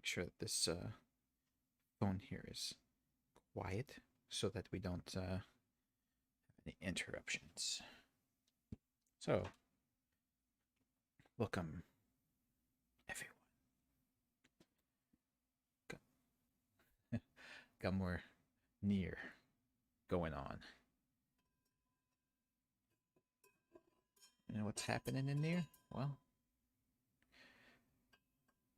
make sure that this phone here is quiet so that we don't have any interruptions. So, welcome everyone. Got more NieR going on. You know what's happening in NieR? Well,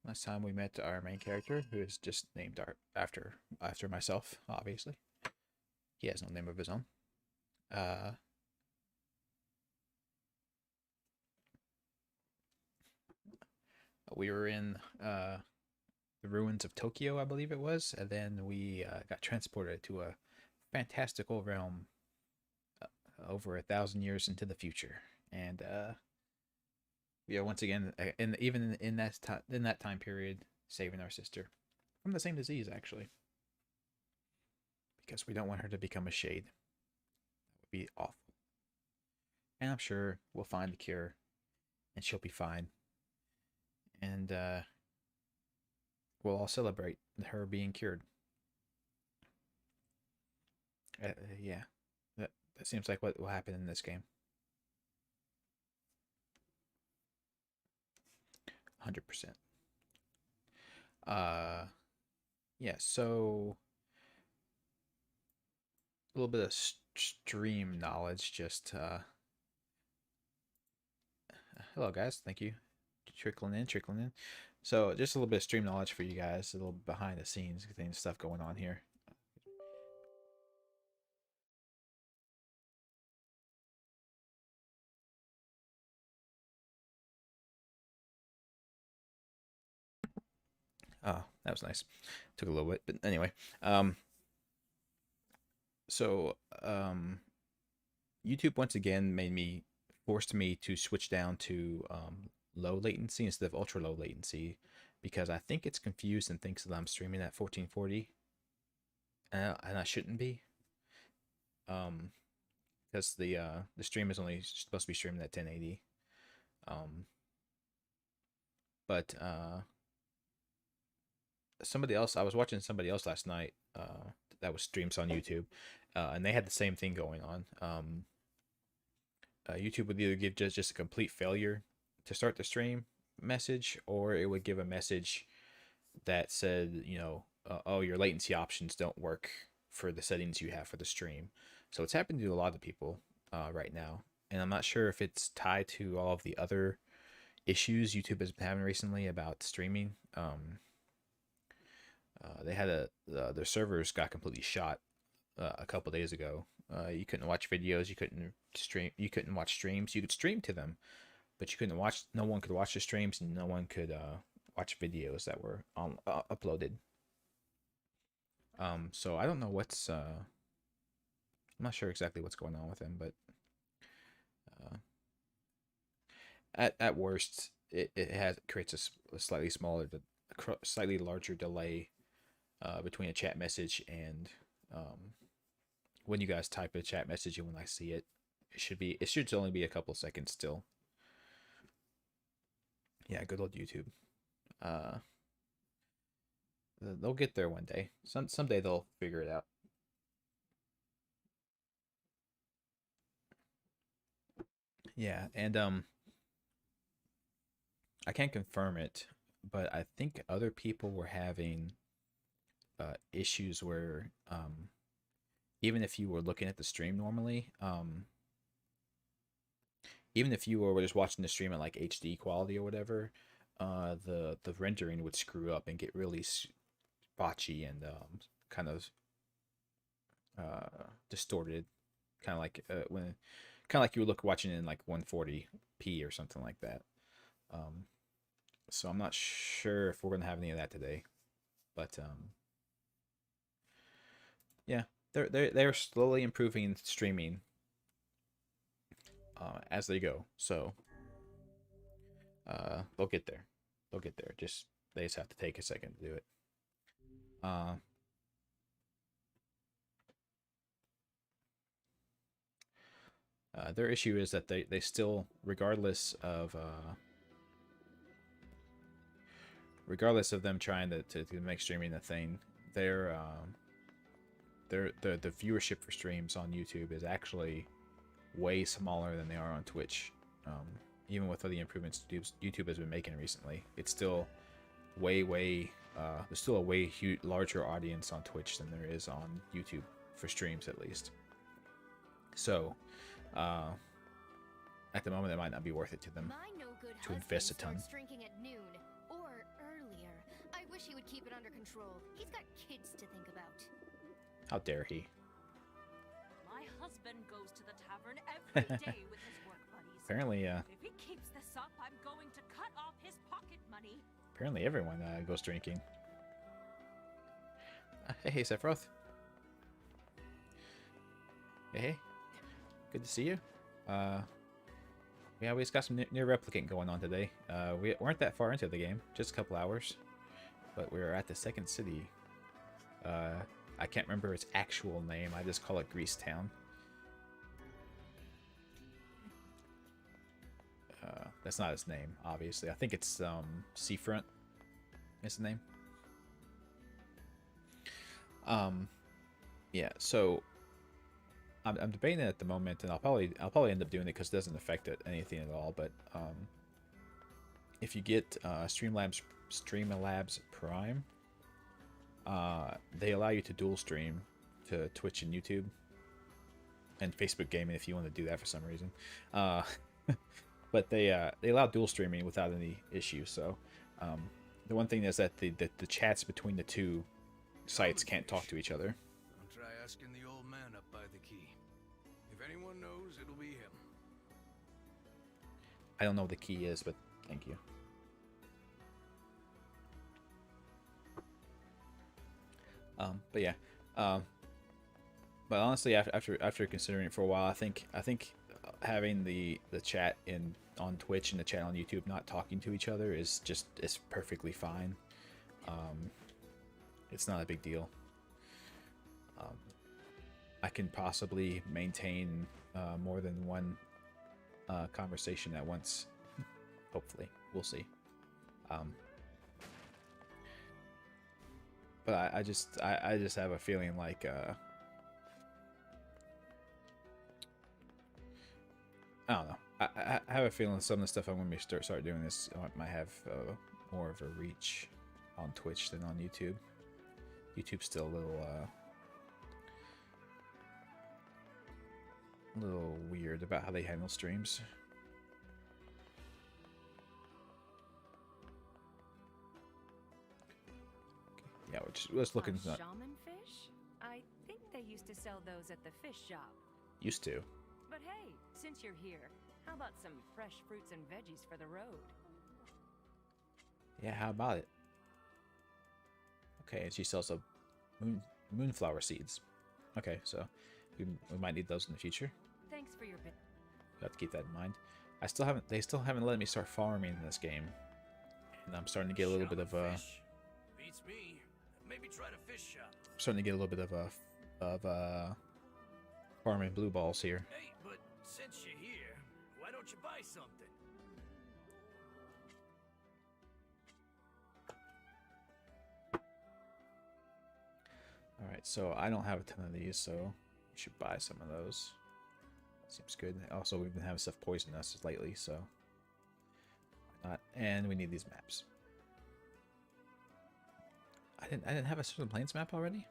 last time we met our main character, who is just named after myself, obviously. He has no name of his own. We were in the ruins of Tokyo, I believe it was, and then we got transported to a fantastical realm over 1,000 years into the future, and yeah, once again, and even in that time period, saving our sister from the same disease, actually, because we don't want her to become a shade. That would be awful. And I'm sure we'll find the cure, and she'll be fine, and we'll all celebrate her being cured. Yeah, that seems like what will happen in this game. 100%. Yeah, so a little bit of stream knowledge. Just hello guys, thank you. Trickling in. So just a little bit of stream knowledge for you guys, a little behind the scenes stuff going on here. Oh, that was nice. Took a little bit, but anyway. So YouTube once again forced me to switch down to low latency instead of ultra low latency, because I think it's confused and thinks that I'm streaming at 1440, and I shouldn't be. Because the stream is only supposed to be streaming at 1080. But somebody else, I was watching somebody else last night that was streams on YouTube, and they had the same thing going on. YouTube would either give just a complete failure to start the stream message, or it would give a message that said, oh, your latency options don't work for the settings you have for the stream. So it's happened to a lot of people right now, and I'm not sure if it's tied to all of the other issues YouTube has been having recently about streaming. They had their servers got completely shot a couple days ago. You couldn't watch videos, you couldn't watch streams. You could stream to them, but you couldn't watch. No one could watch the streams, and no one could watch videos that were uploaded. So I don't know what's. I'm not sure exactly what's going on with them, but at worst, it creates a slightly larger delay between a chat message and when you guys type a chat message and when I see it. It should only be a couple seconds still. Yeah, good old YouTube. They'll get there one day. Someday they'll figure it out. Yeah, and I can't confirm it, but I think other people were having issues where even if you were looking at the stream normally, even if you were just watching the stream at like HD quality or whatever, the rendering would screw up and get really spotchy and kind of distorted, kind of like you would look watching in like 140p or something like that. So I'm not sure if we're gonna have any of that today, but yeah, they're slowly improving streaming as they go. So they'll get there. They'll get there. They just have to take a second to do it. Their issue is that they still, regardless of regardless of them trying to make streaming a thing, the viewership for streams on YouTube is actually way smaller than they are on Twitch. Even with all the improvements YouTube has been making recently, it's still there's still a way larger audience on Twitch than there is on YouTube for streams, at least. So at the moment, it might not be worth it to them to invest a ton. Drinking at noon or earlier. I wish he would keep it under control. He's got kids to think about. How dare he? My husband goes to the tavern every day with his work buddies. Apparently, If he keeps this up, I'm going to cut off his pocket money. Apparently, everyone goes drinking. Hey, Sephiroth. Hey, good to see you. Yeah, we just got some NieR Replicant going on today. We weren't that far into the game, just a couple hours, but we were at the second city. I can't remember its actual name. I just call it Grease Town. That's not its name, obviously. I think it's Seafront is the name. Yeah, so I'm debating it at the moment, and I'll probably end up doing it because it doesn't affect anything at all. But if you get Streamlabs Prime, they allow you to dual stream to Twitch and YouTube and Facebook Gaming if you want to do that for some reason. But they allow dual streaming without any issue. So the one thing is that the chats between the two sites can't talk to each other. I'll try asking the old man up by the key. If anyone knows, it'll be him. I don't know what the key is, but thank you. But yeah, but honestly, after considering it for a while, I think having the chat on Twitch and the chat on YouTube not talking to each other is perfectly fine. It's not a big deal. I can possibly maintain more than one conversation at once. Hopefully, we'll see. But I just have a feeling like I don't know. I have a feeling some of the stuff I'm going to start doing this might have more of a reach on Twitch than on YouTube. YouTube's still a little weird about how they handle streams. Yeah, we're just looking. Shaman fish? I think they used to sell those at the fish shop. Used to. But hey, since you're here, how about some fresh fruits and veggies for the road? Yeah, how about it? Okay, and she sells some moonflower seeds. Okay, so we might need those in the future. Thanks for your bit. You have to keep that in mind. They still haven't let me start farming in this game, and I'm starting to get a little bit of Beats me. Maybe try the fish shop. starting to get a little bit of farming blue balls here. Hey, but since you're here, why don't you buy something? Alright, so I don't have a ton of these, so we should buy some of those. Seems good. Also, we've been having stuff poison us lately, so why not? And we need these maps. I didn't have a Southern Plains map already?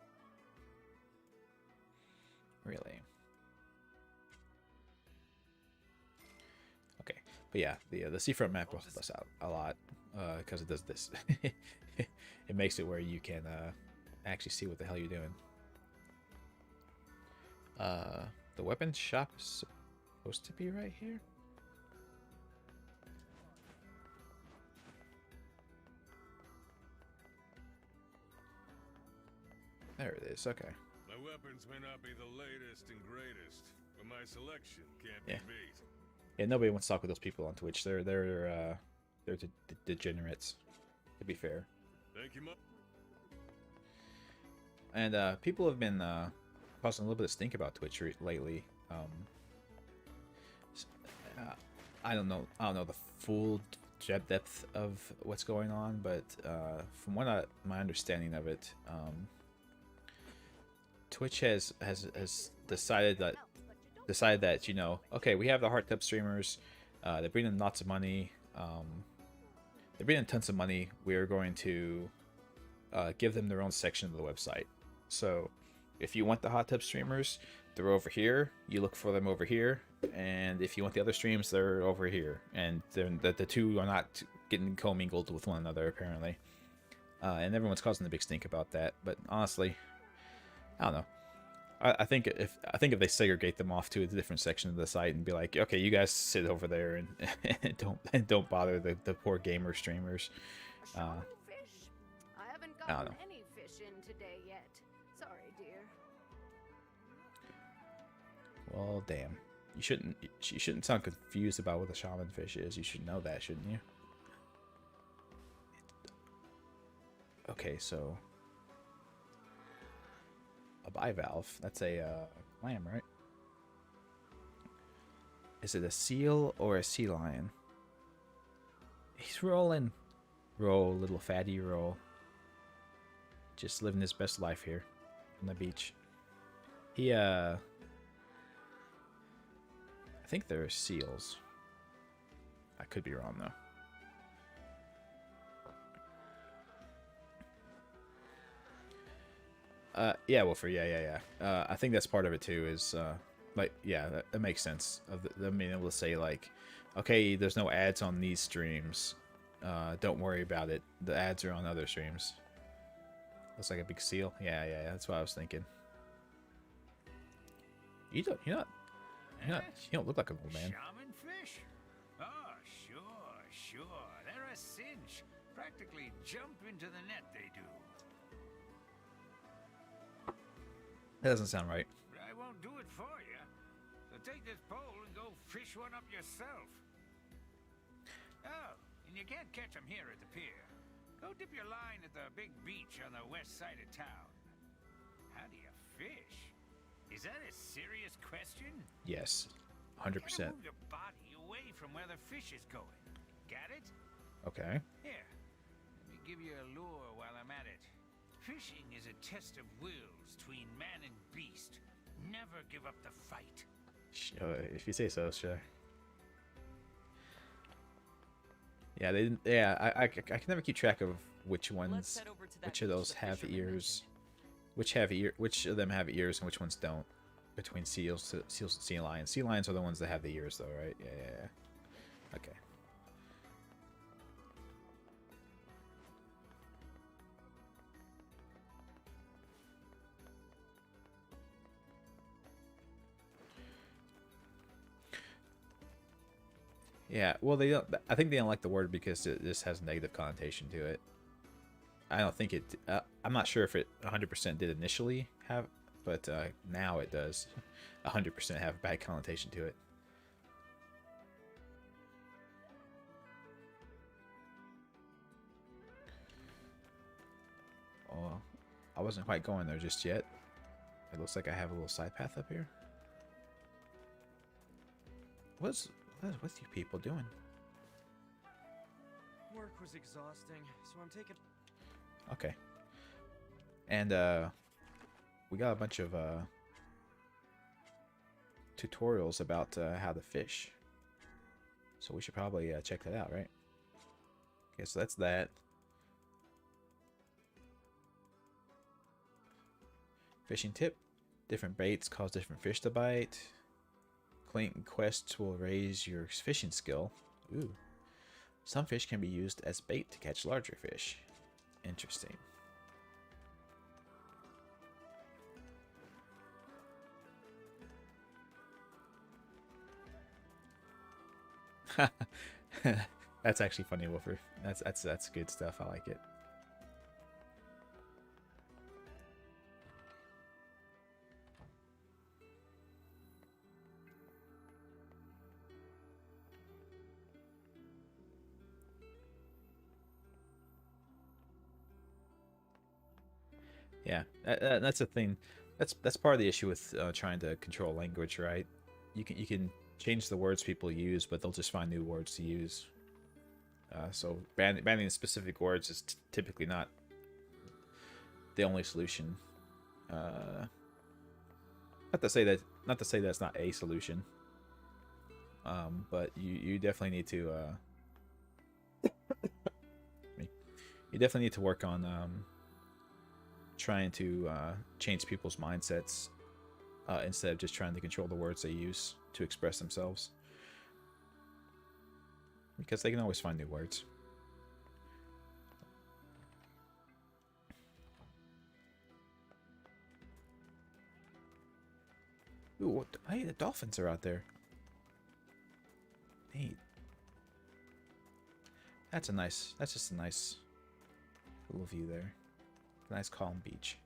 Really? Okay, but yeah, the seafront map will help us out a lot because it does this. It makes it where you can actually see what the hell you're doing. The weapon shop is supposed to be right here. There it is. Okay. My weapons may not be the latest and greatest, but my selection can't Yeah. be beat. Yeah, nobody wants to talk with those people on Twitch. They're degenerates, to be fair. Thank you, And people have been causing a little bit of stink about Twitch lately. I don't know the full depth of what's going on, but from my understanding of it, Twitch has decided that, you know, okay, we have the hard tub streamers, they bring in lots of money, they bring in tons of money. We are going to give them their own section of the website. So if you want the hot tub streamers, they're over here. You look for them over here. And if you want the other streams, they're over here. And the two are not getting commingled with one another, apparently. And everyone's causing a big stink about that. But honestly, I don't know. I think if they segregate them off to a different section of the site and be like, okay, you guys sit over there and don't bother the poor gamer streamers. Shaman fish? I haven't I don't gotten know. any fish in today yet. Sorry, dear. Well, damn. You shouldn't sound confused about what a shaman fish is. You should know that, shouldn't you? Okay, so a bivalve. That's a clam, right? Is it a seal or a sea lion? He's rolling. Roll, little fatty, roll. Just living his best life here on the beach. He, I think they're seals. I could be wrong, though. Yeah, Wolfer, yeah. I think that's part of it, too, is, like, yeah, that makes sense. Of them being able to say, like, okay, there's no ads on these streams. Don't worry about it. The ads are on other streams. Looks like a big seal. Yeah, that's what I was thinking. You don't look like an old man. Shaman fish? Oh, sure. They're a cinch. Practically jump into the net, they do. That doesn't sound right. But I won't do it for you. So take this pole and go fish one up yourself. Oh, and you can't catch them here at the pier. Go dip your line at the big beach on the west side of town. How do you fish? Is that a serious question? Yes, You 100%. gotta move your body away from where the fish is going. Got it? Okay. Here, let me give you a lure while I'm at it. Fishing is a test of wills between man and beast. Never give up the fight. If you say so, sure. Yeah, they didn't. Yeah, I can never keep track of which Let's ones, head over to that which of beach those the have fisherman ears, mentioned. which of them have ears and which ones don't. Between seals and sea lions. Sea lions are the ones that have the ears, though, right? Yeah. Okay. Yeah, well, they don't. I think they don't like the word because it just has a negative connotation to it. I don't think it. I'm not sure if it 100% did initially have, but now it does 100% have a bad connotation to it. Oh, I wasn't quite going there just yet. It looks like I have a little side path up here. What's you people doing? Work was exhausting, so I'm taking... Okay. And we got a bunch of tutorials about how to fish. So we should probably check that out, right? Okay, so that's that. Fishing tip. Different baits cause different fish to bite. Completing quests will raise your fishing skill. Ooh. Some fish can be used as bait to catch larger fish. Interesting. That's actually funny, Wolfer. That's good stuff. I like it. Yeah, that's the thing. That's part of the issue with trying to control language, right? You can change the words people use, but they'll just find new words to use. So banning specific words is typically not the only solution. Not to say that's not a solution. But you definitely need to you definitely need to work on trying to change people's mindsets instead of just trying to control the words they use to express themselves, because they can always find new words. Ooh, what hey, the dolphins are out there. Neat. That's just a nice little view there. Nice calm beach.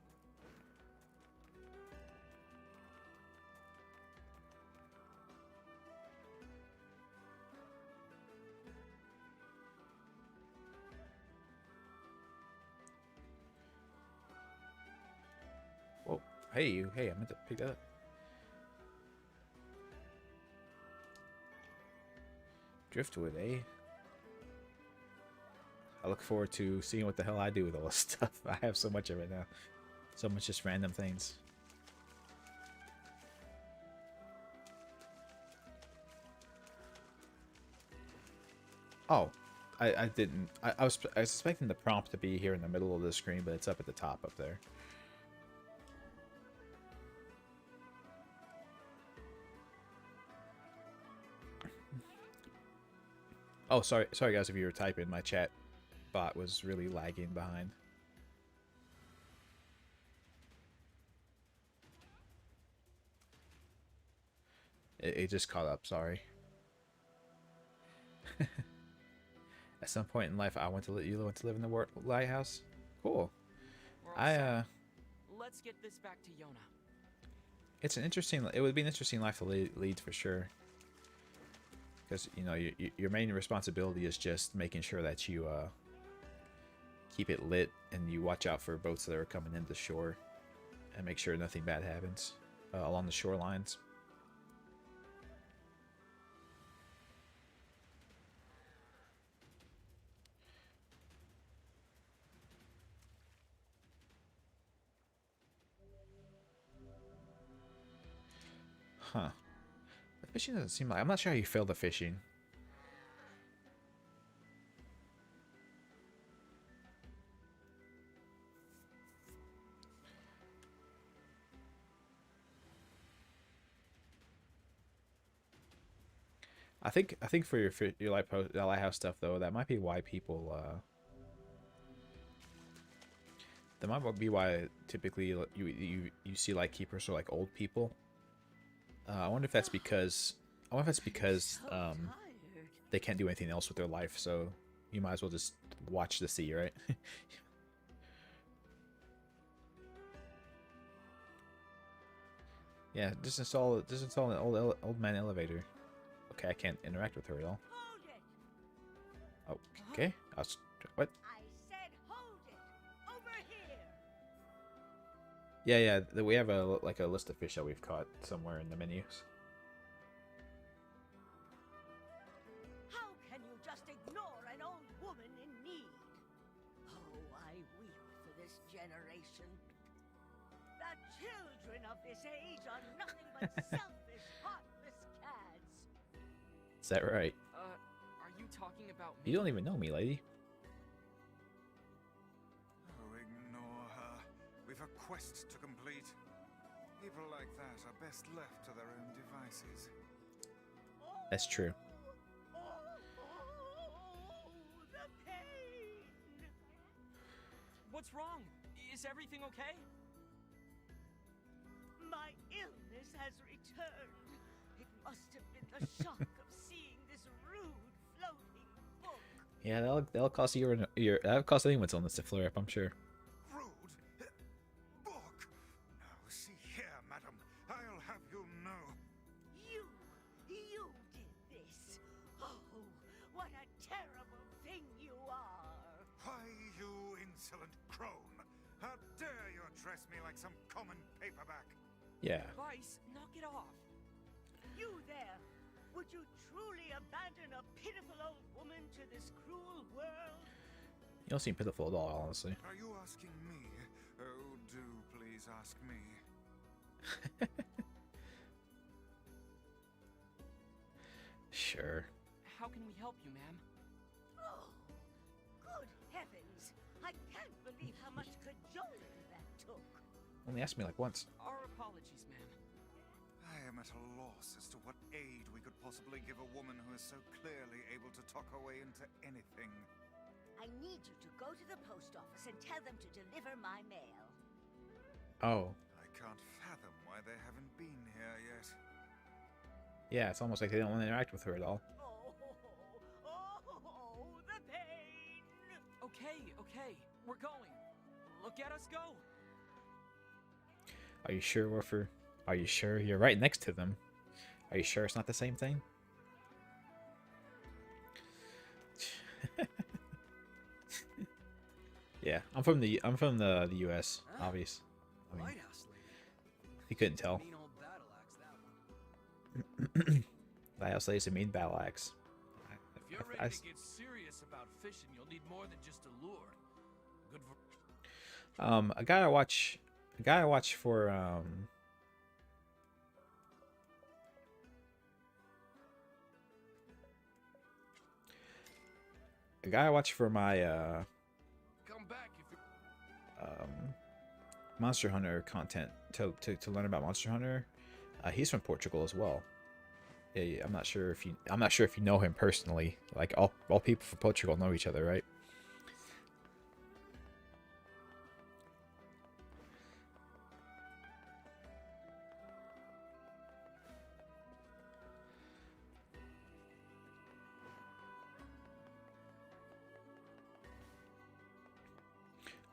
Whoa, hey you, hey, I meant to pick that up. Driftwood, eh? I look forward to seeing what the hell I do with all this stuff. I have so much of it now. So much just random things. Oh, I didn't. I was expecting the prompt to be here in the middle of the screen, but it's up at the top up there. Oh, sorry guys if you were typing. My chat bot was really lagging behind. It just caught up, sorry. At some point in life, you want to live in the lighthouse. Cool. Let's get this back to Yona. It would be an interesting life to lead for sure. Because you know your main responsibility is just making sure that you keep it lit and you watch out for boats that are coming into shore, and make sure nothing bad happens along the shorelines. Huh. The fishing doesn't seem like... I'm not sure how you fail the fishing. I think for your lighthouse stuff though, that might be why people that might be why typically you see lightkeepers are like old people. I wonder if that's because they can't do anything else with their life, so you might as well just watch the sea, right? Yeah, just install an old man elevator. Okay, I can't interact with her at all. Oh, okay. What? I said hold it! Over here! Yeah. We have a list of fish that we've caught somewhere in the menus. How can you just ignore an old woman in need? Oh, I weep for this generation. The children of this age are nothing but selfish, heartless cads. Is that right? Are you talking about me? You don't even know me, lady. Oh, ignore her. We've a quest to complete. People like that are best left to their own devices. That's true. The pain! What's wrong? Is everything okay? My illness has returned. It must have been the shock of seeing this rude floating book. Yeah, that'll cost that'll cost anyone's illness to flare up, I'm sure. Rude? Book? Now, see here, madam. I'll have you know. You did this. Oh, what a terrible thing you are. Why, you insolent crone! How dare you address me like some common paperback? Yeah. Vice, knock it off. You there. Would you truly abandon a pitiful old woman to this cruel world? You don't seem pitiful at all, honestly. Are you asking me? Oh, do please ask me. Sure. How can we help you, ma'am? Oh, good heavens. I can't believe how much cajoling that took. Only asked me like once. Our apologies, ma'am. I am at a loss as to what aid we could possibly give a woman who is so clearly able to talk her way into anything. I need you to go to the post office and tell them to deliver my mail. Oh. I can't fathom why they haven't been here yet. Yeah, it's almost like they don't want to interact with her at all. Oh, the pain! Okay, we're going. Look at us go. Are you sure, Warfer? Are you sure? You're right next to them. Are you sure it's not the same thing? Yeah, I'm from the US, obvious. I mean, Lighthouse lady. you couldn't tell. Mean old battle axe, that one. Lighthouse lady's a mean battle axe. If you're ready to get serious about fishing, you'll need more than just a lure. Good for A guy I watch for my come back if you Monster Hunter content to learn about Monster Hunter. He's from Portugal as well. Yeah, I'm not sure if you know him personally. Like all people from Portugal know each other, right?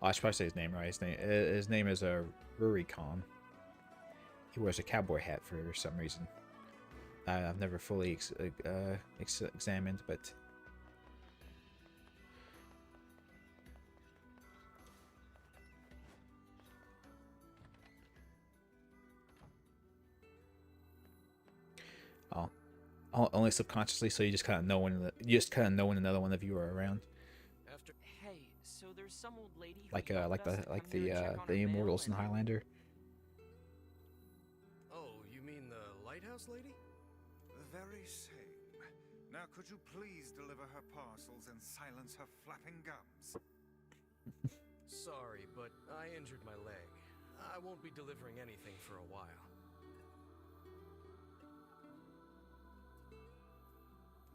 Oh, I should probably say his name right. His name is Rurikon. He wears a cowboy hat for some reason. I've never fully examined, but only subconsciously. So you just kind of know when another one of you are around. after Hey, so there's some old lady who Like yelled at us to come here and check on the her mail Immortals in and- Highlander. Oh, you mean the lighthouse lady? The very same. Now could you please deliver her parcels and silence her flapping gums? Sorry, but I injured my leg. I won't be delivering anything for a while.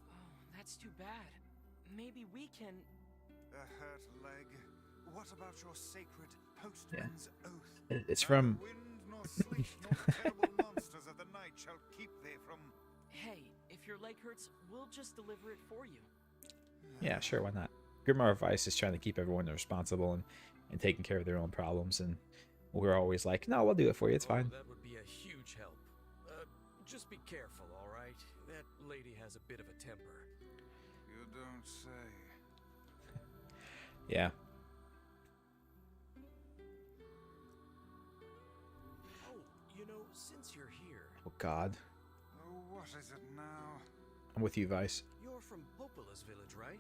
Oh, that's too bad. Maybe we can... A hurt leg? What about your sacred postman's oath? It's Neither from wind nor sleet nor terrible monsters of the night shall keep thee from... Hey, if your leg hurts, we'll just deliver it for you. Yeah, sure, why not? Grimoire Vice is trying to keep everyone responsible and taking care of their own problems, and we're always like, no, we'll do it for you, it's fine. That would be a huge help. Just be careful, all right? That lady has a bit of a temper. You don't say. Yeah. Oh, you know, since you're here, Oh, God. Oh, what is it now? I'm with you, Vice. you're from Popola's village, right?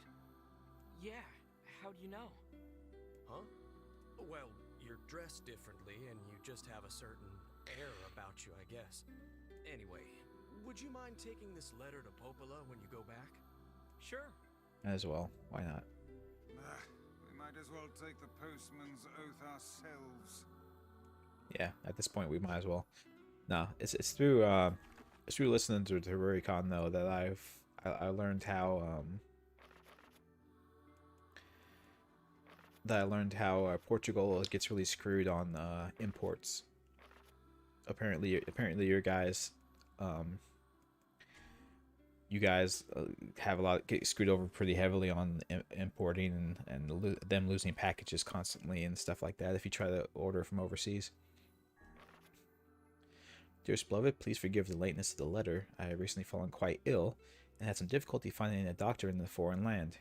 Yeah, how do you know? Huh? Well, you're dressed differently and you just have a certain air about you, I guess. Anyway, would you mind taking this letter to Popola when you go back? Sure. As well. Why not? We might as well take the postman's oath ourselves. Yeah, at this point we might as well. No, it's through listening to Rurikon though that I learned how Portugal gets really screwed on imports. Apparently you guys have get screwed over pretty heavily on importing and them losing packages constantly and stuff like that if you try to order from overseas. Dearest beloved, please forgive the lateness of the letter. I have recently fallen quite ill and had some difficulty finding a doctor in the foreign land.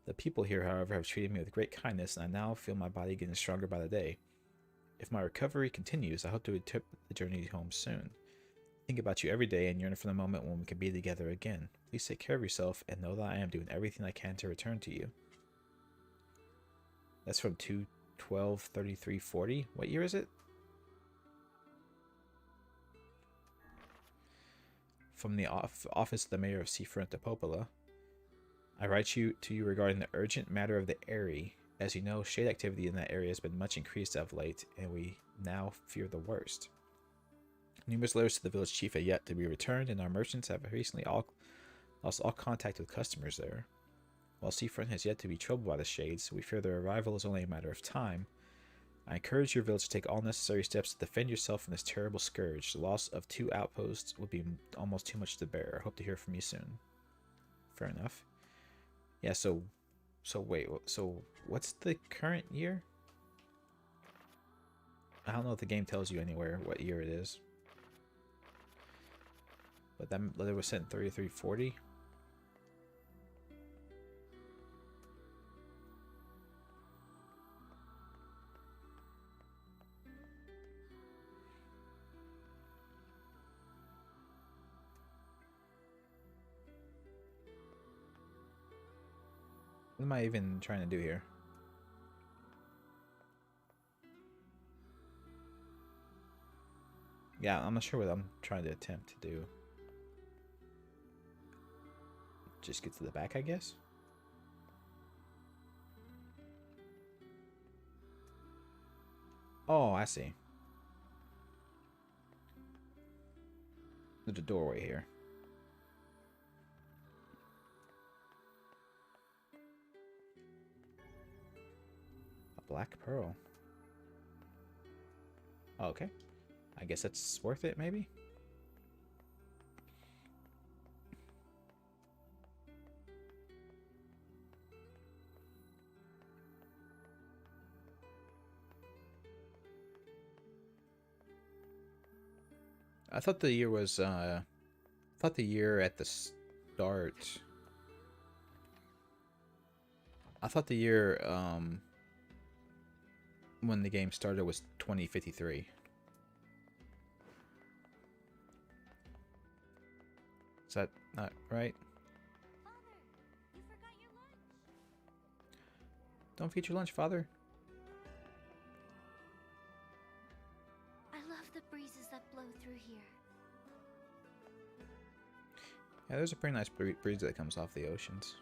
The people here, however, have treated me with great kindness, and I now feel my body getting stronger by the day. If my recovery continues, I hope to attempt the journey home soon. think about you every day and yearn for the moment when we can be together again. Please take care of yourself and know that I am doing everything I can to return to you. That's from 2/12/33/40. What year is it? From the office of the mayor of Seafront de Popola. I write to you regarding the urgent matter of the Eyrie. As you know, shade activity in that area has been much increased of late, and we now fear the worst. Numerous letters to the village chief are yet to be returned, and our merchants have recently lost all contact with customers there. While Seafront has yet to be troubled by the shades, we fear their arrival is only a matter of time. I encourage your village to take all necessary steps to defend yourself from this terrible scourge. The loss of 2 outposts would be almost too much to bear. I hope to hear from you soon. Fair enough. Yeah, so wait, so what's the current year? I don't know if the game tells you anywhere what year it is. But that letter was sent in 3340. What am I even trying to do here? Yeah, I'm not sure what I'm trying to attempt to do. Just get to the back, I guess? Oh, I see. There's a doorway here. Black pearl. Oh, okay. I guess that's worth it, maybe? I thought the year was, I thought the year at the start... I thought the year, when the game started was 2053. Is that not right? Father, you forgot your lunch. Don't forget your lunch, Father. I love the breezes that blow through here. Yeah, there's a pretty nice breeze that comes off the oceans.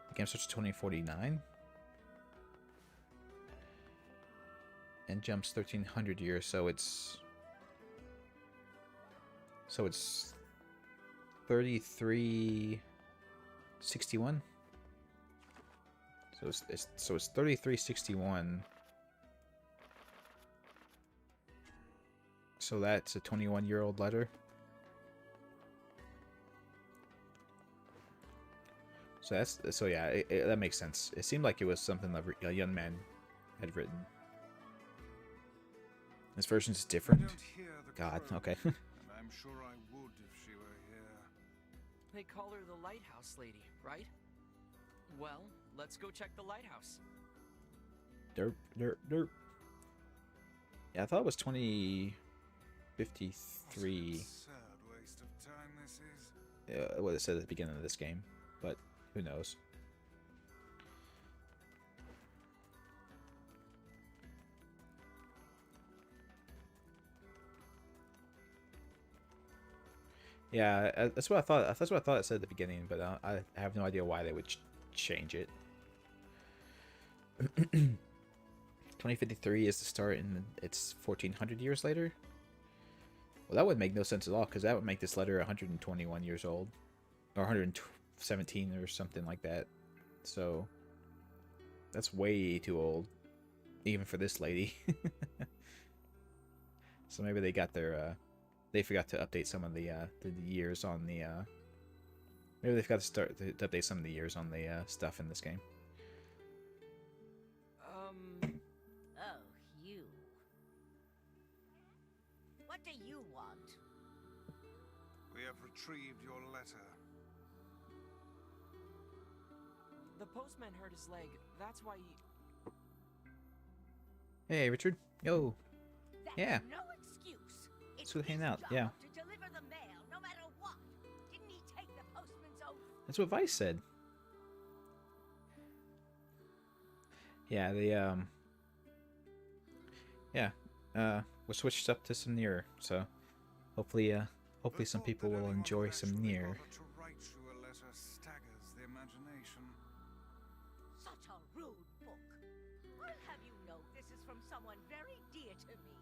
The game starts 2049 and jumps 1300 years, so it's 3361. So it's 3361. So that's a 21-year-old letter. So yeah, that makes sense. It seemed like it was something a young man had written. This version's different. I don't hear the God, crow, okay. and I'm sure I would if she were here. They call her the lighthouse lady, right? Well, let's go check the lighthouse. Derp, derp, derp. Yeah, I thought it was 2053. What a sad waste of time this is. What it said at the beginning of this game, but who knows? Yeah, that's what I thought. That's what I thought it said at the beginning, but I have no idea why they would change it. 2053 is the start, and it's 1400 years later. Well, that would make no sense at all, because that would make this letter 121 years old, or 117 or something like that. So that's way too old, even for this lady. So maybe they got their they forgot to update some of the years on the maybe they forgot to update some of the years on the stuff in this game. Oh, you. What do you want? We have retrieved your letter. The postman hurt his leg. That's why he... Hey, Richard. Yo. That Yeah. No excuse. It's That's what hanging his out. job Yeah. to deliver the mail, no matter what. Didn't he take the postman's oath? That's what Vice said. Yeah, yeah. We switched up to some NieR, so hopefully hopefully some people will enjoy some NieR. To write you a letter staggers the imagination. Such a rude book. I'll have you know this is from someone very dear to me.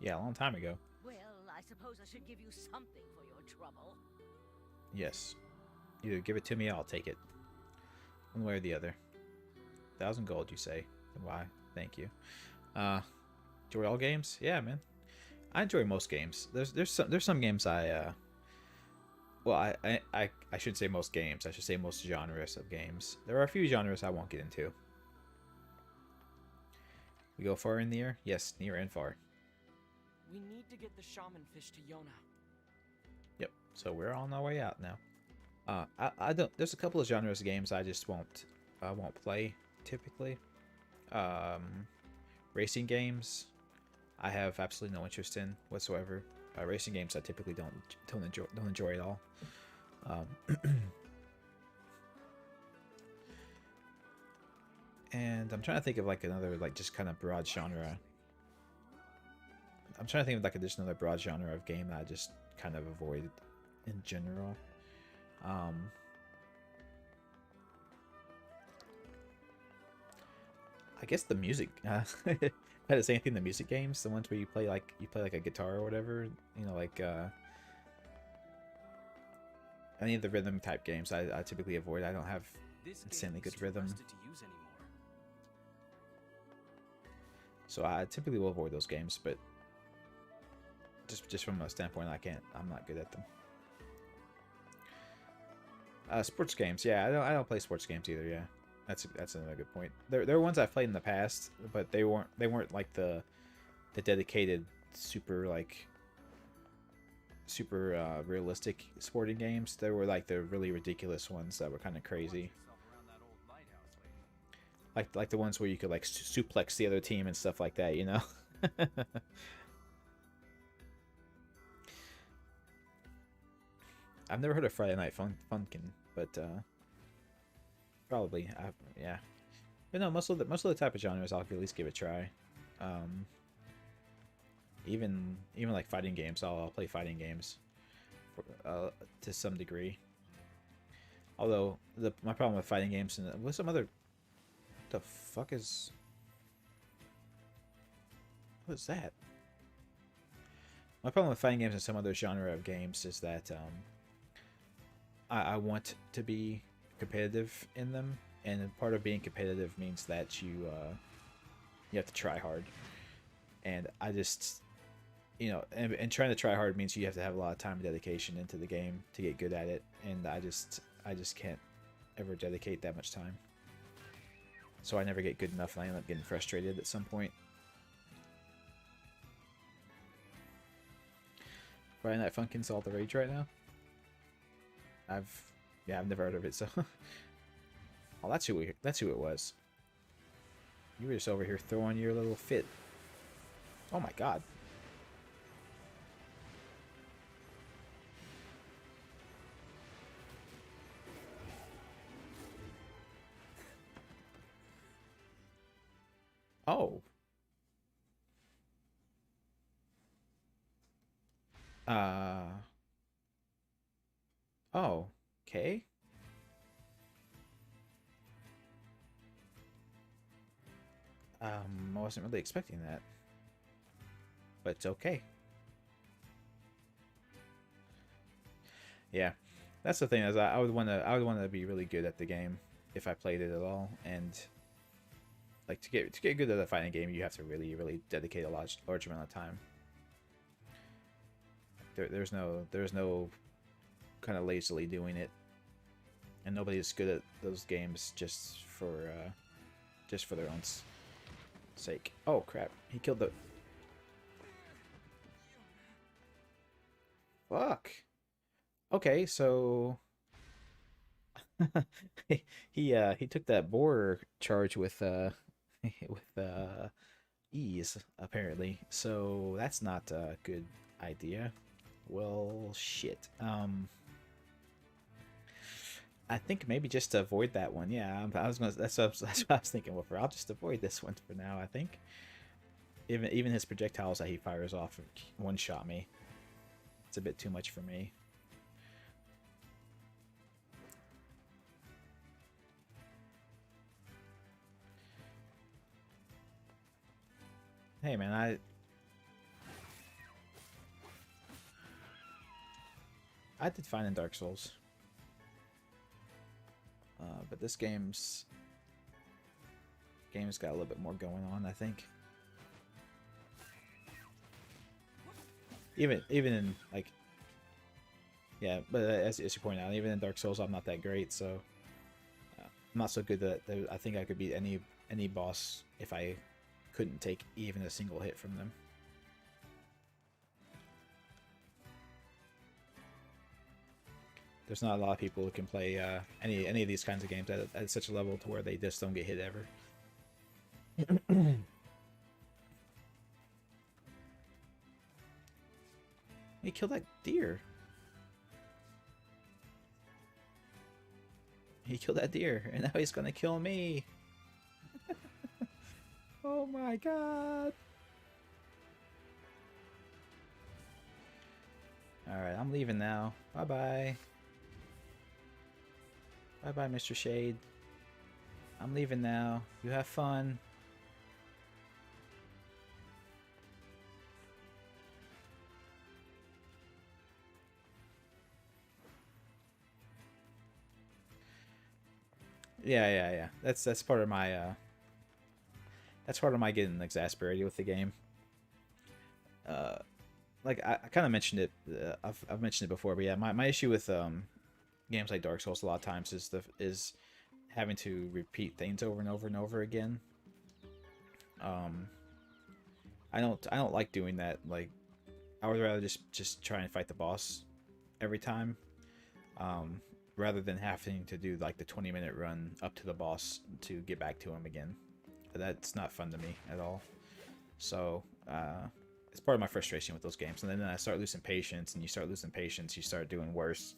Yeah, a long time ago. Well, I suppose I should give you something for your trouble. Yes. Either give it to me or I'll take it. One way or the other. 1,000 gold, you say? Why? Thank you. Enjoy all games? Yeah, man. I enjoy most games. There's some games I shouldn't say most games. I should say most genres of games. There are a few genres I won't get into. We go far in NieR? Yes, near and far. We need to get the shaman fish to Yona. Yep. So we're on our way out now. I don't. There's a couple of genres of games I just won't play typically. Racing games, I have absolutely no interest in whatsoever. Racing games I typically don't enjoy at all. And I'm trying to think of like another like just kind of broad genre. I'm trying to think of like just another broad genre of game that I just kind of avoid in general. I guess the music. If I had to say anything, the music games, the ones where you play like a guitar or whatever, you know, like any of the rhythm type games, I typically avoid. I don't have insanely good rhythm, so I typically will avoid those games. But just from a standpoint, I'm not good at them. Sports games, yeah, I don't play sports games either. Yeah. That's another good point. There are ones I've played in the past, but they weren't like the dedicated super realistic sporting games. They were like the really ridiculous ones that were kind of crazy. Like the ones where you could like suplex the other team and stuff like that, you know. I've never heard of Friday Night Funkin', but probably, yeah. But no, most of the type of genres I'll at least give it a try. Even like fighting games, I'll play fighting games to some degree. Although my problem with fighting games and what's some other, the fuck is, what is that? My problem with fighting games and some other genre of games is that I want to be competitive in them, and part of being competitive means that you have to try hard, and I just, you know, and trying to try hard means you have to have a lot of time and dedication into the game to get good at it, and I just can't ever dedicate that much time, so I never get good enough, and I end up getting frustrated at some point. Friday Night Funkin's all the rage right now. I've never heard of it, so. Oh, that's who it was. You were just over here throwing your little fit. Oh my god. Oh. Oh. Okay. I wasn't really expecting that, but it's okay. Yeah, that's the thing, is I would want to be really good at the game if I played it at all, and like to get good at a fighting game, you have to really dedicate a large amount of time. There's no kind of lazily doing it, and nobody's good at those games just for their own sake. Oh crap, he killed the, fuck. Okay, so he took that boar charge with with ease, apparently. So that's not a good idea. Well, shit. I think maybe just to avoid that one. Yeah, I was gonna. That's what I was thinking. Well, I'll just avoid this one for now. I think. Even his projectiles that he fires off one shot me. It's a bit too much for me. Hey man, I did fine in Dark Souls. But this game's got a little bit more going on, I think. Even in like, yeah, but as you point out, even in Dark Souls, I'm not that great, so I'm not so good that I think I could beat any boss if I couldn't take even a single hit from them. There's not a lot of people who can play any of these kinds of games at such a level to where they just don't get hit ever. He killed that deer. He killed that deer, and now he's gonna kill me. Oh my god. Alright, I'm leaving now. Bye-bye. Bye-bye, Mr. Shade. I'm leaving now. You have fun. Yeah. That's part of my getting exasperated with the game. Like I kind of mentioned it. I've mentioned it before, but yeah, my issue with games like Dark Souls a lot of times is having to repeat things over and over and over again. I don't like doing that. Like, I would rather just try and fight the boss every time, rather than having to do like the 20-minute run up to the boss to get back to him again. That's not fun to me at all. So it's part of my frustration with those games. And then I start losing patience, and you start losing patience, you start doing worse,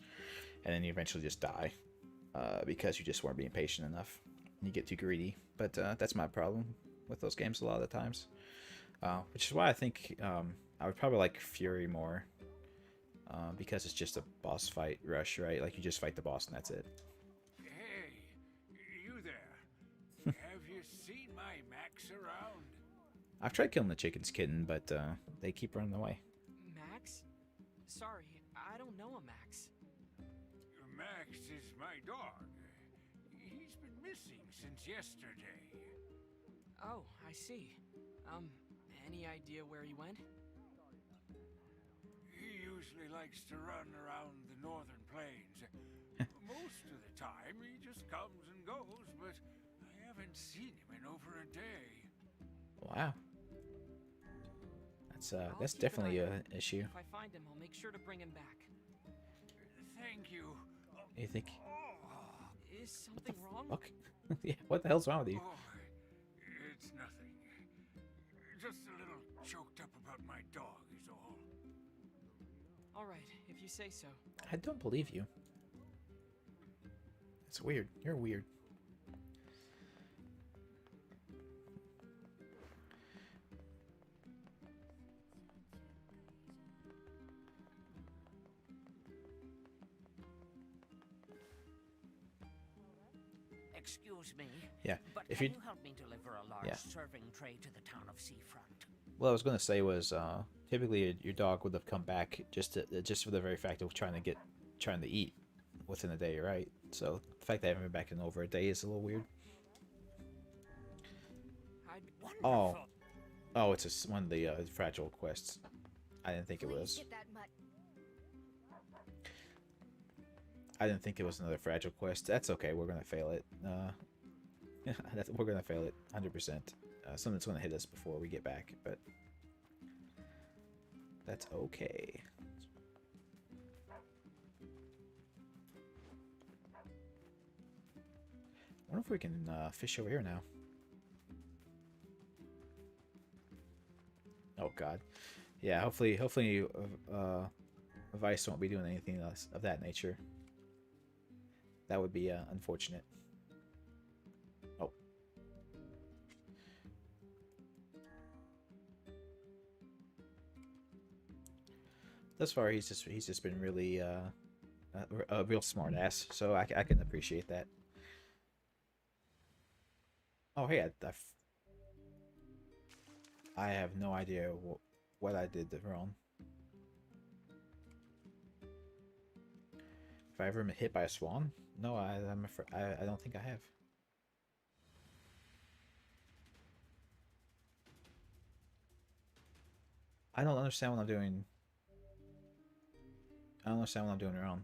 and then you eventually just die because you just weren't being patient enough. And you get too greedy. But that's my problem with those games a lot of the times. Which is why I think I would probably like Fury more. Because it's just a boss fight rush, right? Like, you just fight the boss and that's it. Hey, you there. Have you seen my Max around? I've tried killing the chicken's kitten, but they keep running away. Max? Sorry, I don't know a Max. Max is my dog. He's been missing since yesterday. Oh, I see. Any idea where he went? He usually likes to run around the northern plains. Most of the time, he just comes and goes, but I haven't seen him in over a day. Wow. That's I'll keep an definitely eye an out. issue. If I find him, I'll make sure to bring him back. Thank you. You think? Is something wrong? Fuck. Yeah. What the hell's wrong with you? Oh, it's nothing. Just a little choked up about my dog is all. All right, if you say so. I don't believe you. It's weird. You're weird. Excuse me. Yeah. But If can you you help me deliver a large Yeah. serving tray to the town of Seafront? What I was gonna say was, typically your dog would have come back just for the very fact of trying to eat within a day, right? So the fact that I haven't been back in over a day is a little weird. Wonderful. Oh, it's one of the fragile quests. I didn't think it Please was. get that mutt. I didn't think it was another fragile quest. That's okay. We're gonna fail it. We're gonna fail it 100%. Something's gonna hit us before we get back, but that's okay. I wonder if we can fish over here now. Oh God. Yeah. Hopefully, Vice won't be doing anything else of that nature. That would be unfortunate. Oh. Thus far, he's just been really a real smart ass. So I can appreciate that. Oh hey, I have no idea what I did wrong. Have I ever been hit by a swan? No, I'm afraid I don't think I have. I don't understand what I'm doing. I don't understand what I'm doing wrong.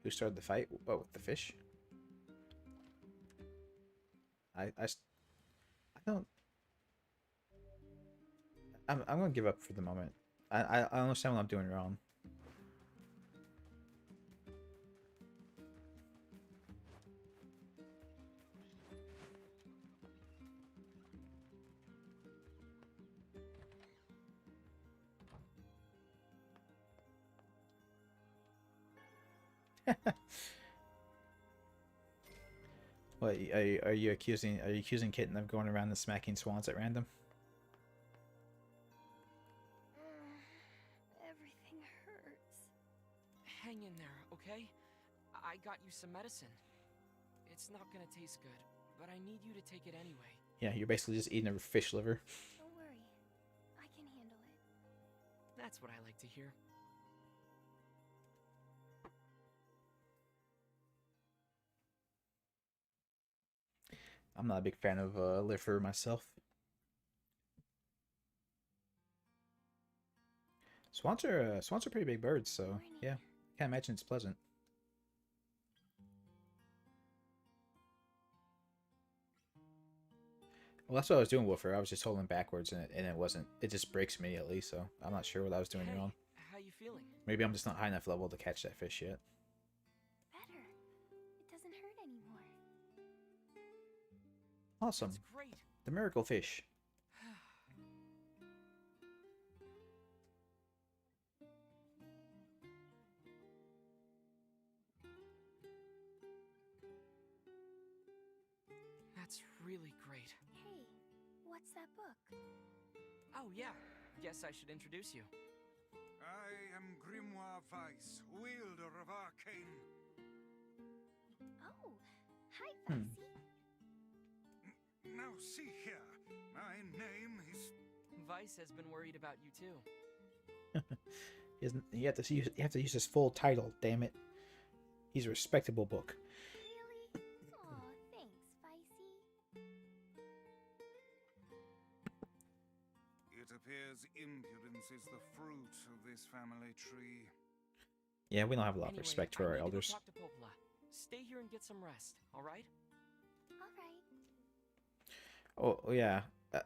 Who started the fight? Oh, the fish? I don't... I'm gonna give up for the moment. I understand what I'm doing wrong. What are you accusing Kitten of going around and smacking swans at random? Everything hurts. Hang in there, okay? I got you some medicine. It's not gonna taste good, but I need you to take it anyway. Yeah, you're basically just eating a fish liver. Don't worry. I can handle it. That's what I like to hear. I'm not a big fan of liver myself. Swans are pretty big birds, so yeah, can't imagine it's pleasant. Well, that's what I was doing, Wolfer. I was just holding backwards, and it wasn't. It just breaks immediately, so I'm not sure what I was doing wrong. How you feeling? Maybe I'm just not high enough level to catch that fish yet. Better. It doesn't hurt anymore. Awesome. That's great. The miracle fish. That's really great. Hey, what's that book? Oh yeah, guess I should introduce you. I am Grimoire Weiss, wielder of arcane. Oh, hi, Vicey. Now see here, my name is... Vice has been worried about you too. You have to use his full title. Damn it. He's a respectable book. Really? Aw, thanks, Vicey. It appears impudence is the fruit of this family tree. Yeah, we don't have a lot of Anyway, respect for I our need to go elders. talk to Popola. Stay here and get some rest, all right? All right. Oh yeah,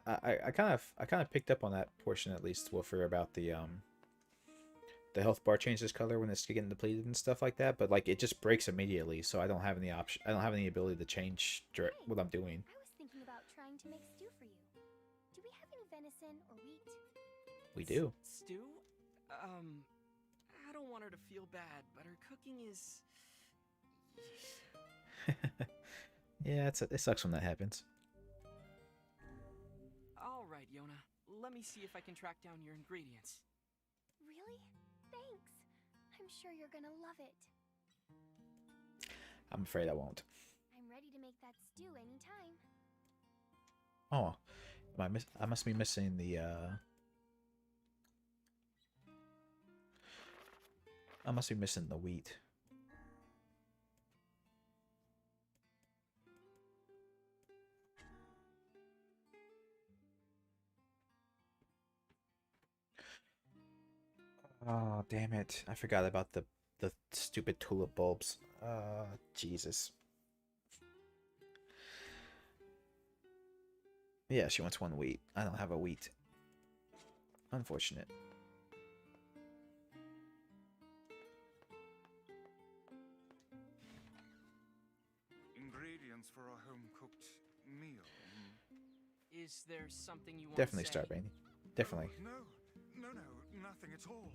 I kind of picked up on that portion at least, Wolfer, about the health bar changes color when it's getting depleted and stuff like that. But like it just breaks immediately, so I don't have any option. I don't have any ability to change what I'm doing. I was thinking about trying to make stew for you. Do we have any venison or wheat? We do. Stew? I don't want her to feel bad, but her cooking is... Yeah, it sucks when that happens. All right, Yona. Let me see if I can track down your ingredients. Really? Thanks. I'm sure you're gonna love it. I'm afraid I won't. I'm ready to make that stew anytime. Oh, I must be missing the I must be missing the wheat. Oh, damn it. I forgot about the stupid tulip bulbs. Jesus. Yeah, she wants one wheat. I don't have a wheat. Unfortunate. for a home-cooked meal. Is there something you want Definitely to say? Starbane. Definitely. Oh, no, nothing at all.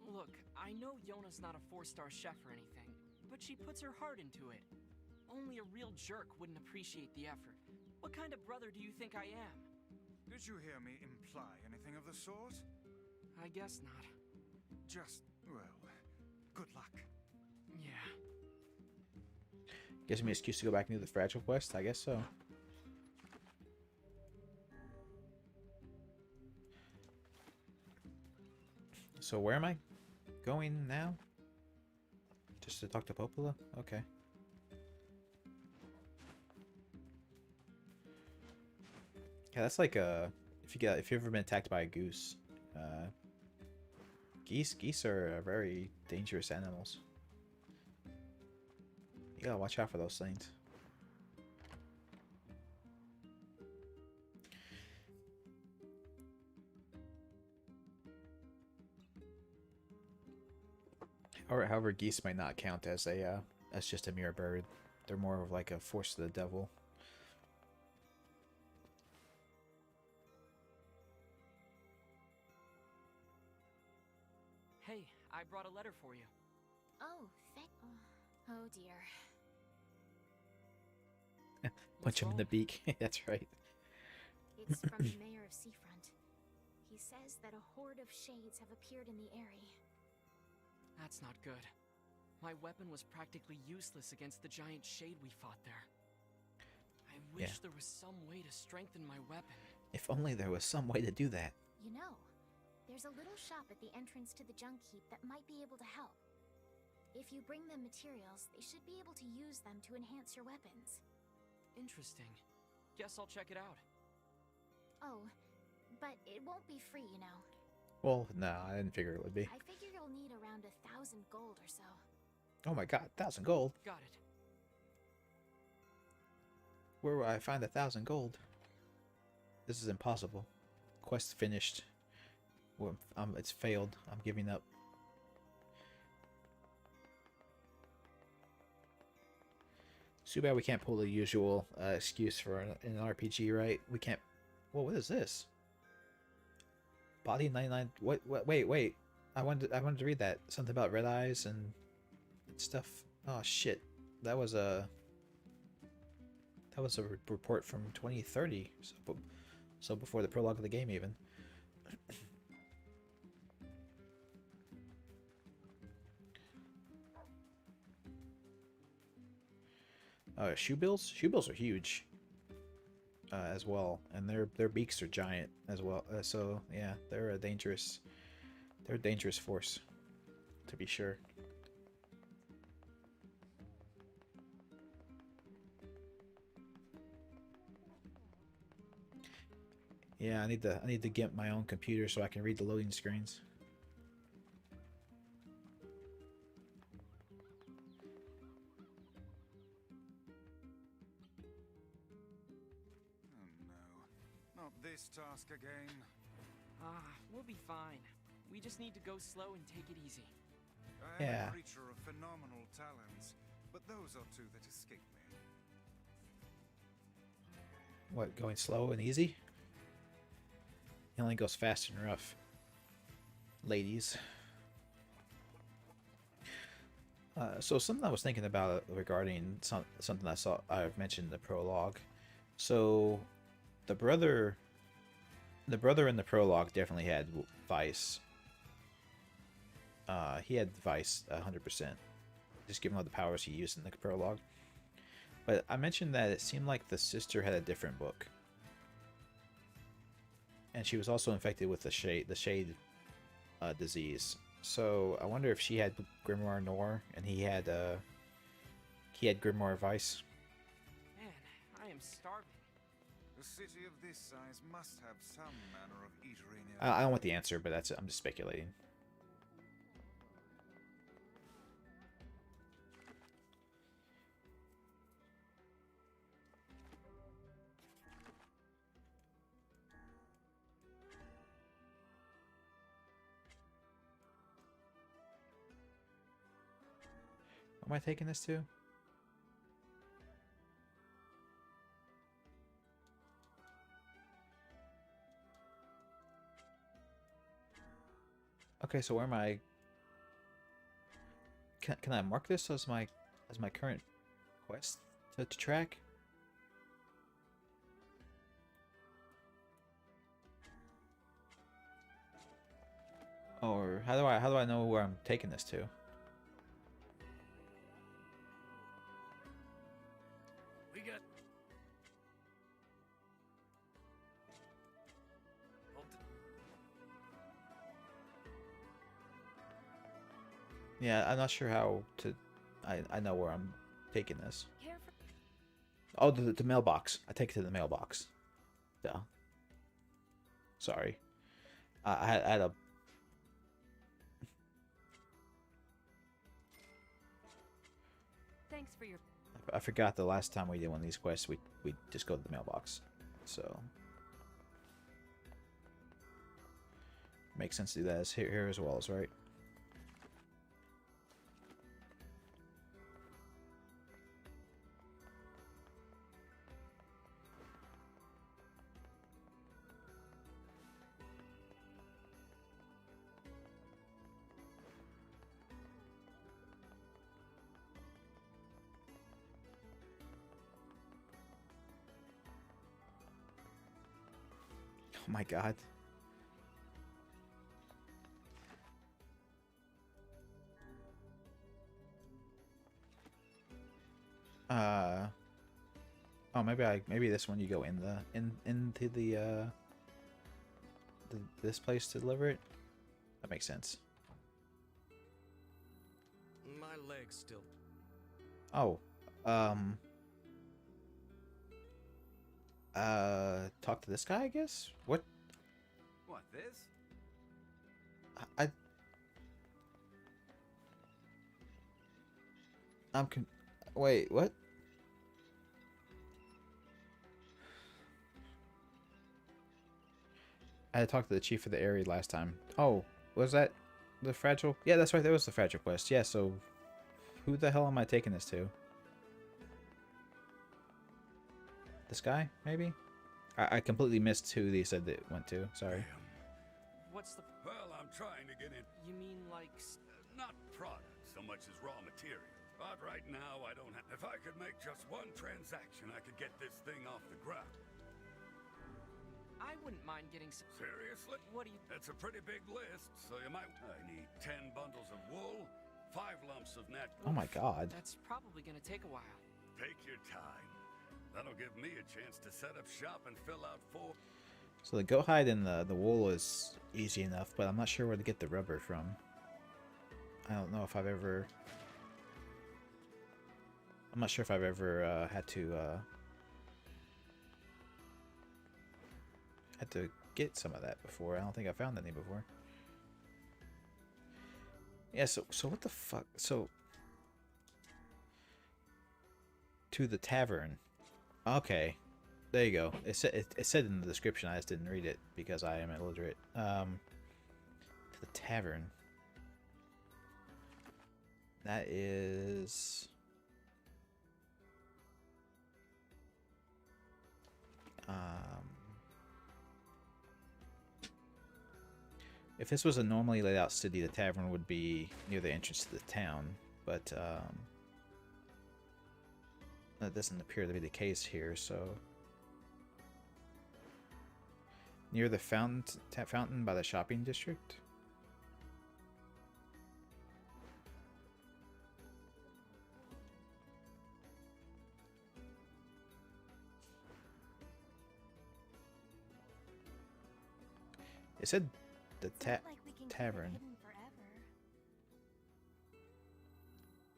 Look, I know Yona's not a 4-star chef or anything, but she puts her heart into it. Only a real jerk wouldn't appreciate the effort. What kind of brother do you think I am? Did you hear me imply anything of the sort? I guess not. Just, well, good luck. Yeah. Gives me an excuse to go back and do the Fragile quest? I guess so. So where am I going now? Just to talk to Popola? Okay. Yeah, that's like if you've ever been attacked by a goose. Geese are very dangerous animals. You gotta watch out for those things. Or however, geese might not count as a as just a mere bird. They're more of like a force of the devil. Hey, I brought a letter for you. Oh, oh dear. Punch him in the beak. That's right. It's from the mayor of Seafront. He says that a horde of shades have appeared in the area. That's not good. My weapon was practically useless against the giant shade we fought there. I wish there was some way to strengthen my weapon. If only there was some way to do that. You know, there's a little shop at the entrance to the junk heap that might be able to help. If you bring them materials, they should be able to use them to enhance your weapons. Interesting. Guess I'll check it out. Oh, but it won't be free, you know. Well, no, I didn't figure it would be. I figure you'll need around 1,000 gold or so. Oh my god, 1,000 gold. Got it. Where will I find 1,000 gold? This is impossible. Quest finished. Well, it's failed. I'm giving up. Too bad we can't pull the usual excuse for an RPG, right? We can't. Whoa, what is this? Body 99. What? Wait. I wanted to read that. Something about red eyes and stuff. Oh shit. That was a report from 2030. So before the prologue of the game even. Shoe bills? Shoe bills are huge as well, and their beaks are giant as well. So yeah, they're a dangerous force, to be sure. Yeah, I need to get my own computer so I can read the loading screens. Not this task again. We'll be fine. We just need to go slow and take it easy. I am Yeah. a creature of phenomenal talents, but those are two that escape me. What, going slow and easy? He only goes fast and rough. Ladies. So something I was thinking about regarding something I've mentioned in the prologue. So the brother in the prologue definitely had Vice. He had Vice 100%. Just given all the powers he used in the prologue. But I mentioned that it seemed like the sister had a different book. And she was also infected with the shade disease. So I wonder if she had Grimoire Noir and he had Grimoire Vice. Man, I am starving. A city of this size must have some manner of eatery near. I don't want the answer, but I'm just speculating. What am I taking this to? Okay, so where am I? Can I mark this as my current quest to track? Or how do I know where I'm taking this to? We got. Yeah, I'm not sure how to. I know where I'm taking this. Careful. Oh, the mailbox. I take it to the mailbox. Duh. Sorry. I had a. Thanks for your. I forgot the last time we did one of these quests, we just go to the mailbox. So makes sense to do that as here as well, as right? Oh my god. Oh, maybe this one you go in into this place to deliver it. That makes sense. My leg's still. Oh, talk to this guy, I guess. What? What, this? I I'm con. Wait, what? I had talked to the chief of the area last time. Oh, was that the fragile? Yeah, that's right. That was the fragile quest. Yeah. So, who the hell am I taking this to? This guy, maybe? I completely missed who they said that it went to. Sorry. What's the. Well, I'm trying to get in. You mean like. Not product so much as raw material. But right now, I don't have. If I could make just one transaction, I could get this thing off the ground. I wouldn't mind getting some. Seriously? What do you. That's a pretty big list, so you might. I need 10 bundles of wool, 5 lumps of net. Oh my god. That's probably gonna take a while. Take your time. That'll give me a chance to set up shop and fill out 4. So the goat hide and the wool is easy enough, but I'm not sure where to get the rubber from. I don't know if I've ever. I'm not sure if I've ever had to get some of that before. I don't think I found any before. Yeah, so what the fuck? So to the tavern. Okay. There you go. It said in the description, I just didn't read it because I am illiterate. To the tavern. That is if this was a normally laid out city, the tavern would be near the entrance to the town, but that doesn't appear to be the case here, so near the fountain by the shopping district. It said the It's not like we can keep it tavern. hidden forever.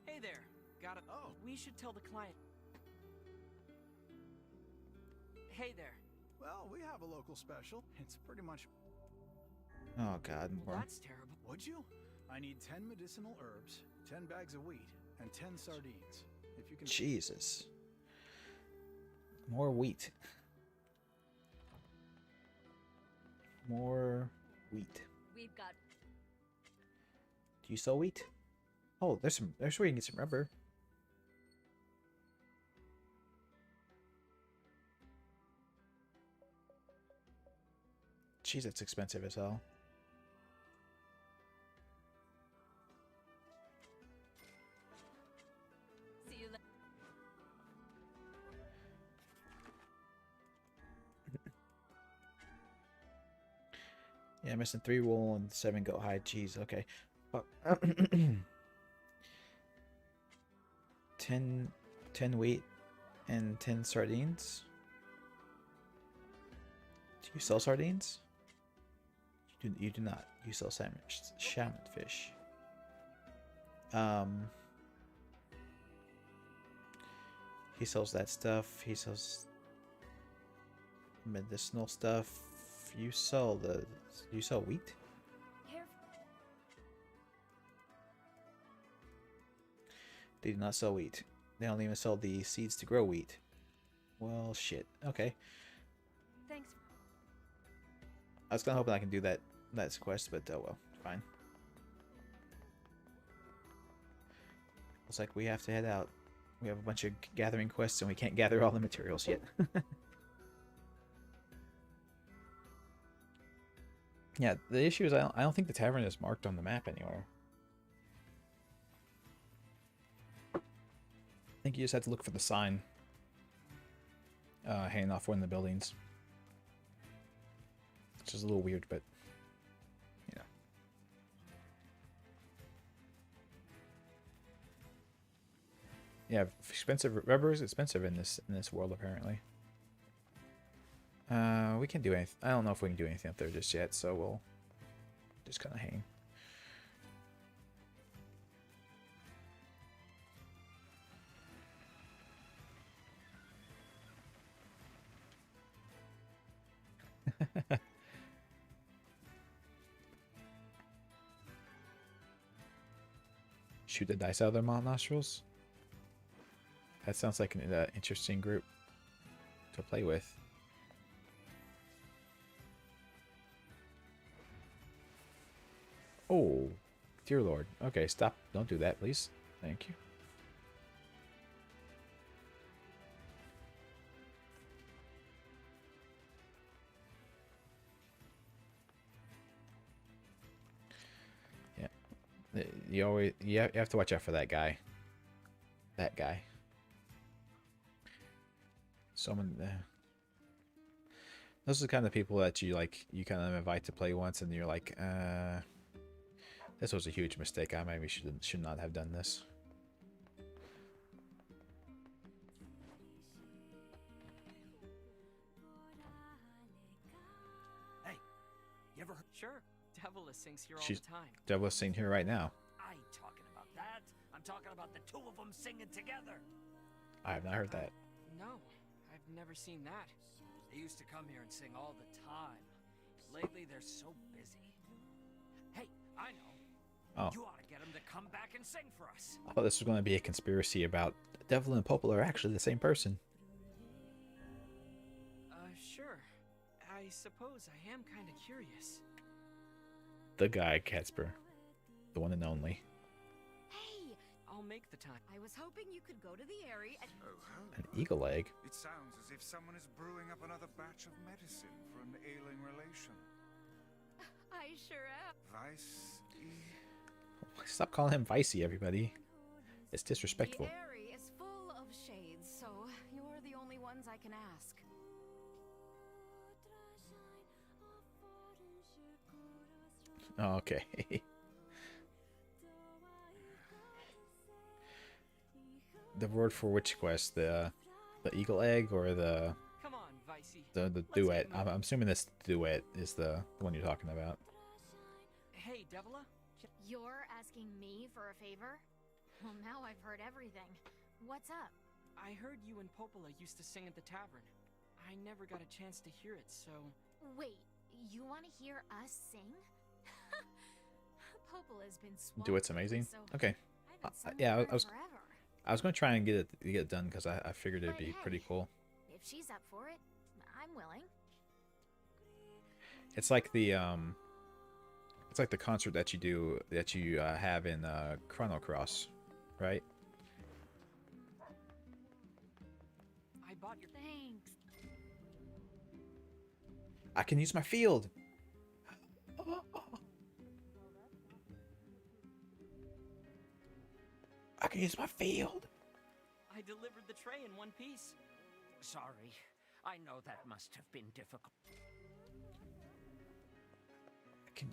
Hey there. Got it. Oh. We should tell the client. Hey there. Well, we have a local special. It's pretty much. Oh god, Well, more. that's terrible. Would you? I need 10 medicinal herbs, 10 bags of wheat, and 10 sardines. If you can. Jesus. More wheat. More wheat. We've got. Do you sell wheat? Oh, there's where you can get some rubber. Jeez, that's expensive as hell. Yeah, missing 3 wool and 7 goat hide. Jeez, okay. Fuck. 10 wheat and 10 sardines. Do you sell sardines? You do not. You sell salmon fish. He sells that stuff. He sells medicinal stuff. You sell wheat? They do not sell wheat. They don't even sell the seeds to grow wheat. Well, shit. Okay. Thanks. I was kind of hoping I can do that quest, but oh well, fine. Looks like we have to head out. We have a bunch of gathering quests, and we can't gather all the materials yet. Yeah, the issue is I don't think the tavern is marked on the map anywhere. I think you just have to look for the sign hanging off one of the buildings. Which is a little weird, but you know. Yeah, expensive. Rubber is expensive in this world apparently. We can't do anything. I don't know if we can do anything up there just yet, so we'll just kind of hang. Shoot the dice out of their nostrils? That sounds like an interesting group to play with. Oh, dear Lord. Okay, stop. Don't do that, please. Thank you. Yeah. You have to watch out for that guy. That guy. Someone. Those are the kind of people that you kind of invite to play once, and you're like, this was a huge mistake. I maybe should not have done this. Hey, you ever heard? Sure, Devil sings here all She's the time. Devil singing here right now. I ain't talking about that. I'm talking about the two of them singing together. I have not heard that. No, I've never seen that. They used to come here and sing all the time. Lately, they're so busy. Hey, I know. Oh. You ought to get them to come back and sing for us. I thought this was going to be a conspiracy about Devil and Popola are actually the same person. Sure. I suppose I am kind of curious. The guy, Catsper. The one and only. Hey, I'll make the time. I was hoping you could go to the area and... An eagle egg? It sounds as if someone is brewing up another batch of medicine for an ailing relation. I sure am. Vice. Stop calling him Vicey, everybody. It's disrespectful. The area is full of shades, so you're the only ones I can ask. Oh, okay. The word for which quest? The eagle egg or the Come on, Vicey. the duet? I'm assuming this duet is the one you're talking about. Hey, Devila. You're asking me for a favor? Well, now I've heard everything. What's up? I heard you and Popola used to sing at the tavern. I never got a chance to hear it, so... Wait, you want to hear us sing? Popola's been swamped. Duet's amazing. So Okay. Yeah, I was going to try and get it done because I figured it'd be pretty cool. If she's up for it, I'm willing. It's like the concert that you have in Chrono Cross, right? I bought your... Thanks. I can use my field. I can use my field. I delivered the tray in one piece. Sorry. I know that must have been difficult.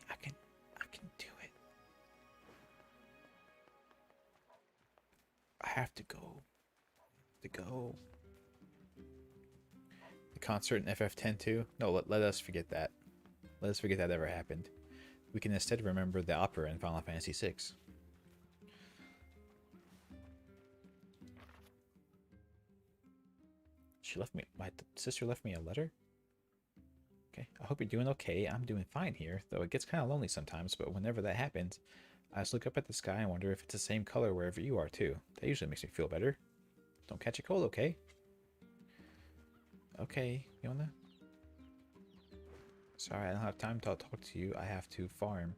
I can do it. I have to go. The concert in FF10 too? No, let us forget that. Let us forget that ever happened. We can instead remember the opera in Final Fantasy VI. My sister left me a letter? Okay, I hope you're doing okay. I'm doing fine here, though it gets kind of lonely sometimes, but whenever that happens, I just look up at the sky and wonder if it's the same color wherever you are too. That usually makes me feel better. Don't catch a cold, okay? Okay, Yona? Sorry, I don't have time to talk to you. I have to farm.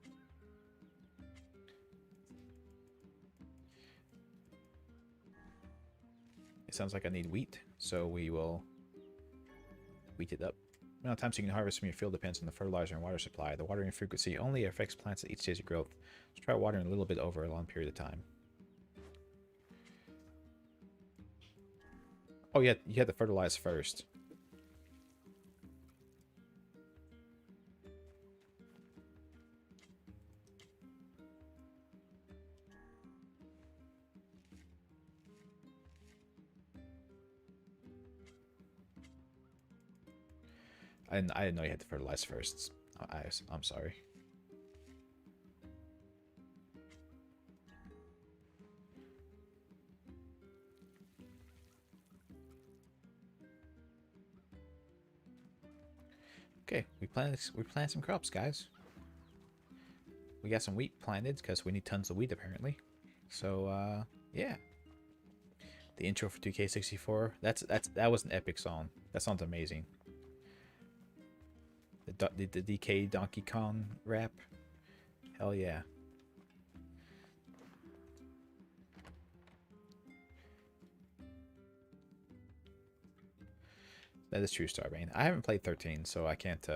It sounds like I need wheat, so we will wheat it up. The amount of times you can harvest from your field depends on the fertilizer and water supply. The watering frequency only affects plants at each stage of growth. So try watering a little bit over a long period of time. Oh yeah, you had to fertilize first. I didn't know you had to fertilize first. I'm sorry. Okay, we planted some crops, guys. We got some wheat planted because we need tons of wheat apparently. So yeah. The intro for 2K64, that was an epic song. That sounds amazing. The DK Donkey Kong rap. Hell yeah. That is true, Starbane. I haven't played 13, so I can't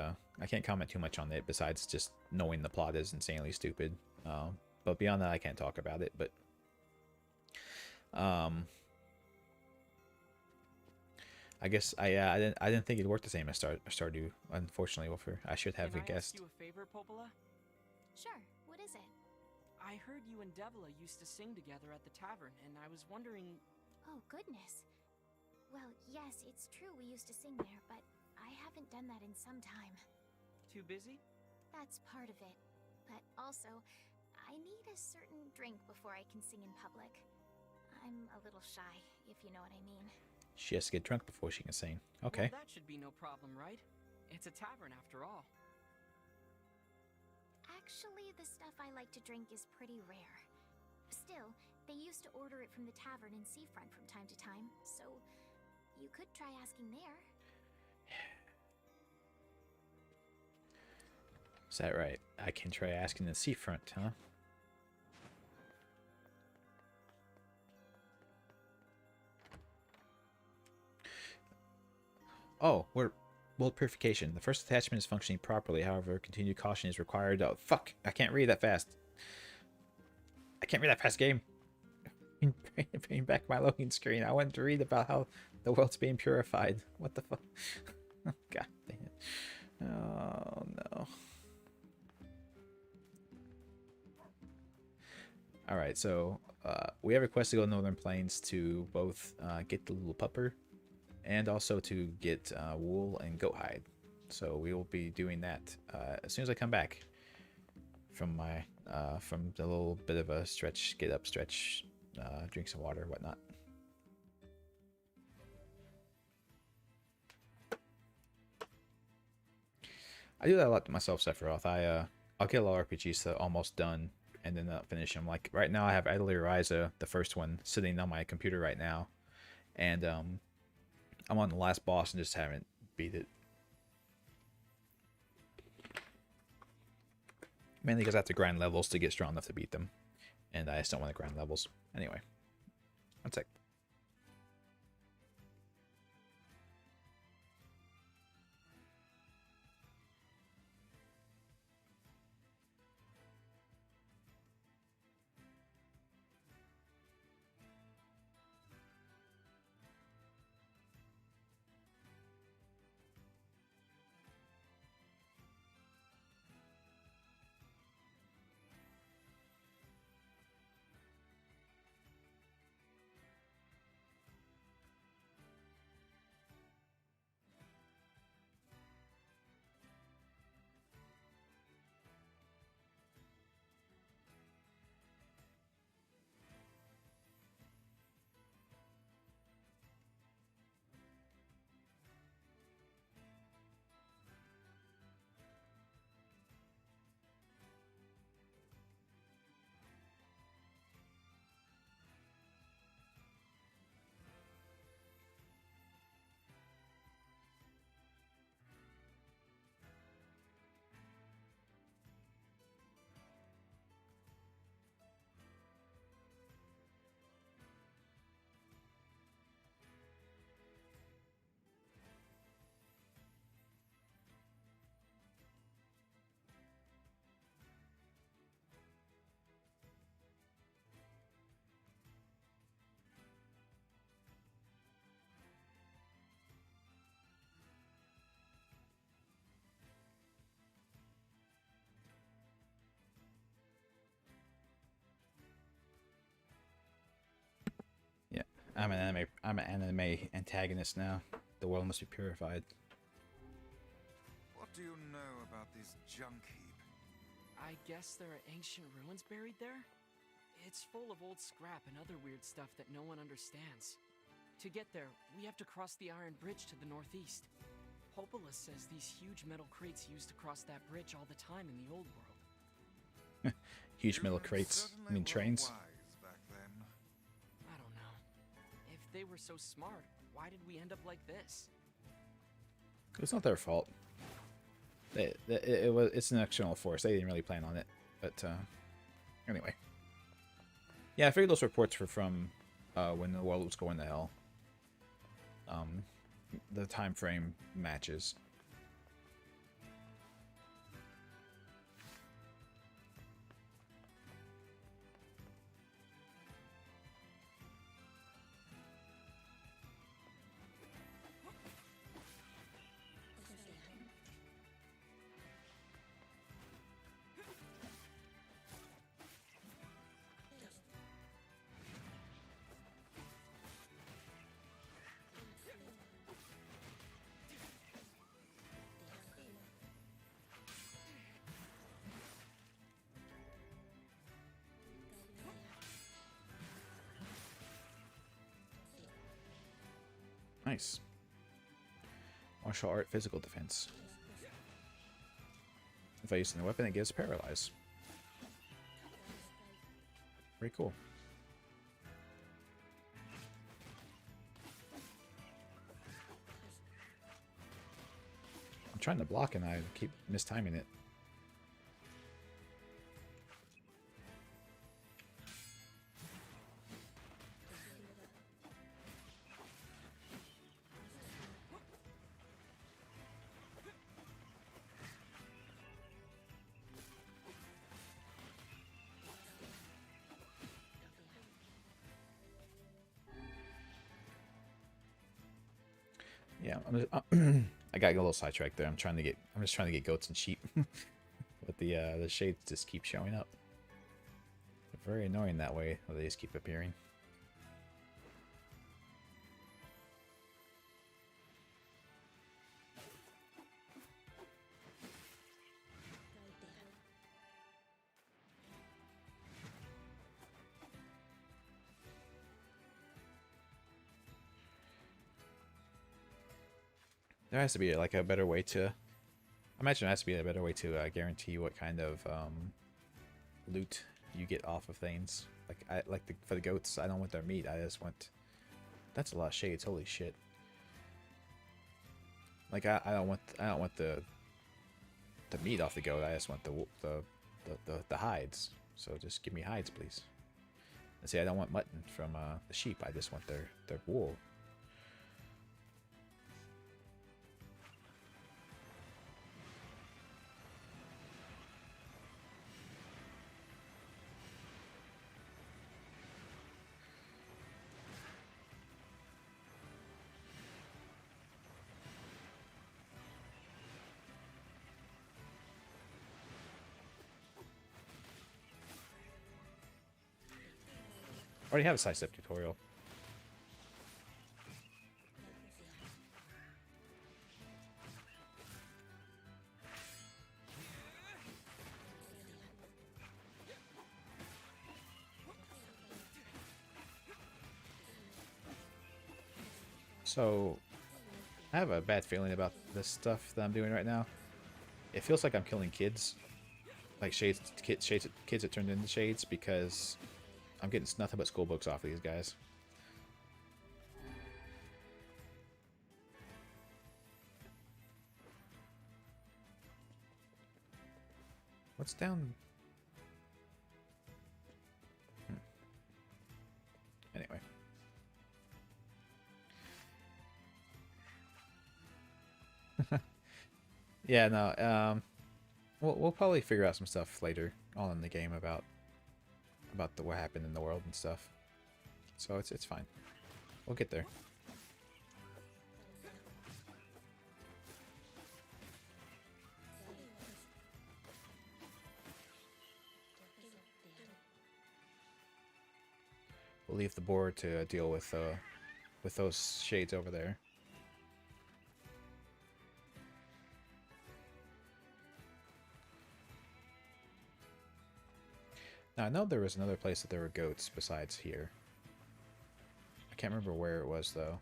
comment too much on it besides just knowing the plot is insanely stupid. But beyond that, I can't talk about it. But I guess I didn't think it worked the same as Stardew. Unfortunately, Wolfer. I should have guessed. Can I ask you a favor, Popola? Sure, what is it? I heard you and Devila used to sing together at the tavern, and I was wondering... Oh, goodness. Well, yes, it's true we used to sing there, but I haven't done that in some time. Too busy? That's part of it. But also, I need a certain drink before I can sing in public. I'm a little shy, if you know what I mean. She has to get drunk before she can sing. Okay. Well, that should be no problem, right? It's a tavern after all. Actually, the stuff I like to drink is pretty rare. Still, they used to order it from the tavern in Seafront from time to time, so you could try asking there. Is that right? I can try asking the Seafront, huh? Oh, we're world purification. The first attachment is functioning properly. However, continued caution is required. Oh, fuck! I can't read that fast. I can't read that fast, game. Bring back my loading screen. I wanted to read about how the world's being purified. What the fuck? God damn it. Oh, no. Alright, so we have a quest to go to Northern Plains to both get the little pupper and also to get wool and goat hide. So we will be doing that as soon as I come back from my from the little bit of a stretch, get up, stretch, drink some water, whatnot. I do that a lot to myself, Sephiroth. I'll get a lot of RPGs that are almost done and then not finish them. Like right now, I have Atelier Ryza, the first one, sitting on my computer right now, and I'm on the last boss and just haven't beat it. Mainly because I have to grind levels to get strong enough to beat them, and I just don't want to grind levels. Anyway, one sec. I'm an anime antagonist now. The world must be purified. What do you know about this junk heap? I guess there are ancient ruins buried there? It's full of old scrap and other weird stuff that no one understands. To get there, we have to cross the Iron Bridge to the northeast. Popola says these huge metal crates used to cross that bridge all the time in the old world. Huge metal crates. I mean trains. Back then. I don't know. If they were so smart, why did we end up like this? It's not their fault. It's an external force. They didn't really plan on it. But anyway. Yeah, I figured those reports were from when the world was going to hell. The time frame matches. Nice. Martial art, physical defense. If I use the weapon, it gives paralyze. Very cool. I'm trying to block and I keep mistiming it. Yeah, I got a little sidetracked there. I'm just trying to get goats and sheep, but the shades just keep showing up. They're very annoying that way. They just keep appearing. There has to be like a better way to. I imagine there has to be a better way to guarantee what kind of loot you get off of things. For the goats, I don't want their meat. I just want. That's a lot of shades. Holy shit! Like I don't want the meat off the goat. I just want the hides. So just give me hides, please. And see, I don't want mutton from the sheep. I just want their wool. Already have a sidestep tutorial. So, I have a bad feeling about this stuff that I'm doing right now. It feels like I'm killing kids. Like kids that turned into shades, because I'm getting nothing but school books off of these guys. What's down? Anyway. Yeah, no. We'll probably figure out some stuff later on in the game about what happened in the world and stuff. So it's fine. We'll get there. We'll leave the board to deal with with those shades over there. Now I know there was another place that there were goats besides here. I can't remember where it was though.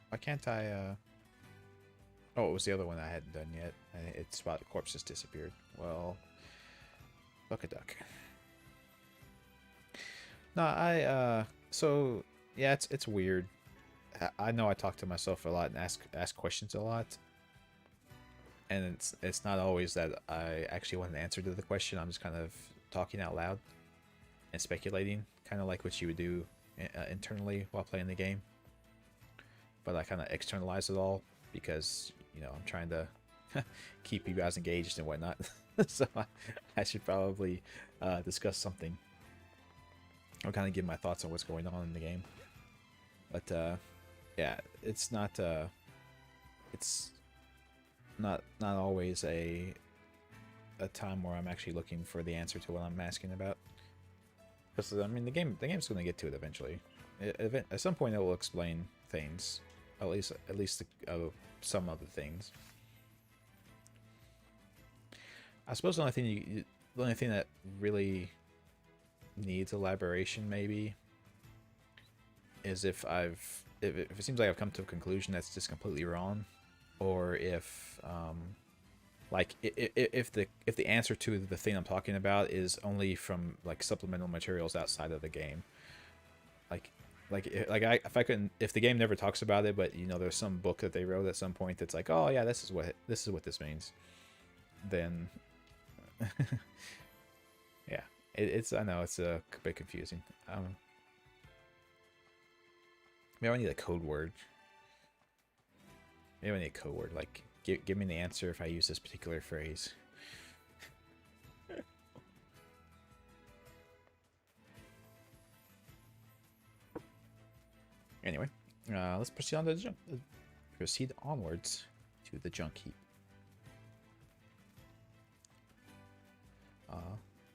Why can't I, Oh, it was the other one I hadn't done yet. It's about the corpse just disappeared. Well, buck a duck. No, so, yeah, it's weird. I know I talk to myself a lot and ask questions a lot. And it's not always that I actually want an answer to the question. I'm just kind of talking out loud and speculating, kind of like what you would do internally while playing the game. But I kind of externalize it all because, you know, I'm trying to keep you guys engaged and whatnot. So I should probably discuss something. I'll kind of give my thoughts on what's going on in the game. But yeah, it's not always a time where I'm actually looking for the answer to what I'm asking about. Because I mean, the game's going to get to it eventually. At some point, it will explain things, at least some of the things. I suppose the only thing that really needs elaboration maybe is if it seems like I've come to a conclusion that's just completely wrong, or if like if the answer to the thing I'm talking about is only from like supplemental materials outside of the game, if the game never talks about it, but you know there's some book that they wrote at some point that's like, oh yeah, this is what this means, then yeah, I know it's a bit confusing. Maybe I need a code word. Maybe I need a code word, like give me the answer if I use this particular phrase. Anyway, let's proceed on to the junk. Proceed onwards to the junk heap.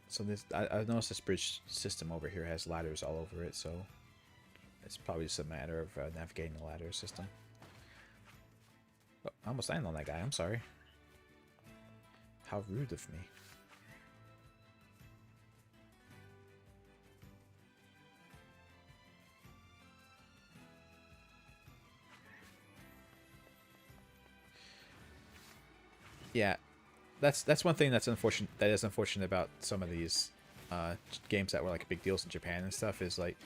So this, I've noticed this bridge system over here has ladders all over it, so it's probably just a matter of navigating the ladder system. Oh, I almost landed on that guy. I'm sorry. How rude of me. Yeah, that's one thing that's unfortunate. That is unfortunate about some of these games that were like big deals in Japan and stuff. Is like,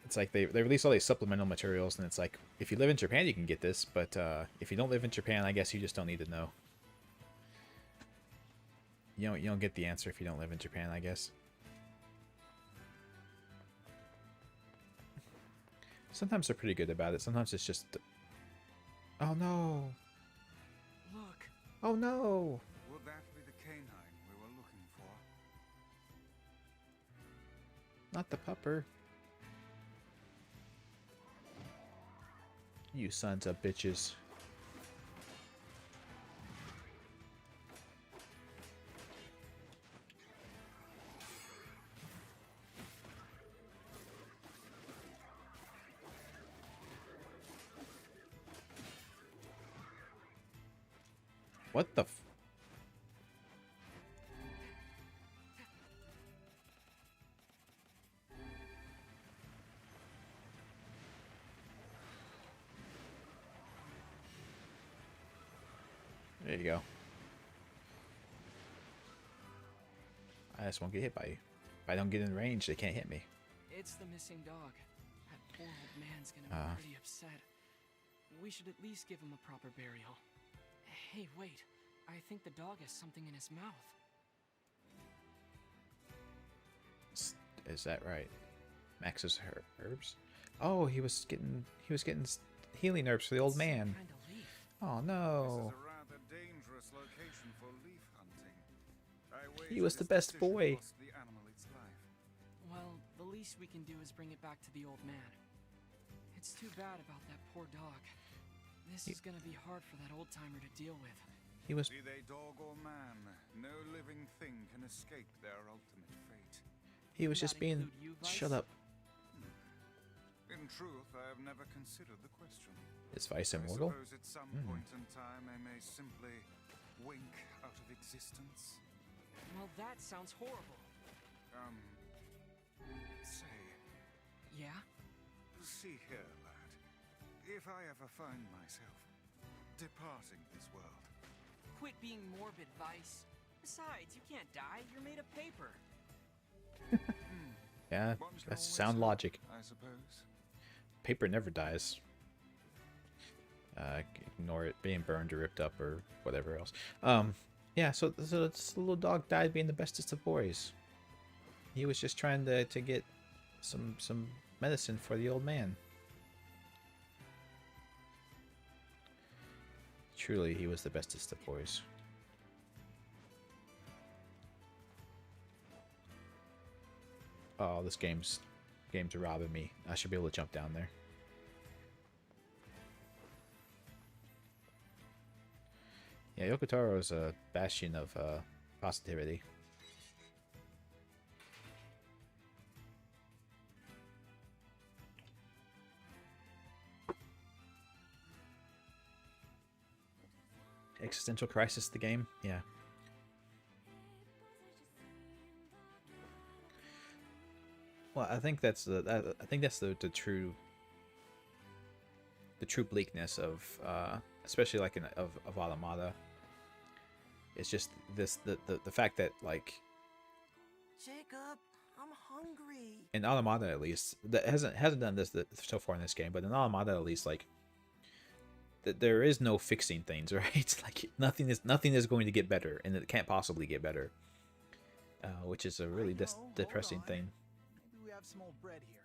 it's like they release all these supplemental materials, and it's like, if you live in Japan, you can get this, but if you don't live in Japan, I guess you just don't need to know. You don't get the answer if you don't live in Japan, I guess. Sometimes they're pretty good about it. Sometimes it's just, oh no. Look. Oh no. Would that be the canine we were looking for? Not the pupper. You sons of bitches. What the f... There you go. I just won't get hit by you. If I don't get in range, they can't hit me. It's the missing dog. That poor old man's gonna be pretty upset. We should at least give him a proper burial. Hey, wait. I think the dog has something in his mouth. Is that right? Max's herbs? Oh, he was getting healing herbs for the old man. Oh no. This is a rather dangerous location for leaf hunting. He was the best boy. Cost the animal its life. Well, the least we can do is bring it back to the old man. It's too bad about that poor dog. This is gonna be hard for that old-timer to deal with. He was Be they dog or man, no living thing can escape their ultimate fate. just being. Include you, Vice? Shut up. In truth, I have never considered the question. Is Vice I immortal? suppose at some point in time I may simply wink out of existence. Well, that sounds horrible. Say, Yeah? see here, lad. If I ever find myself departing this world, Quit being morbid, Vice. Besides, you can't die. You're made of paper. Yeah, one can that's always sound hope, logic. I suppose. Paper never dies. Ignore it being burned or ripped up or whatever else. Yeah, so this little dog died being the bestest of boys. He was just trying to get some medicine for the old man. Truly, he was the bestest of boys. Oh, this game's robbing me. I should be able to jump down there. Yeah, Yoko Taro is a bastion of positivity. Existential crisis, the game, yeah. Well, I think that's the true bleakness of especially like of Automata. It's just the fact that like Jacob, I'm hungry. in Automata at least that hasn't done this so far in this game, but in Automata at least like there is no fixing things, right? Like nothing is going to get better, and it can't possibly get better, which is a really depressing thing. Maybe we have some old bread here.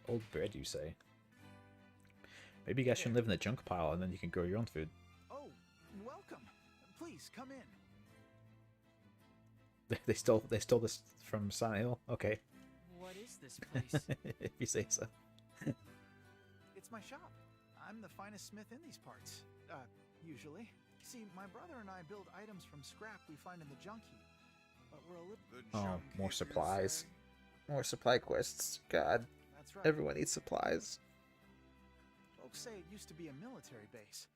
Old bread, you say? Maybe you guys shouldn't live in the junk pile, and then you can grow your own food. Oh, welcome. Please come in. They stole this from Silent Hill. Okay, What is this place? if you say so. It's my shop. I'm the finest smith in these parts. Usually. See, my brother and I build items from scrap we find in the junk heap. But we're a little... Oh, more supplies. More supply quests. God, That's right. everyone needs supplies. Folks say it used to be a military base.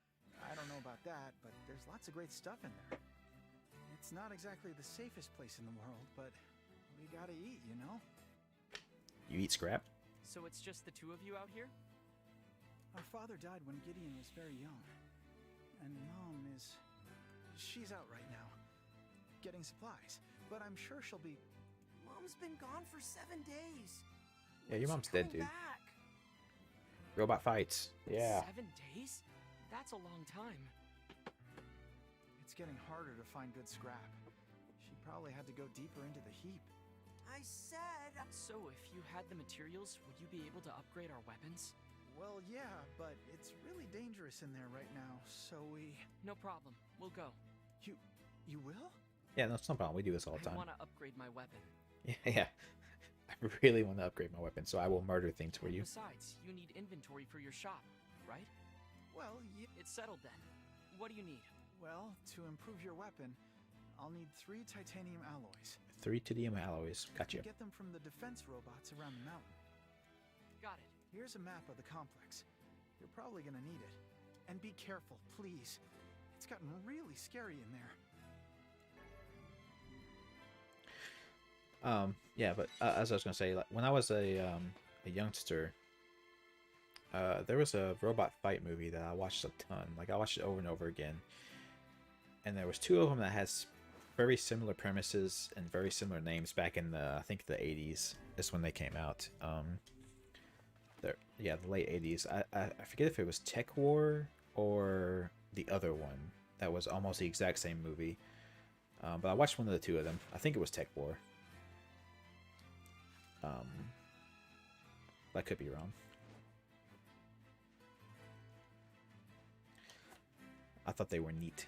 I don't know about that, but there's lots of great stuff in there. It's not exactly the safest place in the world, but we gotta eat, you know? You eat scrap? So it's just the two of you out here? Our father died when Gideon was very young. And Mom is... she's out right now. Getting supplies. But I'm sure she'll be... Mom's been gone for 7 days. Yeah, your mom's dead, dude. Back? Robot fights. Yeah. 7 days? That's a long time. It's getting harder to find good scrap. She probably had to go deeper into the heap. I said... So if you had the materials, would you be able to upgrade our weapons? Well, yeah, but it's really dangerous in there right now, so we... No problem. We'll go. You will? Yeah, no, it's no problem. We do this all the I time. want to upgrade my weapon. Yeah. I really want to upgrade my weapon, so I will murder things for you. Besides, you need inventory for your shop, right? Well, It's settled then. What do you need? Well, to improve your weapon, I'll need 3 titanium alloys. 3 titanium alloys. You Gotcha. can get them from the defense robots around the mountain. Got it. Here's a map of the complex. You're probably gonna need it. And be careful, please. It's gotten really scary in there. Yeah, but as I was gonna say, like when I was a youngster, there was a robot fight movie that I watched a ton. Like I watched it over and over again, and there was 2 of them that has very similar premises and very similar names back in the I think the 80s. Is when they came out. The late 80s. I forget if it was Tech War or the other one that was almost the exact same movie. But I watched one of the 2 of them. I think it was Tech War. I could be wrong. I thought they were neat.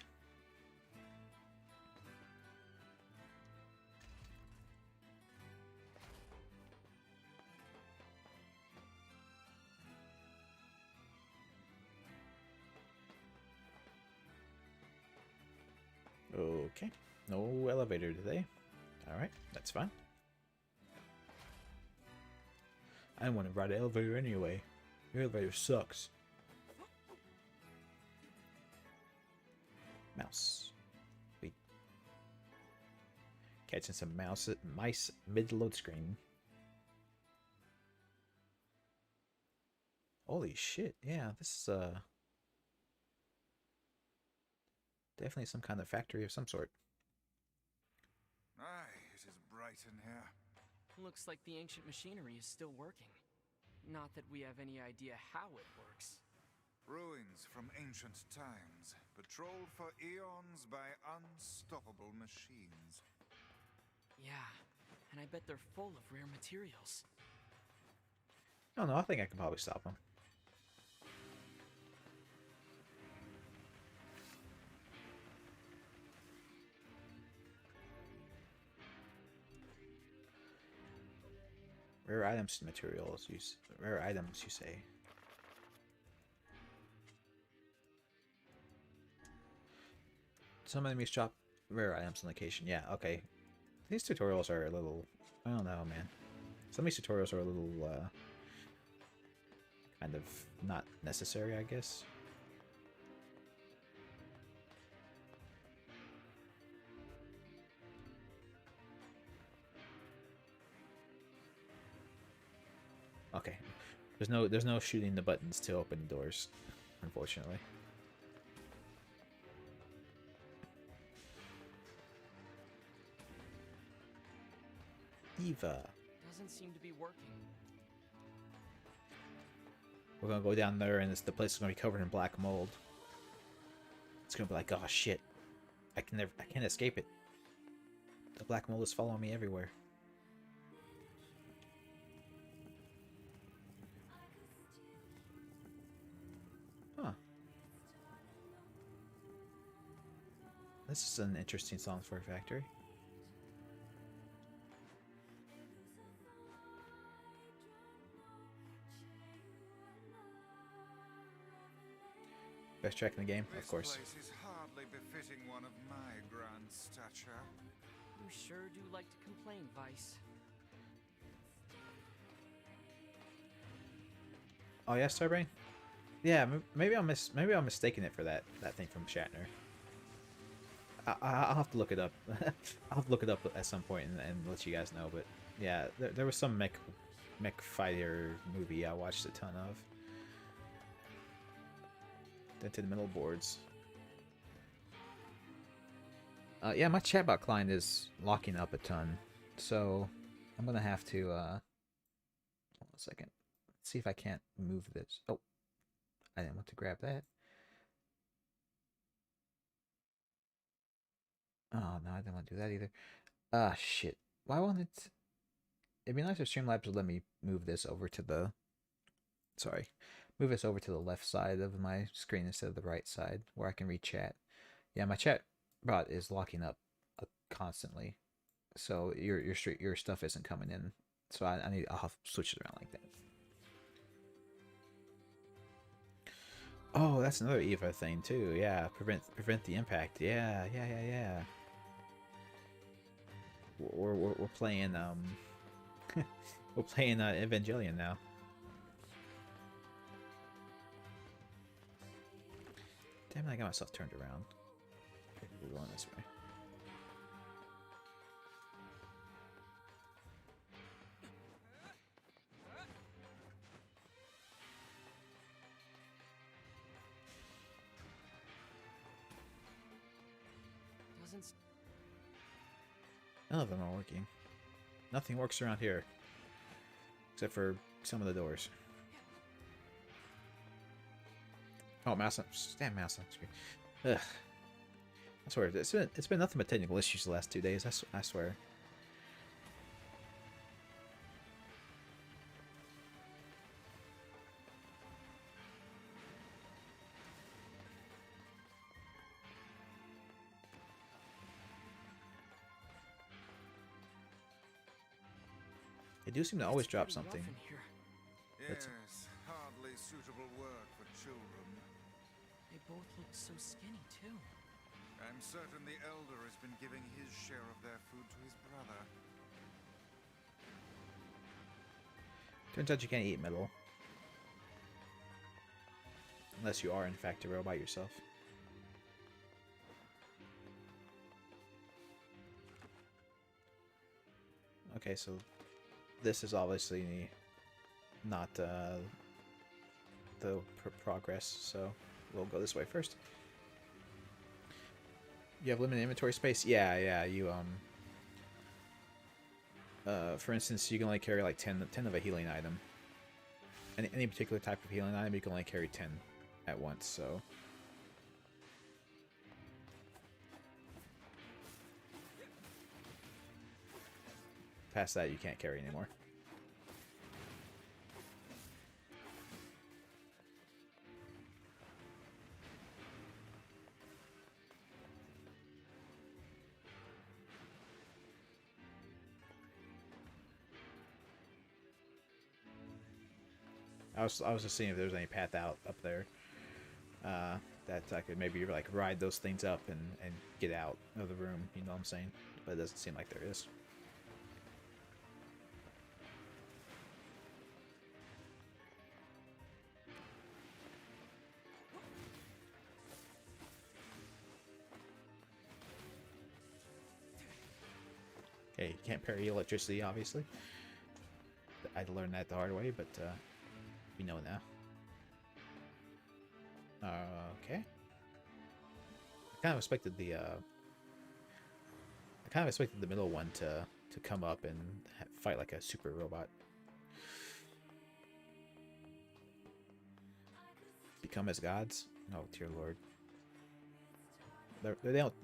Okay, no elevator today. Alright, that's fine. I don't want to ride an elevator anyway. The elevator sucks. Mouse. Wait. Catching some mice mid-load screen. Holy shit, yeah, this is definitely some kind of factory of some sort. Aye, it is bright in here. Looks like the ancient machinery is still working. Not that we have any idea how it works. Ruins from ancient times, patrolled for eons by unstoppable machines. Yeah, and I bet they're full of rare materials. I don't know, I think I can probably stop them. Rare items and materials. Rare items, you say? Some enemies drop rare items on location. Yeah, okay. These tutorials are a little... I don't know, man. Some of these tutorials are a little, kind of not necessary, I guess. Okay. There's no shooting the buttons to open the doors, unfortunately. Eva. Doesn't seem to be working. We're gonna go down there and the place is gonna be covered in black mold. It's gonna be like, oh shit. I can't escape it. The black mold is following me everywhere. Huh. This is an interesting song for a factory. Best track in the game, of course. This place is hardly befitting one of my grand stature. You sure do like to complain, Vice. Oh yeah, Starbrain? Yeah, maybe I'm mistaking it for that thing from Shatner. I'll have to look it up. I'll have to look it up at some point and let you guys know. But yeah, there was some mech fighter movie I watched a ton of. Into the middle boards. Yeah, my chatbot client is locking up a ton, so I'm gonna have to. Hold on a second. Let's see if I can't move this. Oh, I didn't want to grab that. Oh no, I didn't want to do that either. Ah, shit. Why won't it? It'd be nice if Streamlabs would let me move this over to the. Sorry. Move this over to the left side of my screen instead of the right side, where I can read chat. Yeah, my chat bot is locking up constantly, so your stuff isn't coming in. So I'll have to switch it around like that. Oh, that's another Eva thing too. Yeah, prevent the impact. Yeah. We're playing we're playing Evangelion now. Damn it, I got myself turned around. Okay, we're going this way. None of them are working. Nothing works around here. Except for some of the doors. Oh, mouse on... Damn mouse on screen. Ugh. I swear, it's been nothing but technical issues the last 2 days. I swear. They do seem to always It's drop pretty rough something. in here. Yes, hardly suitable word for children. They both look so skinny, too. I'm certain the elder has been giving his share of their food to his brother. Turns out you can't eat metal. Unless you are, in fact, a robot yourself. Okay, so this is obviously not the progress, so we'll go this way first. You have limited inventory space? Yeah, you, for instance, you can only carry like 10 of a healing item. Any particular type of healing item, you can only carry 10 at once, so... Past that, you can't carry anymore. I was just seeing if there was any path out up there that I could maybe like ride those things up and get out of the room. You know what I'm saying? But it doesn't seem like there is. Okay, you can't parry electricity, obviously. I had to learn that the hard way, but we know now. Okay. I kind of expected the middle one to come up and fight like a super robot. Become as gods? Oh, dear lord.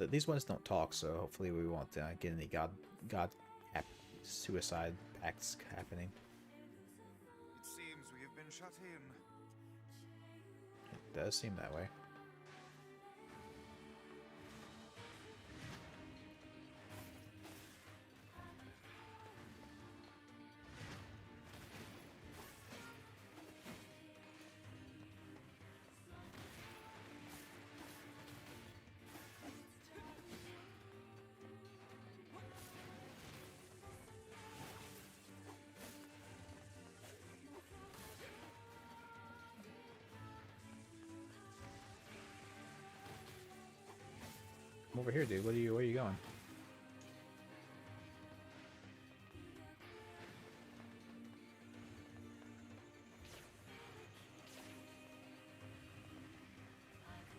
These ones don't talk, so hopefully we won't get any god suicide acts happening. It seems we have been shut in. It does seem that way. Come over here, dude. Where are you going?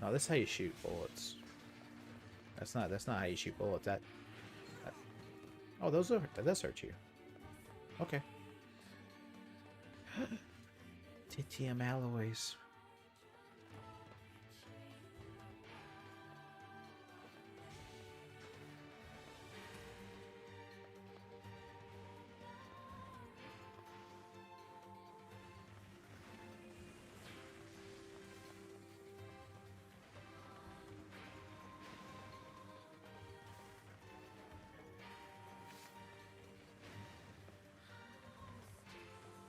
No, this is how you shoot bullets. That's not how you shoot bullets. That oh, that does hurt you. Okay. Titanium alloys.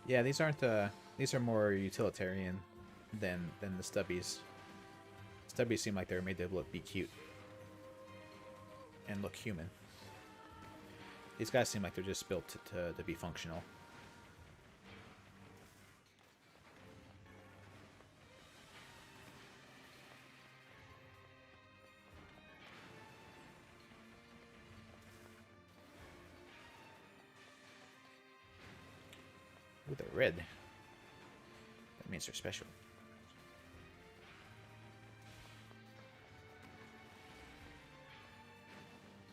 Yeah, these aren't these are more utilitarian than the stubbies. Stubbies seem like they're made to be cute and look human. These guys seem like they're just built to be functional. Ooh, they're red. That means they're special.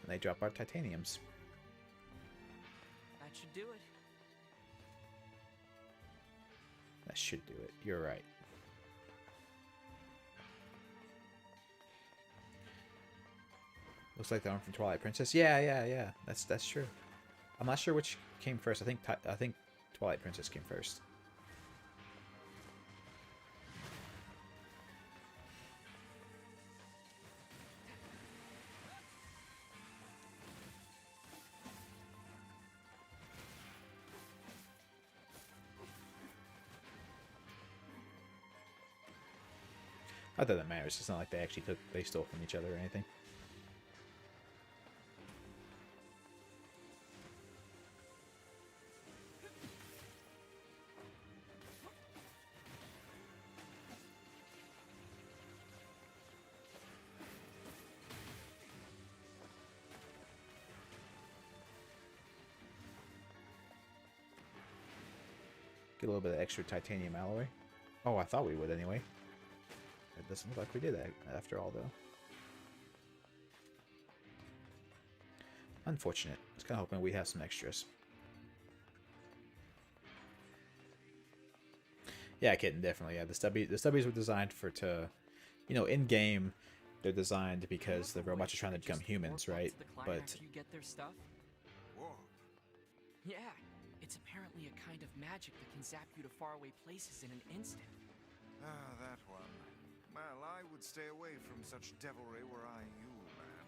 And they drop our titaniums. That should do it. That should do it. You're right. Looks like the arm from Twilight Princess. Yeah. That's true. I'm not sure which came first. I think Twilight Princess came first. Not that that matters. It's not like they stole from each other or anything. Get a little bit of extra titanium alloy. Oh, I thought we would anyway. It doesn't look like we did that after all, though. Unfortunate. I was kind of hoping we'd have some extras. Yeah, kitten, definitely. Yeah, the stubbies were designed you know, in game, they're designed because the robots are trying to become humans, right? But you get their stuff? Whoa. Yeah, it's apparently a kind of magic that can zap you to faraway places in an instant. Ah, that one. Well, I would stay away from such devilry were I you, lad.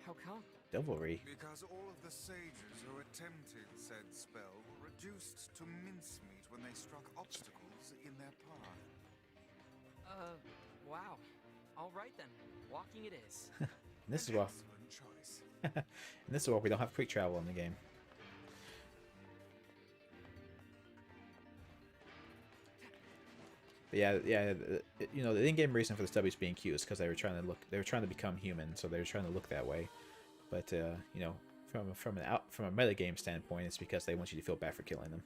How come? devilry. Because all of the sages who attempted said spell were reduced to mincemeat when they struck obstacles in their path. Wow. All right then. Walking it is. This is why. Excellent choice. And this is why we don't have quick travel in the game. But yeah. You know, the in-game reason for the stubbies being cute is because they were trying to become human, so they were trying to look that way. But you know, from a metagame standpoint, it's because they want you to feel bad for killing them.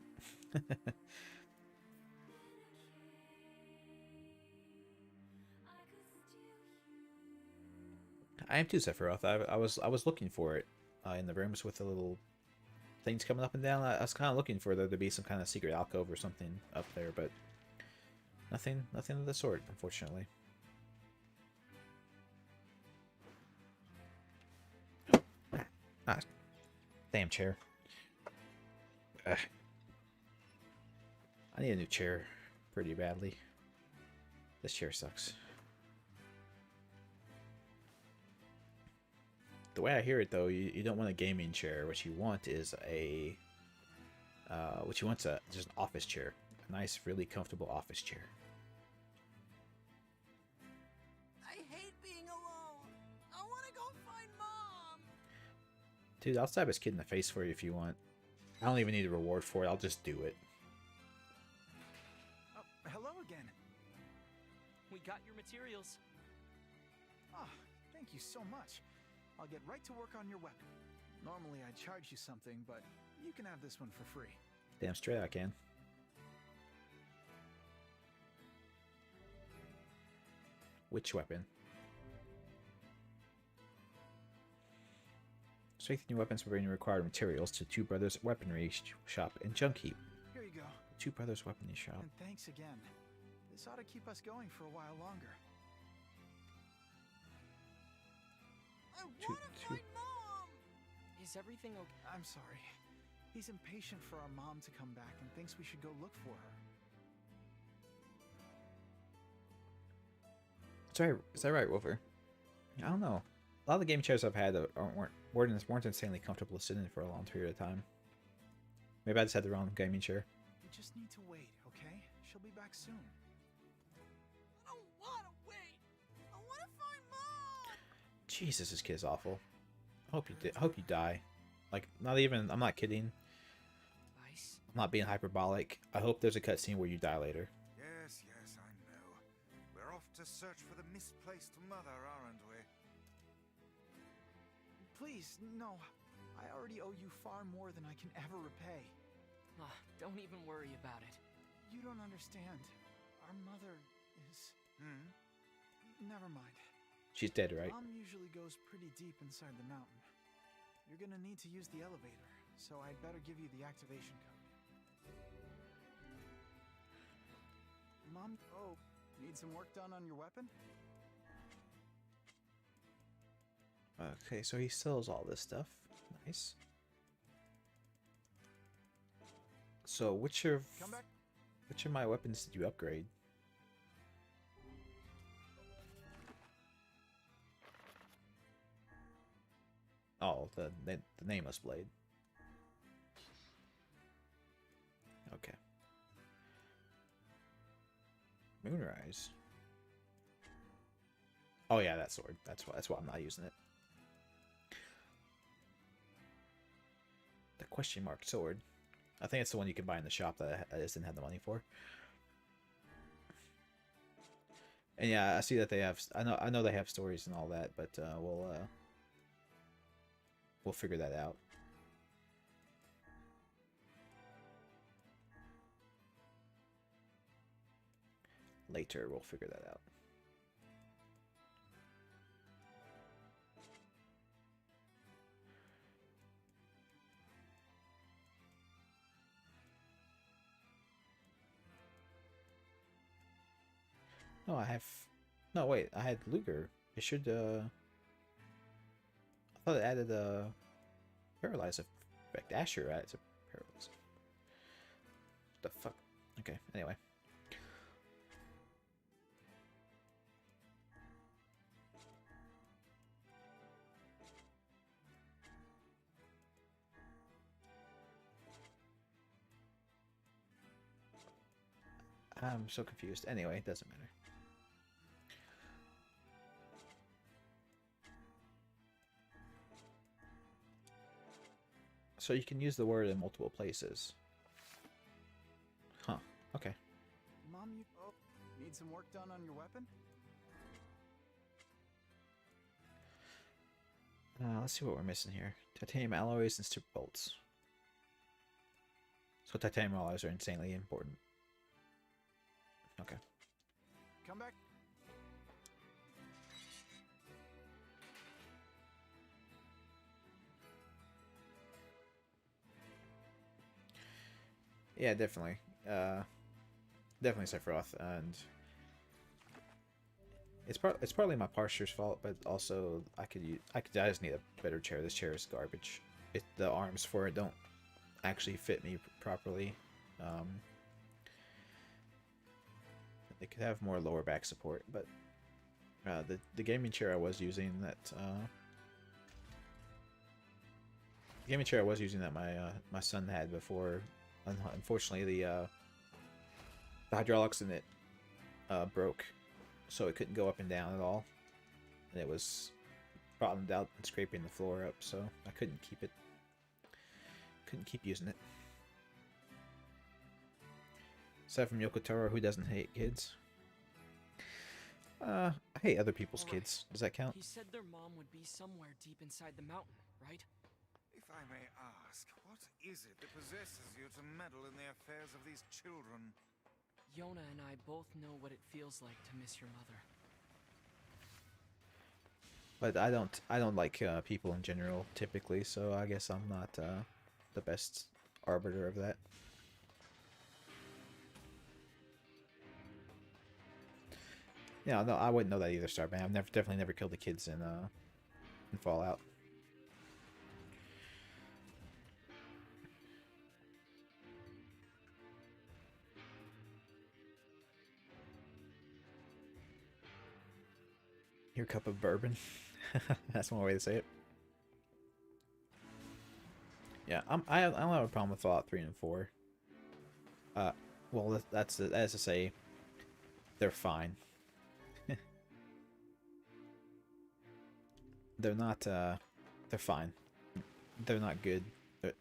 I am too, Sephiroth. I was looking for it in the rooms with the little things coming up and down. I was kind of looking for there to be some kind of secret alcove or something up there, but nothing of the sort, unfortunately. Ah, damn chair. Ugh. I need a new chair pretty badly. This chair sucks. The way I hear it, though, you don't want a gaming chair. What you want is just an office chair, a nice, really comfortable office chair. I hate being alone. I want to go find Mom. Dude, I'll stab his kid in the face for you if you want. I don't even need a reward for it. I'll just do it. Hello again. We got your materials. Ah, thank you so much. I'll get right to work on your weapon. Normally I'd charge you something, but you can have this one for free. Damn straight I can. Which weapon? Strengthen your weapons by bringing required materials to Two Brothers Weaponry Shop in Junk Heap. Here you go. Two Brothers Weaponry Shop. And thanks again. This ought to keep us going for a while longer. I want to find Mom. Is everything okay? I'm sorry. He's impatient for our mom to come back and thinks we should go look for her. Is that right, Wolfer? I don't know. A lot of the game chairs I've had weren't insanely comfortable to sit in for a long period of time. Maybe I just had the wrong gaming chair. We just need to wait, okay? She'll be back soon. I don't want to wait. I want to find Mom. Jesus, this kid is awful. I hope you die. Like, I'm not kidding. Ice? I'm not being hyperbolic. I hope there's a cutscene where you die later. Yes, I know. We're off to search for the misplaced mother, aren't we? Please, no. I already owe you far more than I can ever repay. Don't even worry about it. You don't understand. Our mother is... Never mind. She's dead, right? Mom usually goes pretty deep inside the mountain. You're gonna need to use the elevator, so I'd better give you the activation code. Mom, need some work done on your weapon? Okay, so he sells all this stuff. Nice. So which of my weapons did you upgrade? Oh, the nameless blade. Okay. Moonrise. Oh yeah, that sword. That's why I'm not using it. The question mark sword. I think it's the one you can buy in the shop that I just didn't have the money for. And yeah, I see that they have. I know they have stories and all that, but we'll figure that out. Later, we'll figure that out. No, I have. No, wait. I had Luger. It should. I thought it added paralyze effect. Asher adds a paralyze. What the fuck? Okay. Anyway. I'm so confused. Anyway, it doesn't matter. So you can use the word in multiple places. Huh. Okay. Mom, you need some work done on your weapon? Let's see what we're missing here. Titanium alloys and super bolts. So titanium alloys are insanely important. Okay. Come back. Yeah, definitely. Definitely Sephiroth, and it's partly my parser's fault, but also I just need a better chair. This chair is garbage. The arms for it don't actually fit me properly. They could have more lower back support, but the gaming chair I was using that my son had before, unfortunately the hydraulics in it broke, so it couldn't go up and down at all, and it was bottomed out and scraping the floor up, so I couldn't keep using it. Aside from Yoko Taro, who doesn't hate kids? I hate other people's kids. Does that count? He said their mom would be somewhere deep inside the mountain, right? If I may ask, what is it that possesses you to meddle in the affairs of these children? Yona and I both know what it feels like to miss your mother. But I don't like people in general typically, so I guess I'm not the best arbiter of that. Yeah, no, I wouldn't know that either, Starman. I've definitely never killed the kids in Fallout. Your cup of bourbon. That's one way to say it. Yeah, I don't have a problem with Fallout 3 and 4. Well, that's to say, they're fine. They're not, they're fine. They're not good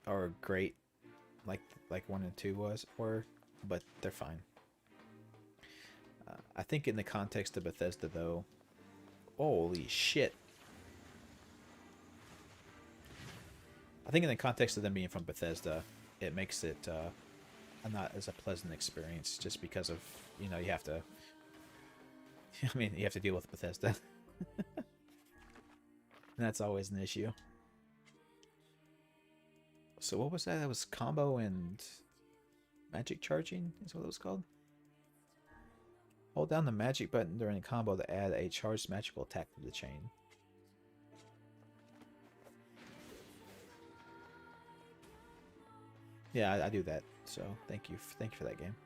or great like 1 and 2 were, but they're fine. I think in the context of Bethesda, though, holy shit. I think in the context of them being from Bethesda, it makes it not as a pleasant experience, just because of, you know, you have to, I mean, you have to deal with Bethesda. And that's always an issue. So what was that? That was combo and magic charging is what it was called? Hold down the magic button during a combo to add a charged magical attack to the chain. Yeah, I do that. So thank you for that game.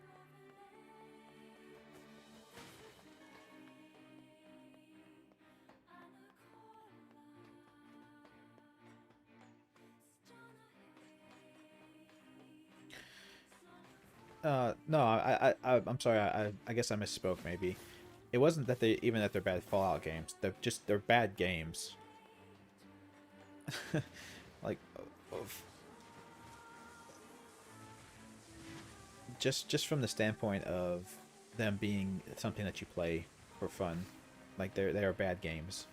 No, I'm sorry. I guess I misspoke. Maybe it wasn't that they're bad Fallout games. They're bad games. Like, just from the standpoint of them being something that you play for fun, like they are bad games.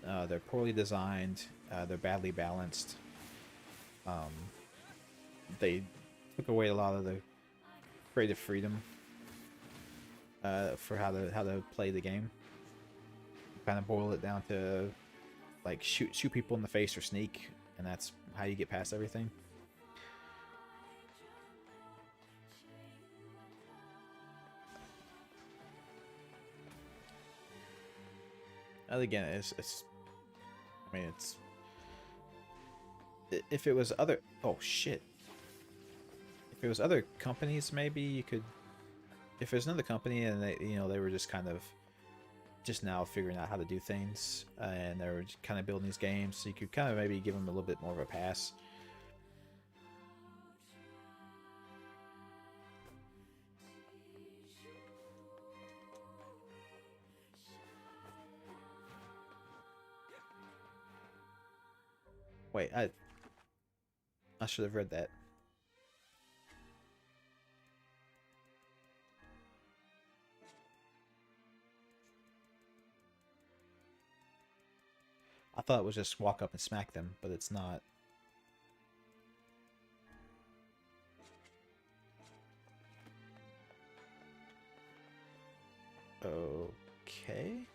They're poorly designed. They're badly balanced. They took away a lot of the creative freedom for how to play the game. Kind of boil it down to like shoot people in the face or sneak, and that's how you get past everything. And again, it's I mean, it's if it was other if it was other companies, maybe you could. If there's another company and they were just kind of just now figuring out how to do things, and they were kind of building these games, so you could kind of maybe give them a little bit more of a pass. Wait, I should have read that. I thought it was just walk up and smack them, but it's not. Okay.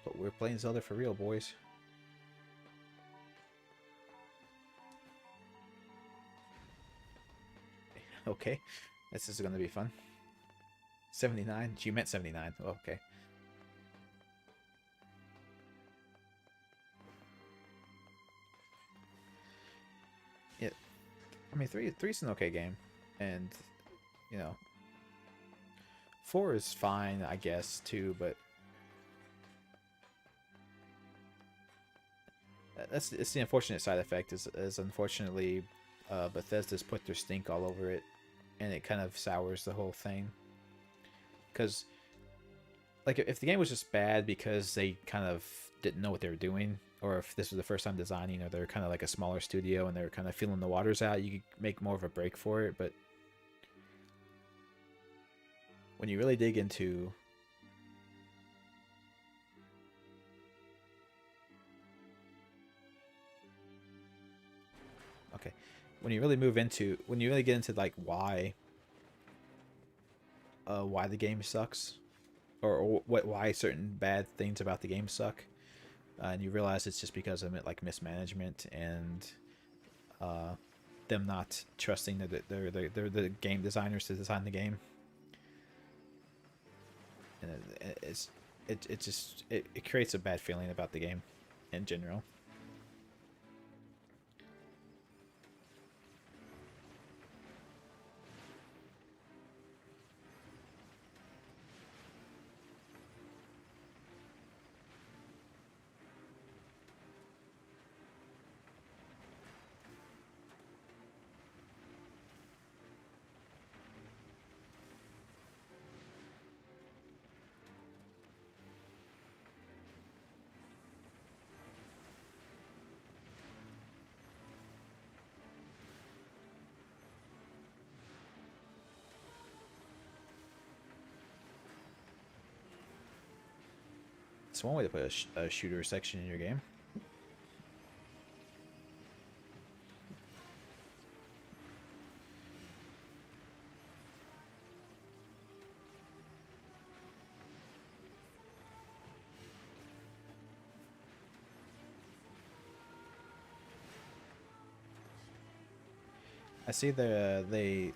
But we're playing Zelda for real, boys. Okay. This is gonna be fun. 79? She meant 79. Oh, okay. Yeah. I mean, three's an okay game. And, 4 is fine, I guess, too, but it's the unfortunate side effect is unfortunately Bethesda's put their stink all over it, and it kind of sours the whole thing. Because, like, if the game was just bad because they kind of didn't know what they were doing, or if this was the first time designing, or they're kind of like a smaller studio and they're kind of feeling the waters out, you could make more of a break for it. But when you really dig into when you really get into like why the game sucks, or why certain bad things about the game suck, and you realize it's just because of like mismanagement and them not trusting that they're the game designers to design the game, and it creates a bad feeling about the game in general. It's one way to put a shooter section in your game. I see the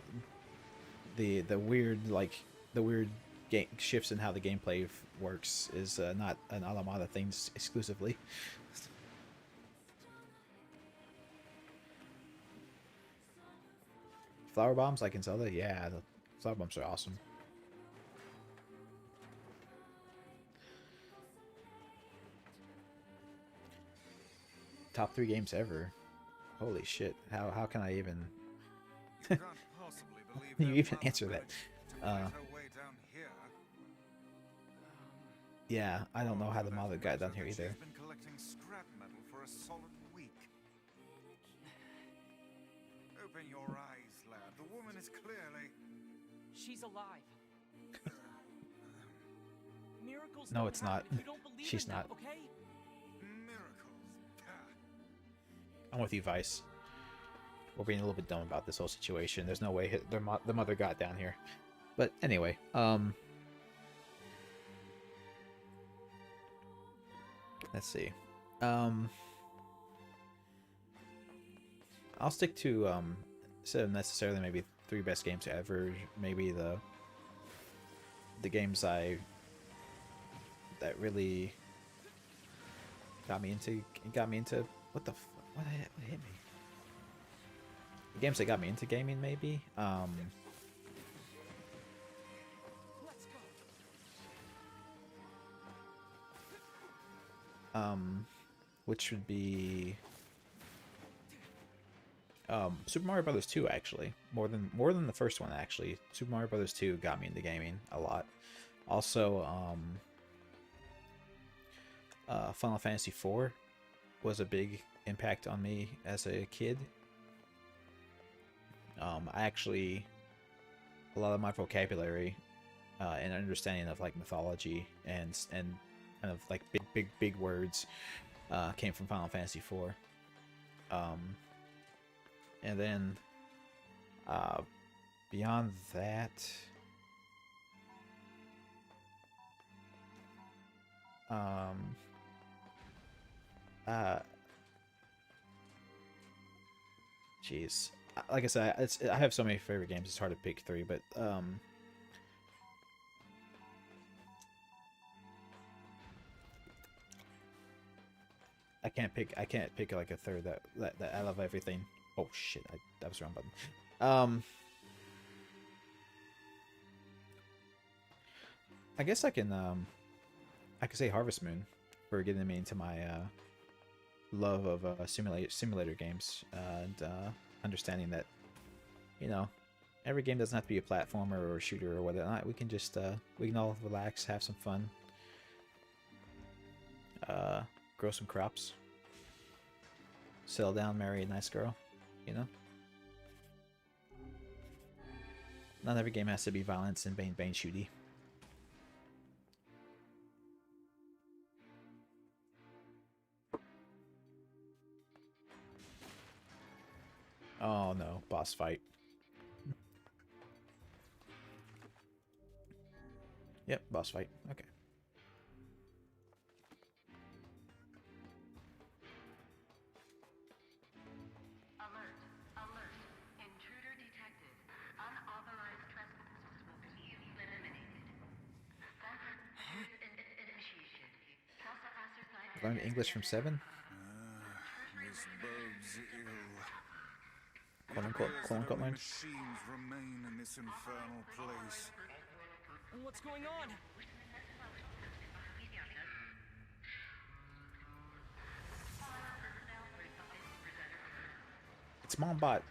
weird game shifts in how the gameplay works is not an Alamada thing exclusively. Flower bombs like in Zelda, yeah, the flower bombs are awesome. Top 3 games ever. Holy shit! How can I even? You can't possibly believe You their even mother answer that. managed to fight her way down here. Yeah, I don't know how the mother got down here She's either. been collecting scrap metal for a solid week. Open your eyes, lad. The woman is clearly... She's alive. Miracles No, don't it's not. happen if you don't believe She's in them, not. okay? Miracles. I'm with you, Vice. We're being a little bit dumb about this whole situation. There's no way the mother got down here. But anyway, let's see. I'll stick to instead of necessarily maybe 3 best games ever, maybe the games that really got me into what hit me? The games that got me into gaming, maybe. Let's go. Which would be Super Mario Brothers 2, actually. More than the first one, actually. Super Mario Brothers 2 got me into gaming a lot. Also, Final Fantasy 4 was a big impact on me as a kid. I actually, a lot of my vocabulary and understanding of like mythology and kind of like big words came from Final Fantasy 4. And then beyond that, jeez, like I said, I have so many favorite games. It's hard to pick 3, but I can't pick like a third that I love everything. Oh shit, that was the wrong button. I guess I can say Harvest Moon for getting me into my love of simulator games and understanding that, you know, every game doesn't have to be a platformer or a shooter or whatnot. We can just we can all relax, have some fun, grow some crops, settle down, marry a nice girl, you know. Not every game has to be violence and bang shooty. Oh no, boss fight. Yep, boss fight. Okay. Alert. Intruder detected. Unauthorized trespassers will be eliminated. Initiation. Learned English from 7? This bodes ill. Quote It unquote appears that only learned. machines remain in this infernal place. What's going on? It's Mombot.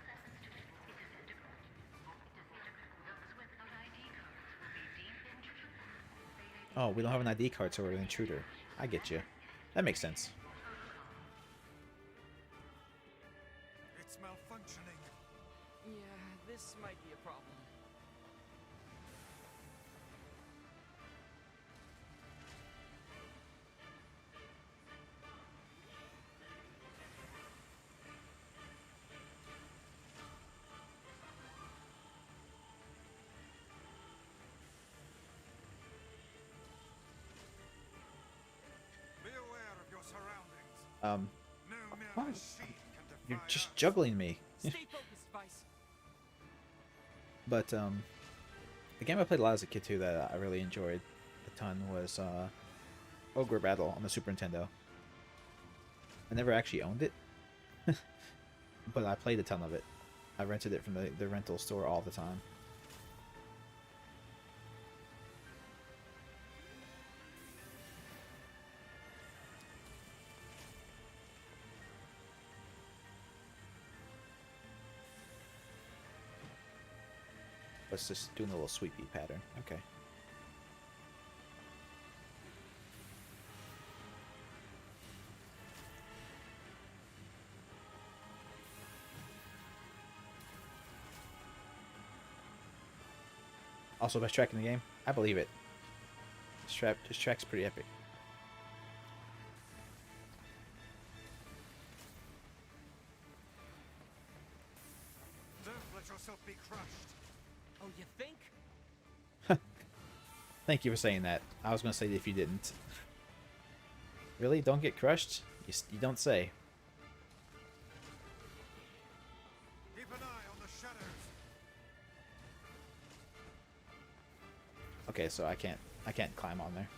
Oh, we don't have an ID card, so we're an intruder. I get you. That makes sense. It's malfunctioning. Yeah, this might be a problem. Be aware of your surroundings. No mere Why? machine can defy You're just us. juggling me. Stay focused, Vice. But the game I played a lot as a kid too that I really enjoyed a ton was Ogre Battle on the Super Nintendo. I never actually owned it, but I played a ton of it. I rented it from the rental store all the time. Let's just do a little sweepy pattern. Okay. Also, best track in the game? I believe it. This track's pretty epic. Don't let yourself be crushed. Oh, you think? Thank you for saying that. I was going to say if you didn't. Really? Don't get crushed? You don't say. Keep an eye on the shadows. Okay, so I can't climb on there.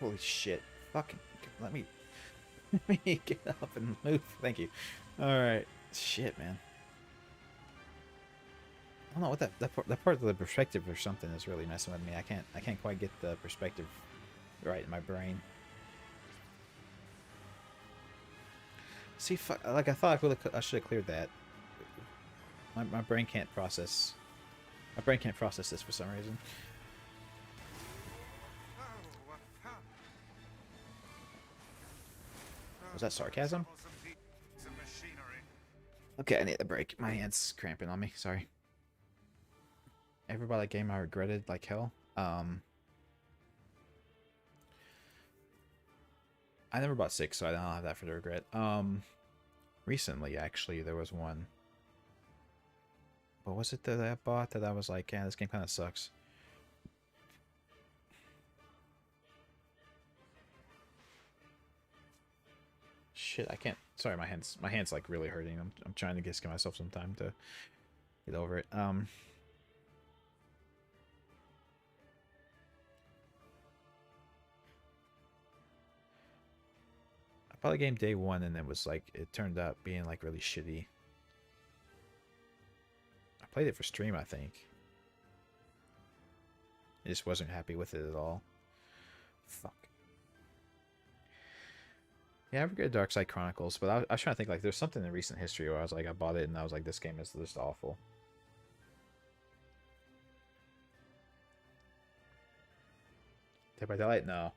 Holy shit. Fucking let me get up and move. Thank you. Alright. Shit, man. I don't know what that part of the perspective or something is really messing with me. I can't quite get the perspective right in my brain. See, like I thought I should have cleared that. My brain can't process. My brain can't process this for some reason. Was that sarcasm? Okay, I need a break. My hand's cramping on me. Sorry. Everybody game I regretted like hell. I never bought 6, so I don't have that for the regret. Recently, actually, there was one. What was it that I bought that I was like, yeah, this game kind of sucks? Shit, I can't. Sorry, my hand's like really hurting. I'm trying to give myself some time to get over it. I bought the game day 1 and it was like it turned out being like really shitty. I played it for stream, I think. I just wasn't happy with it at all. Fuck. Yeah, I regret Dark Side Chronicles, but I was trying to think like there's something in recent history where I was like I bought it and I was like this game is just awful. Dead by Daylight? No.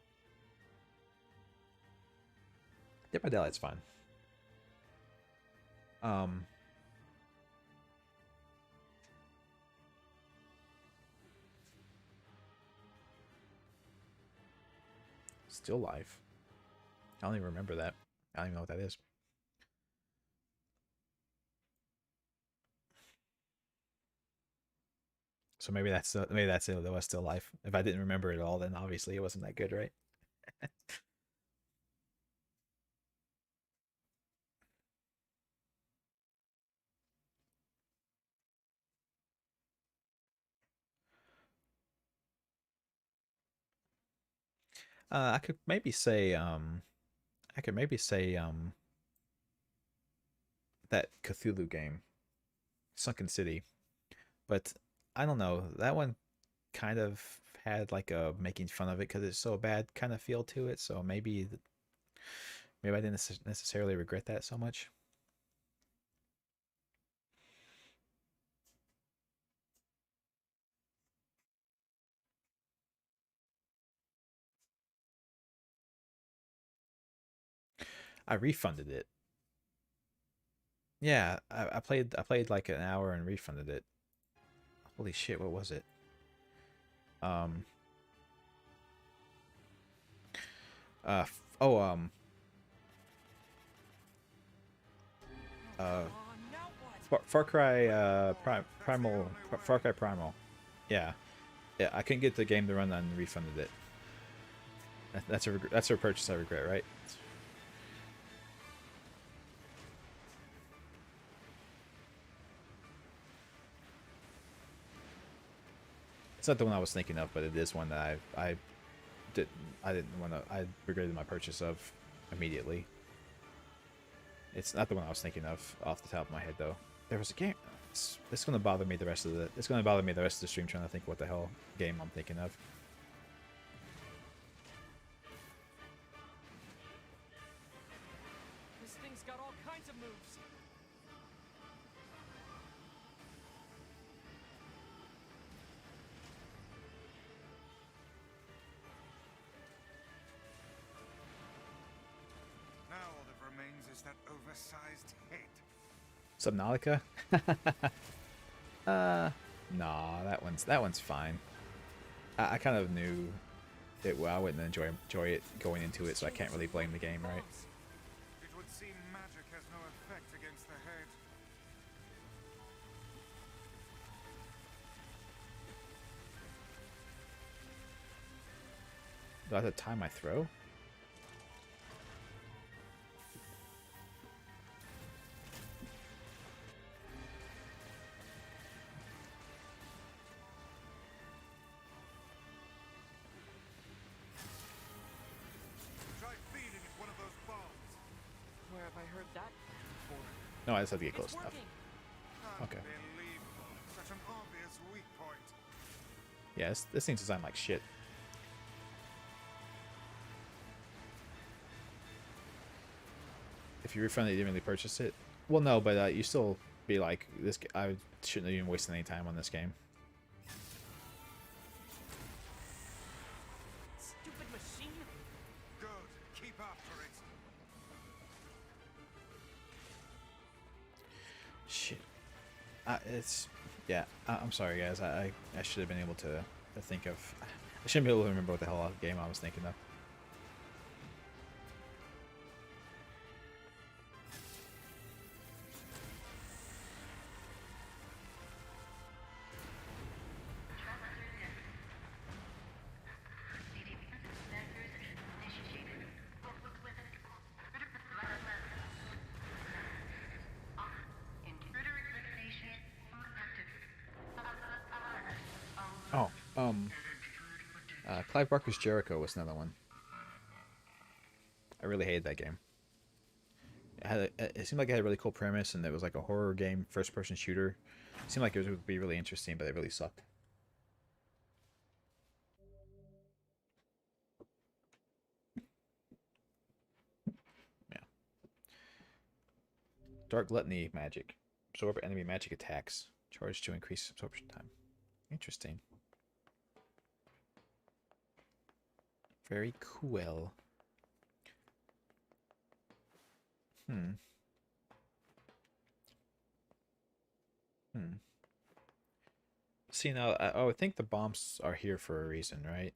Dead by Daylight's fine. Still Life. I don't even remember that. I don't even know what that is. So maybe that's it. That was Still Life. If I didn't remember it all, then obviously it wasn't that good, right? I could maybe say that Cthulhu game, Sunken City, but I don't know. That one kind of had like a making fun of it because it's so bad kind of feel to it. So maybe I didn't necessarily regret that so much. I refunded it. Yeah, I played like an hour and refunded it. Holy shit, what was it? Um oh Far Cry Far Cry Primal. Yeah. Yeah, I couldn't get the game to run and refunded it. That's a purchase I regret, right? It's not the one I was thinking of, but it is one that I didn't want to. I regretted my purchase of immediately. It's not the one I was thinking of off the top of my head though. There was a game. It's gonna bother me the rest of the. It's gonna bother me the rest of the stream trying to think what the hell game I'm thinking of. This thing's got all kinds of moves. Now all that remains is that oversized head. Subnautica? Nah, that one's fine. I kind of knew it. Well, I wouldn't enjoy it going into it, so I can't really blame the game, right? It would seem magic has no effect against the head. Do I have to time my throw? Try feeding it one of those bombs. Where have I heard that before? No, I just have to get close It's enough. working. Okay. Unbelievable. Such an obvious weak point. Yeah, this thing's designed like shit. If you refund it, you didn't really purchase it. Well, no, but you still be like this. I shouldn't have even wasted any time on this game. Stupid machine. Good. Keep after it. Shit. It's yeah. I'm sorry, guys. I should have been able to think of. I shouldn't be able to remember what the hell game I was thinking of. Oh, Clive Barker's Jericho was another one. I really hated that game. It seemed like it had a really cool premise, and it was like a horror game, first-person shooter. It seemed like it would be really interesting, but it really sucked. Yeah. Dark Gluttony magic. Absorb enemy magic attacks. Charge to increase absorption time. Interesting. Very cool. See, now, I would think the bombs are here for a reason, right?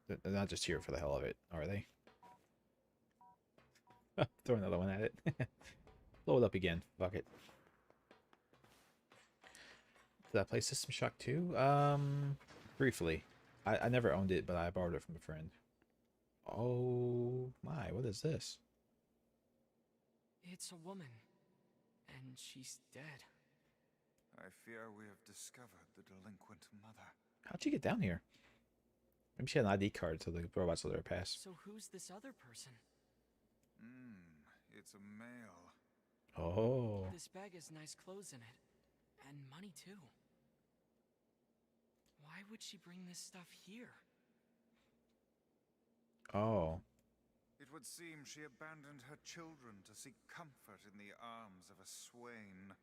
They're not just here for the hell of it, are they? Throw another one at it. Blow it up again. Fuck it. Did I play System Shock 2? Briefly. I never owned it, but I borrowed it from a friend. Oh my, what is this? It's a woman. And she's dead. I fear we have discovered the delinquent mother. How'd she get down here? Maybe she had an ID card so the robots let her pass. So who's this other person? It's a male. Oh. This bag has nice clothes in it. And money too. Why would she bring this stuff here? Oh. It would seem she abandoned her children to seek comfort in the arms of a swain.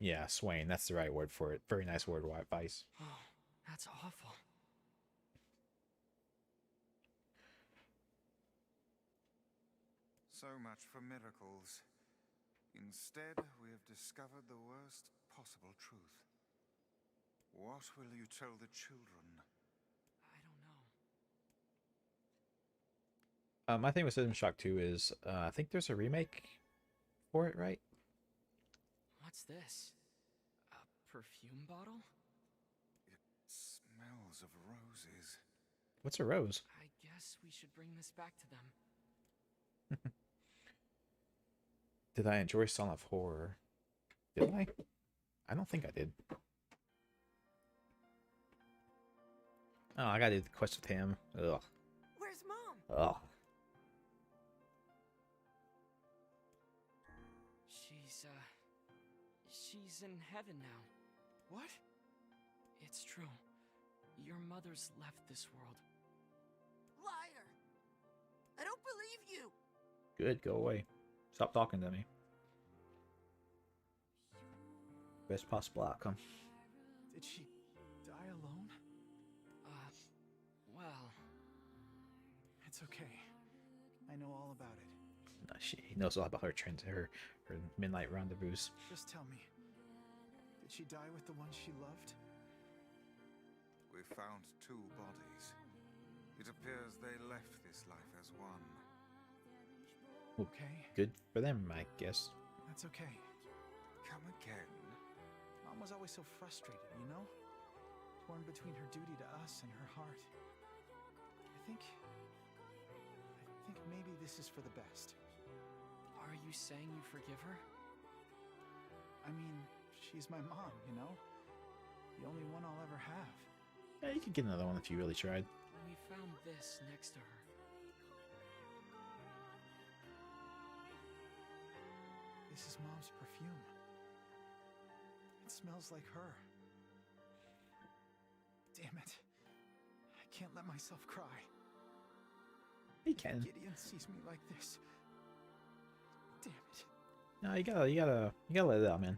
Yeah, swain. That's the right word for it. Very nice word, Vice. Oh, that's awful. So much for miracles. Instead, we have discovered the worst possible truth. What will you tell the children? I don't know. My thing with System Shock 2 is I think there's a remake for it, right? What's this? A perfume bottle? It smells of roses. What's a rose? I guess we should bring this back to them. Did I enjoy Son of Horror? Did I? I don't think I did. Oh, I gotta do the quest with him. Ugh. Where's Mom? Ugh. she's in heaven now. What? It's true. Your mother's left this world. Liar! I don't believe you! Good, go away. Stop talking to me. Best possible outcome. Did she die alone? Well... It's okay. I know all about it. No, she knows all about her midnight rendezvous. Just tell me, did she die with the one she loved? We found 2 bodies. It appears they left this life as one. Okay. Good for them, I guess. That's okay. Come again? Mom was always so frustrated, you know? Torn between her duty to us and her heart. I think maybe this is for the best. Are you saying you forgive her? I mean, she's my mom, you know? The only one I'll ever have. Yeah, you could get another one if you really tried. We found this next to her. This is Mom's perfume. It smells like her. Damn it. I can't let myself cry. You can. Gideon sees me like this. Damn it. No, you gotta let it out, man.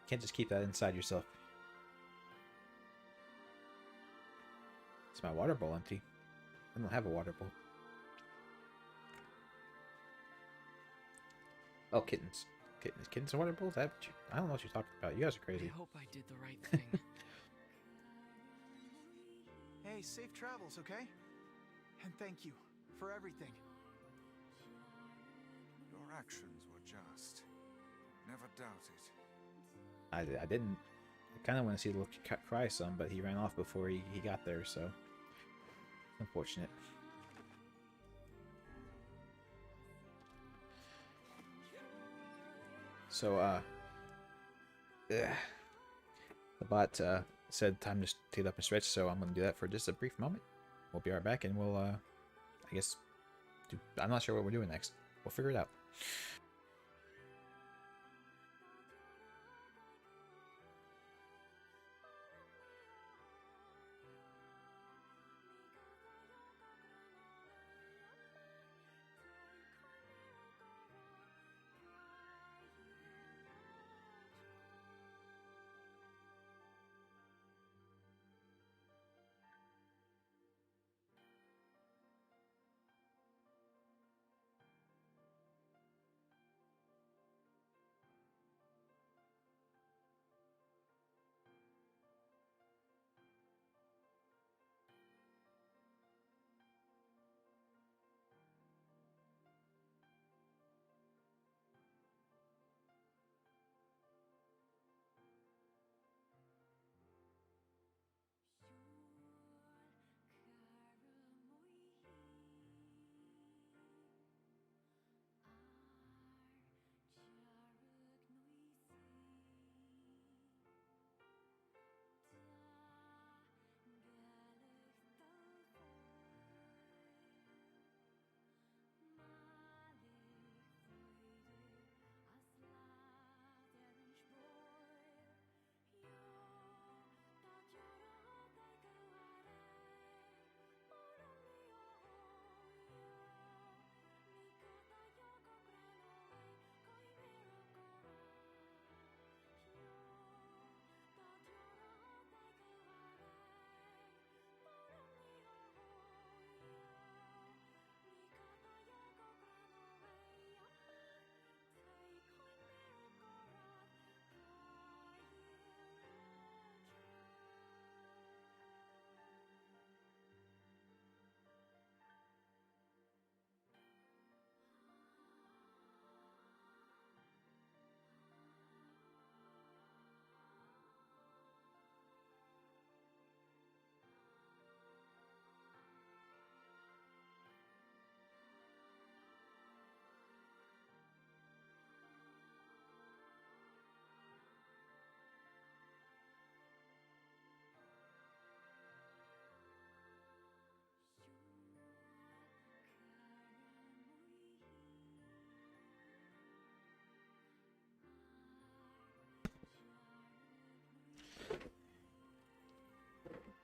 You can't just keep that inside yourself. Is my water bowl empty? I don't have a water bowl. Oh, kittens. Kittens and water bowls? I don't know what you're talking about. You guys are crazy. I hope I did the right thing. Hey, safe travels, okay? And thank you for everything. Your actions were just. Never doubt it. I didn't. I kind of want to see the little cat cry some, but he ran off before he got there, so unfortunate. So the bot said time to take up and stretch, so I'm gonna do that for just a brief moment. We'll be right back, and we'll I guess I'm not sure what we're doing next. We'll figure it out.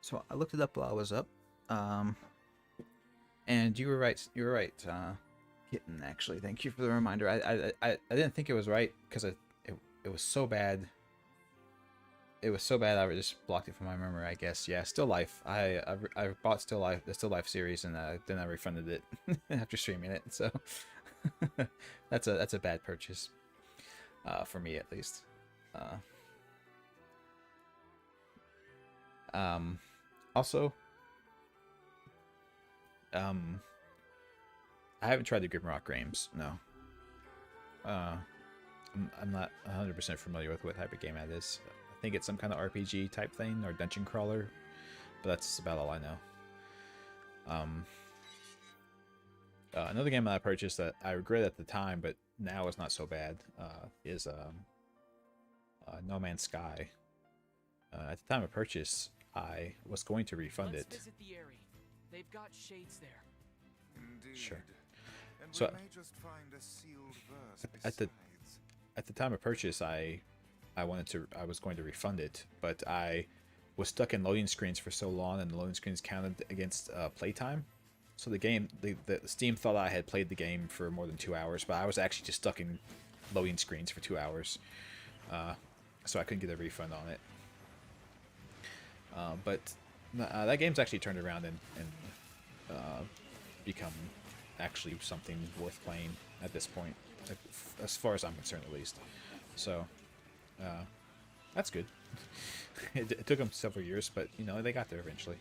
So I looked it up while I was up. And you were right. You were right. Kitten, actually, thank you for the reminder. I didn't think it was right because it was so bad. It was so bad I just blocked it from my memory, I guess. Yeah, Still Life. I bought Still Life, the Still Life series, and then I refunded it after streaming it. So that's a bad purchase, for me at least. Also, I haven't tried the Grimrock games. No. I'm not 100% familiar with what type of game that is. I think it's some kind of RPG type thing or dungeon crawler, but that's about all I know. Another game that I purchased that I regret at the time, but now it's not so bad, is No Man's Sky. At the time of purchase, I was going to refund it. Visit the area. They've got shades there. Indeed. Sure. And So, we may just find a sealed verse at the time of purchase, I was going to refund it, but I was stuck in loading screens for so long, and the loading screens counted against playtime. So the Steam thought I had played the game for more than 2 hours, but I was actually just stuck in loading screens for 2 hours, so I couldn't get a refund on it. But that game's actually turned around and become actually something worth playing at this point, as far as I'm concerned, at least. So that's good. It took them several years, but you know, they got there eventually.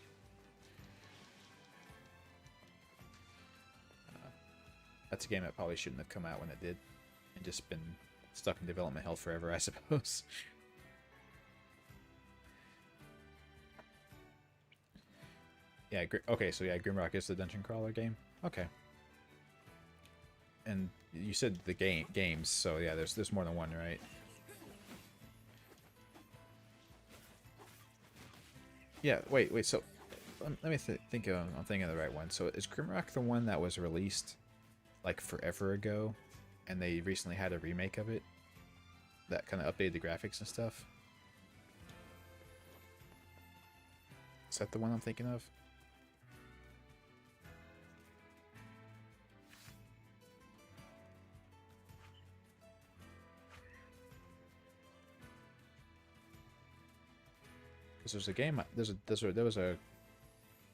That's a game that probably shouldn't have come out when it did, and just been stuck in development hell forever, I suppose. Yeah, okay, so yeah, Grimrock is the dungeon crawler game. Okay. And you said the games, so yeah, there's more than one, right? Yeah, wait, so let me think I'm thinking of the right one. So is Grimrock the one that was released like forever ago, and they recently had a remake of it that kind of updated the graphics and stuff? Is that the one I'm thinking of? Because there's a game, there was a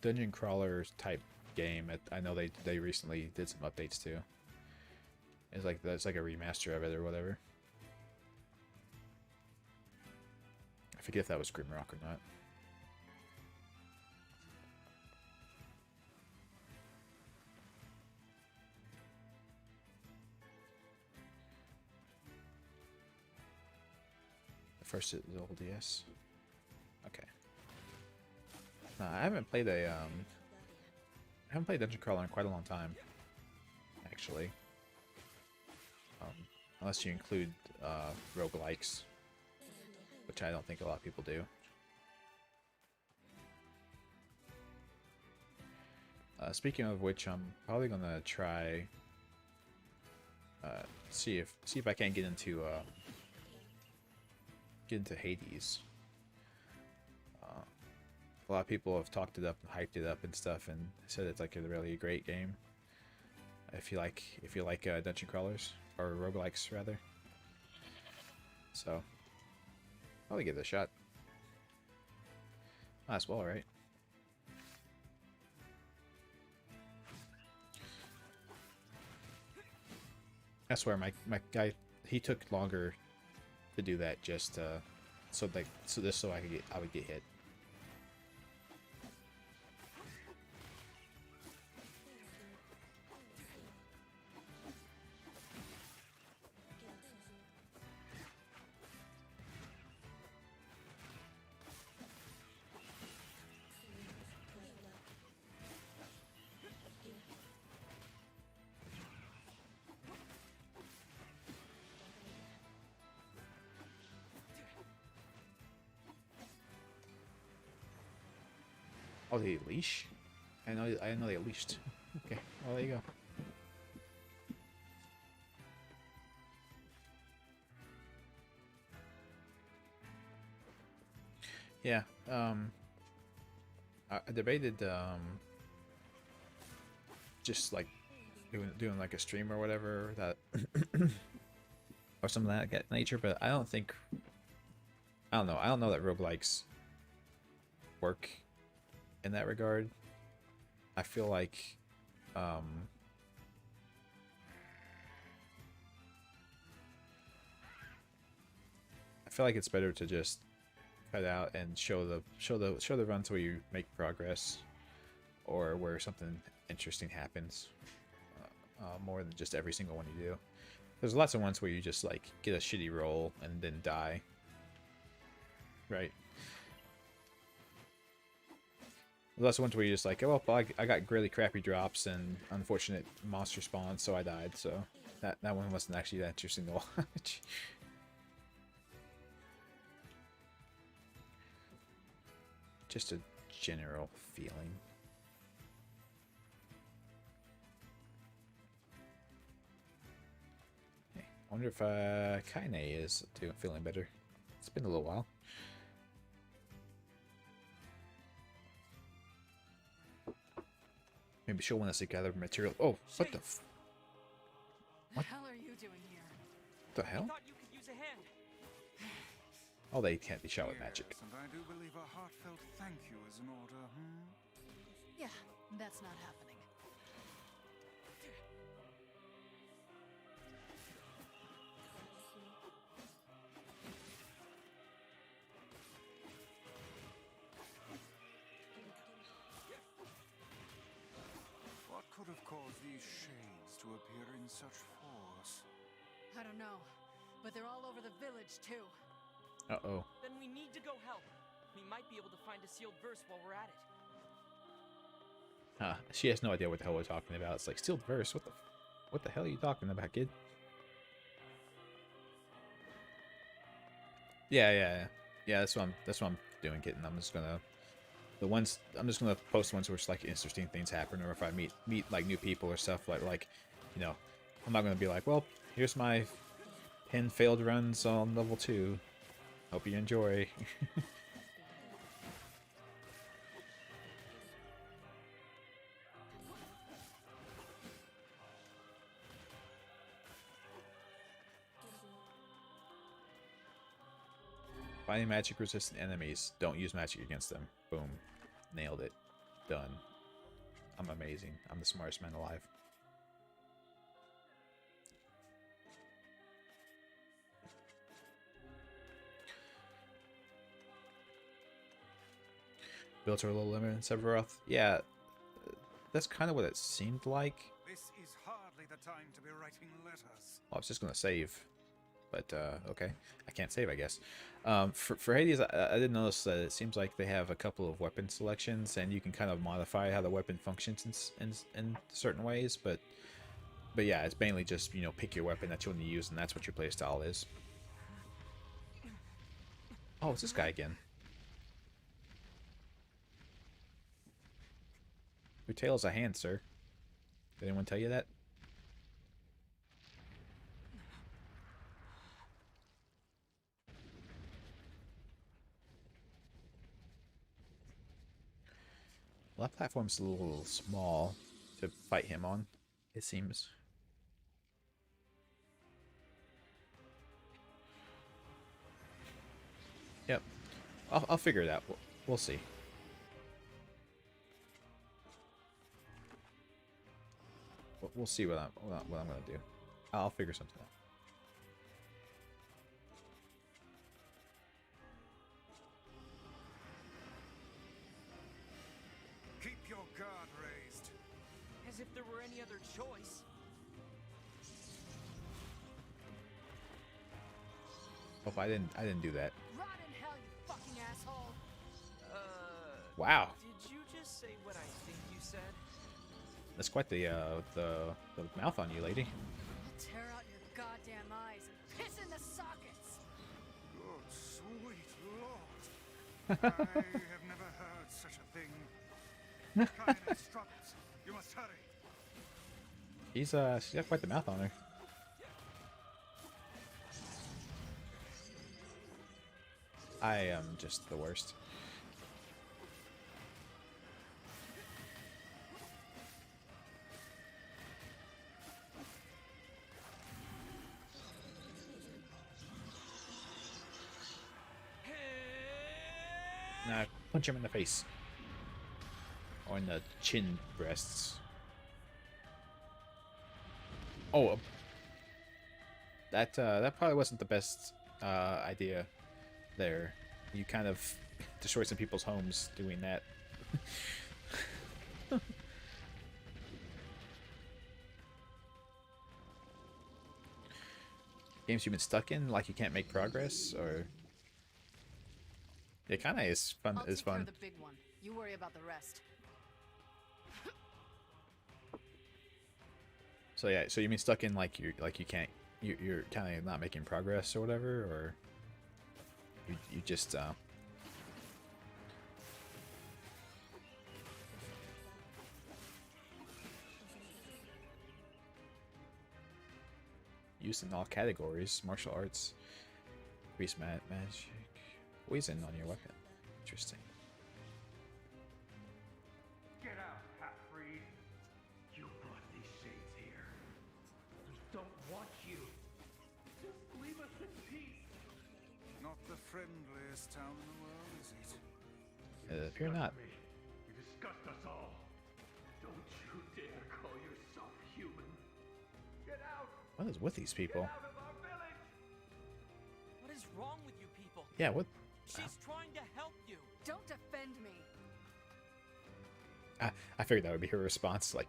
dungeon crawler type game. I know they recently did some updates too. It's like a remaster of it or whatever. I forget if that was Grimrock or not. The first is old, yes. Okay. No, I haven't played Dungeon Crawler in quite a long time, actually. Unless you include roguelikes, which I don't think a lot of people do. Speaking of which, I'm probably gonna try see if I can't get into Hades. A lot of people have talked it up and hyped it up and stuff, and said it's like a really great game. If you like dungeon crawlers or roguelikes rather, so probably give it a shot. Might as well, right? I swear, my guy, he took longer to do that just so I would get hit. Oh, they leash? I know they leashed. Okay, well, there you go. Yeah, I debated just like doing like a stream or whatever that or something of that nature, but I don't think I don't know that roguelikes work in that regard. I feel like I feel like it's better to just cut out and show the runs where you make progress or where something interesting happens, more than just every single one you do. There's lots of ones where you just like get a shitty roll and then die, right? Lots of ones where you're just like, oh well, I got really crappy drops and unfortunate monster spawns, so I died. So that one wasn't actually that interesting to watch. Just a general feeling. Hey, I wonder if Kaine is feeling better. It's been a little while. Maybe she'll want us to gather material. Oh, what the f... What the hell are you doing here? The hell? I thought you could use a hand. Oh, they can't be shot with magic. Yes, and I do believe a heartfelt thank you is in order, hmm? Yeah, that's not happening. What could have caused these shades to appear in such force? I don't know, but they're all over the village too. Uh-oh. Then we need to go help. We might be able to find a sealed verse while we're at it. Huh. She has no idea what the hell we're talking about. It's like, sealed verse? What the hell are you talking about, kid? Yeah, that's what I'm doing, kitten. I'm just gonna post ones where it's like interesting things happen, or if I meet like new people or stuff like you know, I'm not gonna be like, well, here's my 10 failed runs on level 2. Hope you enjoy. Finding magic resistant enemies. Don't use magic against them. Boom. Nailed it. Done. I'm amazing. I'm the smartest man alive. Built are a little limited in Sephiroth. Yeah, that's kind of what it seemed like. This is hardly the time to be writing letters. Well, I was just gonna save, but okay, I can't save, I guess. For Hades, I did notice that it seems like they have a couple of weapon selections, and you can kind of modify how the weapon functions in certain ways. But yeah, it's mainly just, you know, pick your weapon that you want to use, and that's what your playstyle is. Oh, it's this guy again. Your tail's a hand, sir. Did anyone tell you that? Well, that platform's a little small to fight him on, it seems. Yep. I'll figure it out. We'll see. We'll see what I'm gonna do. I'll figure something out. Keep your guard raised. As if there were any other choice. Oh, I didn't do that. Rot in hell, you fucking asshole! Wow. Did you just say what I think you said? That's quite the mouth on you, lady. I'll tear out your goddamn eyes and piss in the sockets! Good sweet lord. I have never heard such a thing. Kaine instructs. You must hurry. She's got quite the mouth on her. I am just the worst. punch him in the face. Or in the chin breasts. Oh, that probably wasn't the best idea there. You kind of destroyed some people's homes doing that. Games you've been stuck in, like you can't make progress, or it kind of is fun. I'll It's take care fun. of the big one. You worry about the rest. So yeah, so you mean stuck in like you can't you're kind of not making progress or whatever, or you just used in all categories: martial arts, increase magic, poison on your weapon. Interesting. Get out, half-breed. You brought these shades here. We don't want you. Just leave us in peace. Not the friendliest town in the world, is it? Appear not. You disgust us all. Don't you dare call yourself human. Get out. What is with these people? Get out of our village. What is wrong with you people? Yeah, what? She's trying to help you. Don't defend me. I figured that would be her response. Like,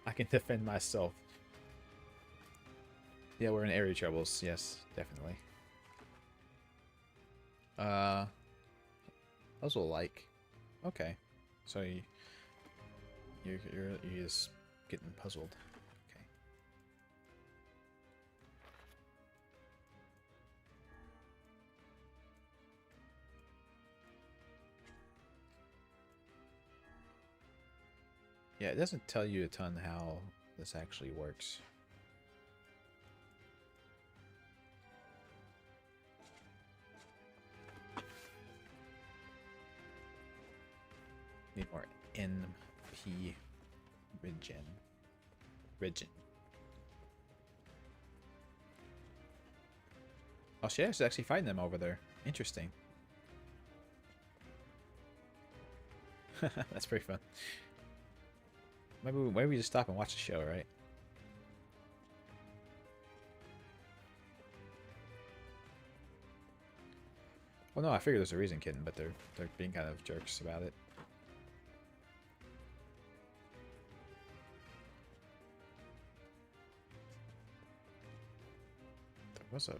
I can defend myself. Yeah, we're in area troubles. Yes, definitely. Puzzle like. Okay, so you're just getting puzzled. Okay. Yeah, it doesn't tell you a ton how this actually works. Need more NP Regen. Oh, she's actually fighting them over there. Interesting. That's pretty fun. Maybe we just stop and watch the show, right? Well, no, I figure there's a reason, kitten, but they're being kind of jerks about it. There was a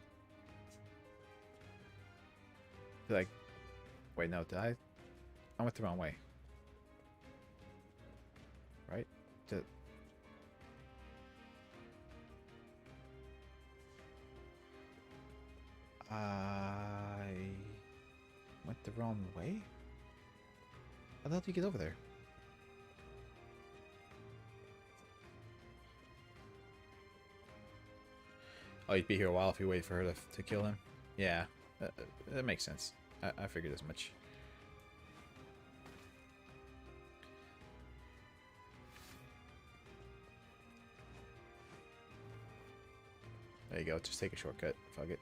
like, wait, no, did I went the wrong way. Right? I went the wrong way? How the hell did you get over there? Oh, you'd be here a while if you wait for her to kill him? Yeah, that makes sense. I figured as much. There you go, just take a shortcut. Fuck it.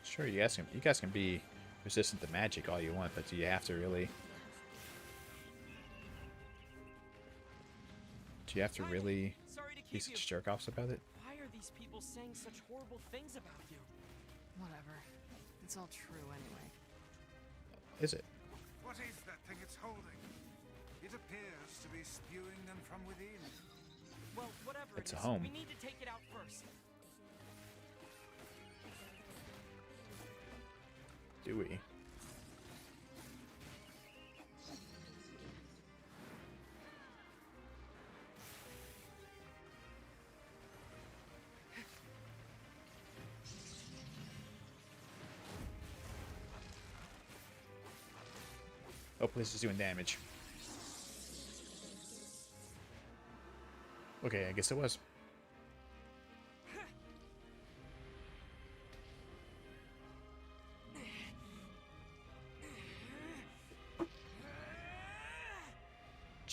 Sure, you guys can be resistant to magic all you want, but do you have to really? Do you have to really be such jerk-offs about it? Why are these people saying such horrible things about you? Whatever. It's all true anyway. Is it? What is that thing it's holding? It appears to be spewing them from within. Well, whatever It's it a is, home. we need to take it out first. Do we? Hopefully this is doing damage. Okay, I guess it was.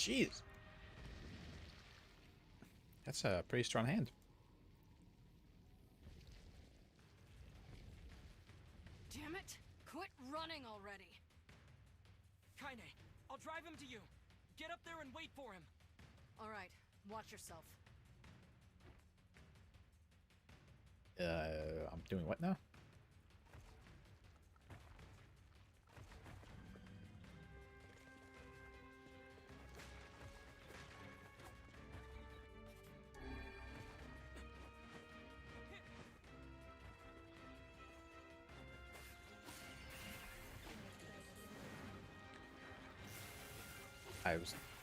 Jeez. That's a pretty strong hand. Damn it! Quit running already! Kaine, I'll drive him to you. Get up there and wait for him. Alright, watch yourself. I'm doing what now?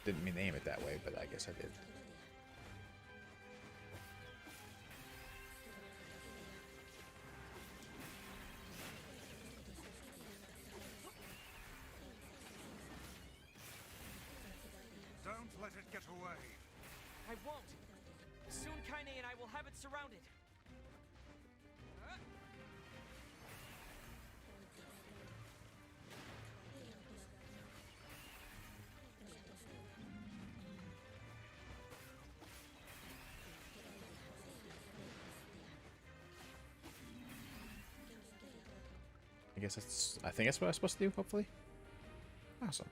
Didn't mean to aim it that way, but I guess I did. Don't let it get away. I won't. Soon Kaine and I will have it surrounded. I think that's what I'm supposed to do, hopefully. Awesome.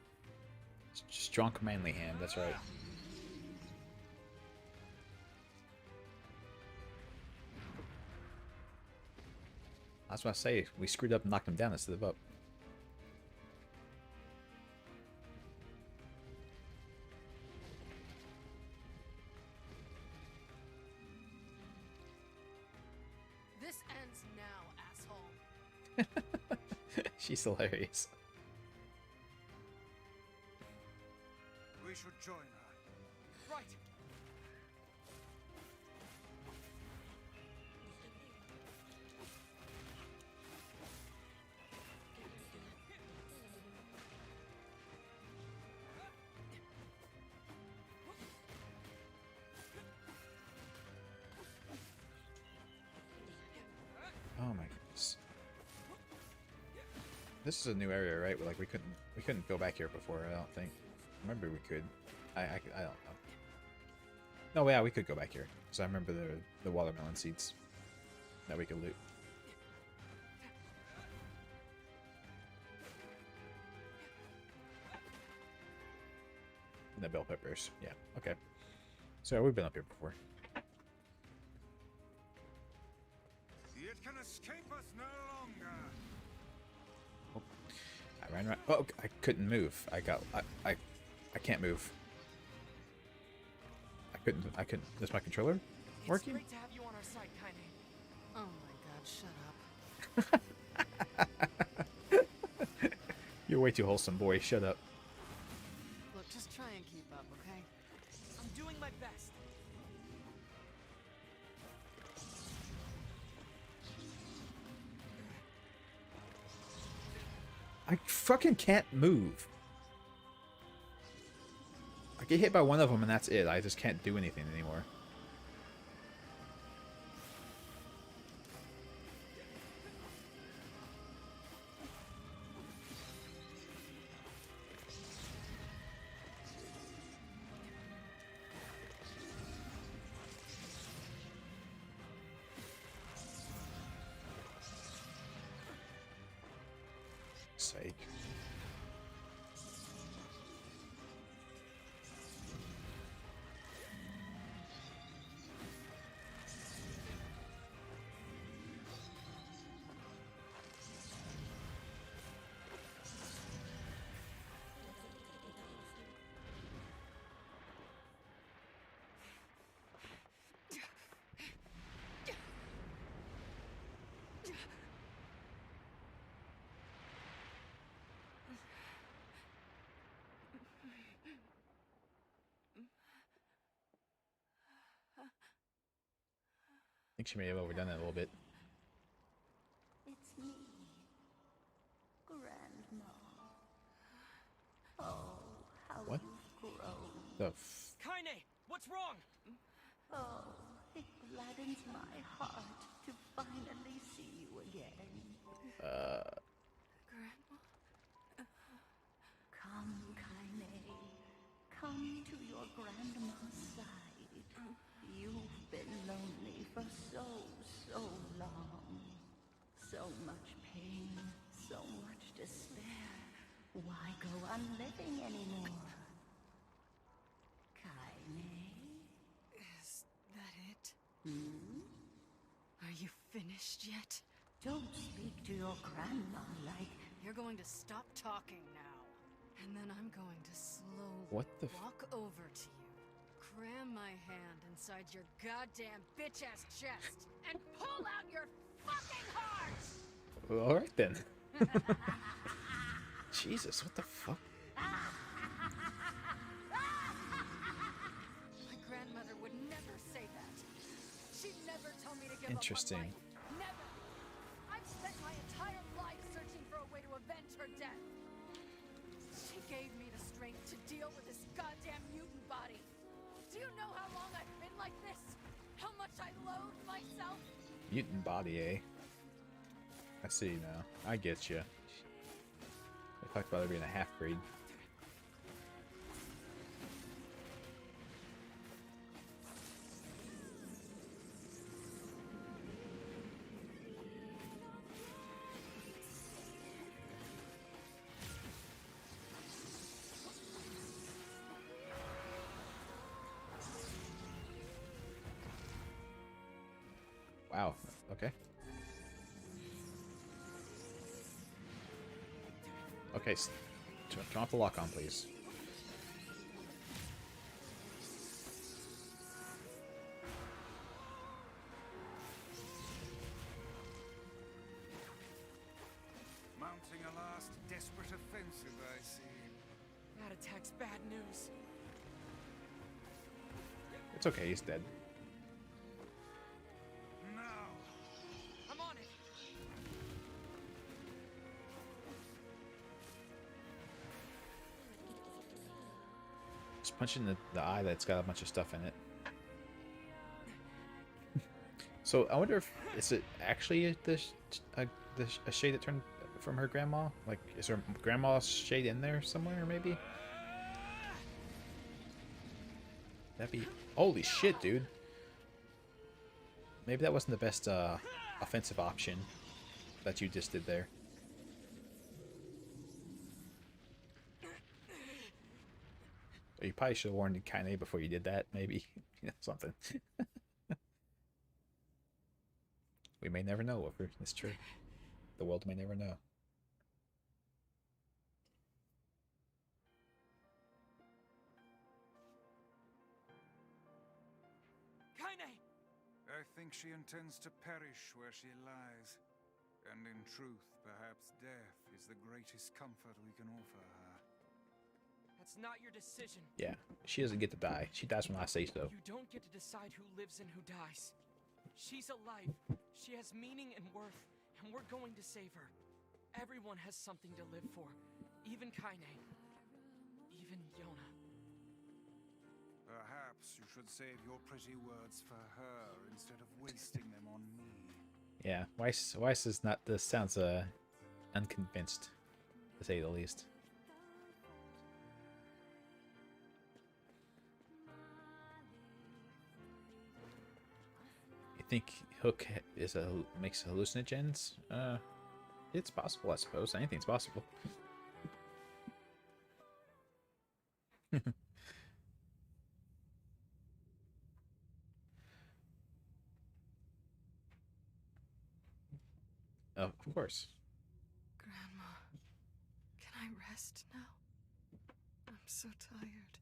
Strong manly hand, that's right. That's what I say. We screwed up and knocked him down instead of up. This ends now, asshole. She's hilarious. We should join her. Right. Oh my goodness. This is a new area, right? Like we couldn't go back here before. I don't think. Remember we could. I don't know. No, yeah, we could go back here because I remember the watermelon seeds that we could loot. And the bell peppers. Yeah. Okay. So we've been up here before. It can escape us no longer. I ran right. Oh, I couldn't move. I can't move. I couldn't. Is my controller working? It's great to have you on our side, Kaine. Oh my god, shut up. You're way too wholesome, boy. Shut up. Look, just try and keep up, okay? I'm doing my best. I fucking can't move. I get hit by one of them and that's it. I just can't do anything anymore. Sake. I think she may have overdone that a little bit. It's me, Grandma. Oh, how What? you've grown. The Kaine, what's wrong? Oh, it gladdens my heart to finally see you again. Grandma? Come, Kaine. Come Grandma's side. You've been lonely for so long. So much pain, so much despair. Why go on living anymore? Kaine? Is that it? Hmm? Are you finished yet? Don't speak to your grandma like... You're going to stop talking now. And then I'm going to slowly What the walk over to you, cram my hand inside your goddamn bitch-ass chest, and pull out your fucking heart! All right then. Jesus, what the fuck? My grandmother would never say that. She'd never tell me to give Interesting. up on life. Never. I've spent my entire life searching for a way to avenge her death. She gave me the strength to deal with this goddamn mutant body. Do you know how long I've been like this? How much I loathe myself? Mutant body, eh? I see now. I get you. They talked about her being a half-breed. Wow. Okay. Okay. Turn off the lock on, please. Mounting a last desperate offensive, I see. That attack's bad news. It's okay. He's dead. I'm on it. Just punch in the eye that's got a bunch of stuff in it. So I wonder if is it actually a shade that turned from her grandma? Like, is her grandma's shade in there somewhere? Maybe. That'd be holy shit, dude. Maybe that wasn't the best offensive option that you just did there. You probably should have warned Kaine before you did that, maybe. You know, something. We may never know, Woofer. It's true. The world may never know. Kaine! I think she intends to perish where she lies. And in truth, perhaps death is the greatest comfort we can offer her. That's not your decision. Yeah, she doesn't get to die. She dies when I say so. You don't get to decide who lives and who dies. She's alive. She has meaning and worth, and we're going to save her. Everyone has something to live for. Even Kaine. Even Yona. Perhaps you should save your pretty words for her instead of wasting them on me. Yeah, Weiss is not. This sounds unconvinced, to say the least. You think Hook is makes hallucinogens? It's possible, I suppose. Anything's possible. Of course. Grandma, can I rest now? I'm so tired.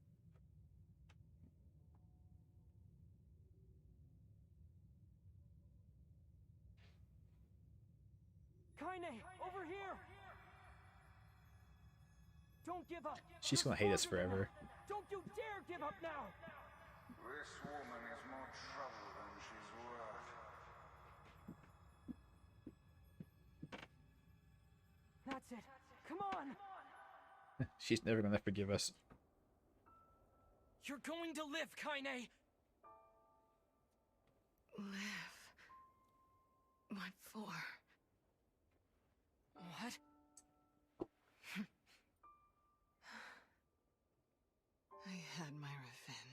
Kaine, over here! Don't give up! She's gonna hate us forever. Don't you dare give up now! This woman is more trouble than she's worth. That's it. Come on! She's never gonna forgive us. You're going to live, Kaine! Live. What for? What? I had my revenge.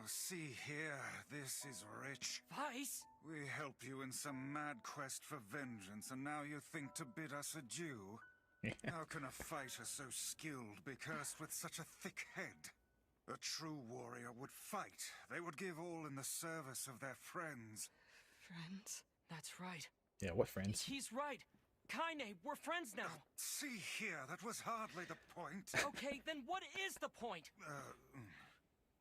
see here, this is rich. Vice? We helped you in some mad quest for vengeance, and now you think to bid us adieu? How can a fighter so skilled be cursed with such a thick head? A true warrior would fight. They would give all in the service of their friends. Friends? That's right. Yeah, what friends? He's right. Kaine, we're friends now. See here, that was hardly the point. Okay, then what is the point?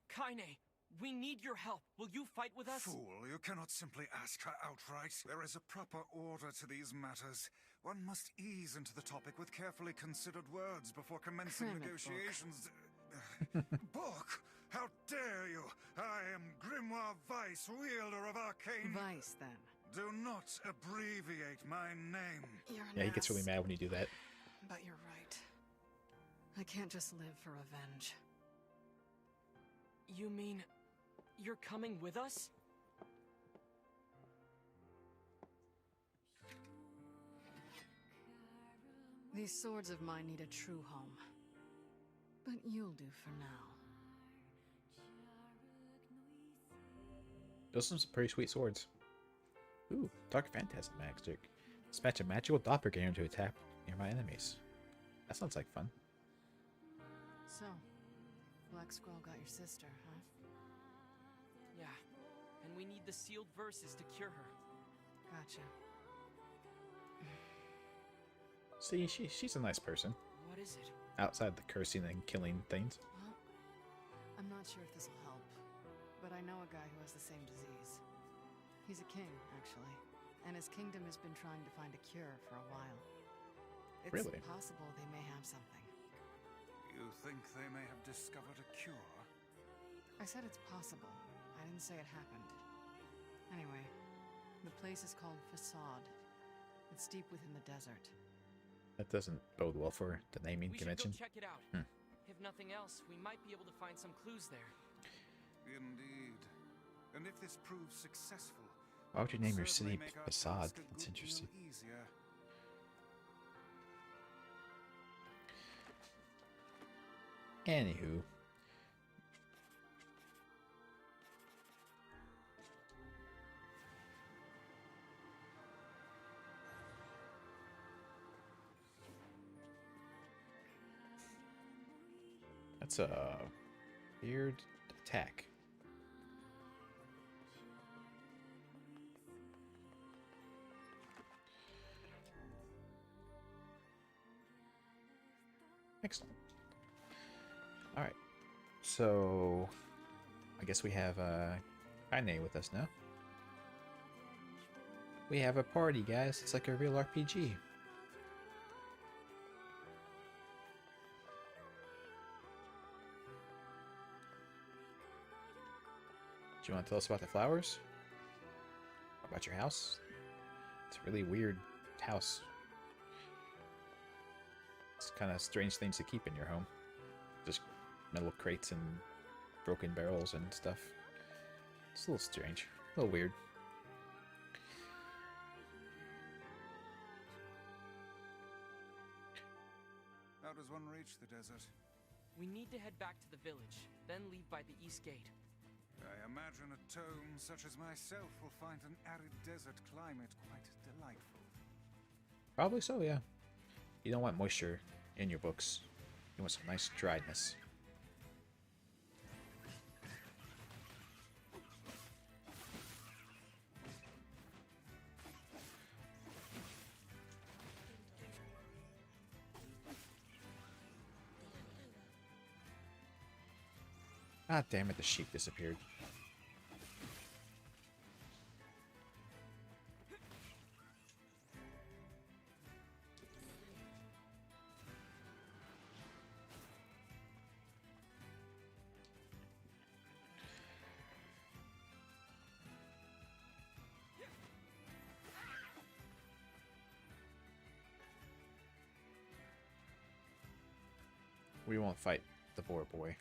Kaine, we need your help. Will you fight with us? Fool, you cannot simply ask her outright. There is a proper order to these matters. One must ease into the topic with carefully considered words before commencing negotiations. Book? How dare you? I am Grimoire Vice, wielder of arcane... Vice, then. Do not abbreviate my name. Yeah, he gets really mad when you do that. But you're right. I can't just live for revenge. You mean you're coming with us? These swords of mine need a true home. But you'll do for now. Those are some pretty sweet swords. Ooh, Dark Phantasm Magic. Dispatch a magical doppelganger to attack nearby enemies. That sounds like fun. So, Black Scroll got your sister, huh? Yeah, and we need the sealed verses to cure her. Gotcha. See, she's a nice person. What is it? Outside the cursing and killing things. Well, I'm not sure if this will help, but I know a guy who has the same disease. He's a king, actually, and his kingdom has been trying to find a cure for a while. It's Really? possible they may have something. You think they may have discovered a cure? I said it's possible. I didn't say it happened. Anyway, the place is called Facade. It's deep within the desert. That doesn't bode well for the naming We convention. should go check it out. If nothing else, we might be able to find some clues there. Indeed. And if this proves successful, Why would you name your city certainly make our Facade? task a That's good deal interesting. easier. Anywho. That's a weird attack. Excellent. All right. So, I guess we have Kaine with us now. We have a party, guys. It's like a real RPG. Do you want to tell us about the flowers? About your house? It's a really weird house. It's kind of strange things to keep in your home. Just metal crates and broken barrels and stuff. It's a little strange. A little weird. How does one reach the desert? We need to head back to the village, then leave by the east gate. I imagine a tome such as myself will find an arid desert climate quite delightful. Probably so, yeah. You don't want moisture in your books. You want some nice driedness. Ah, damn it, the sheep disappeared. We won't fight the boar boy.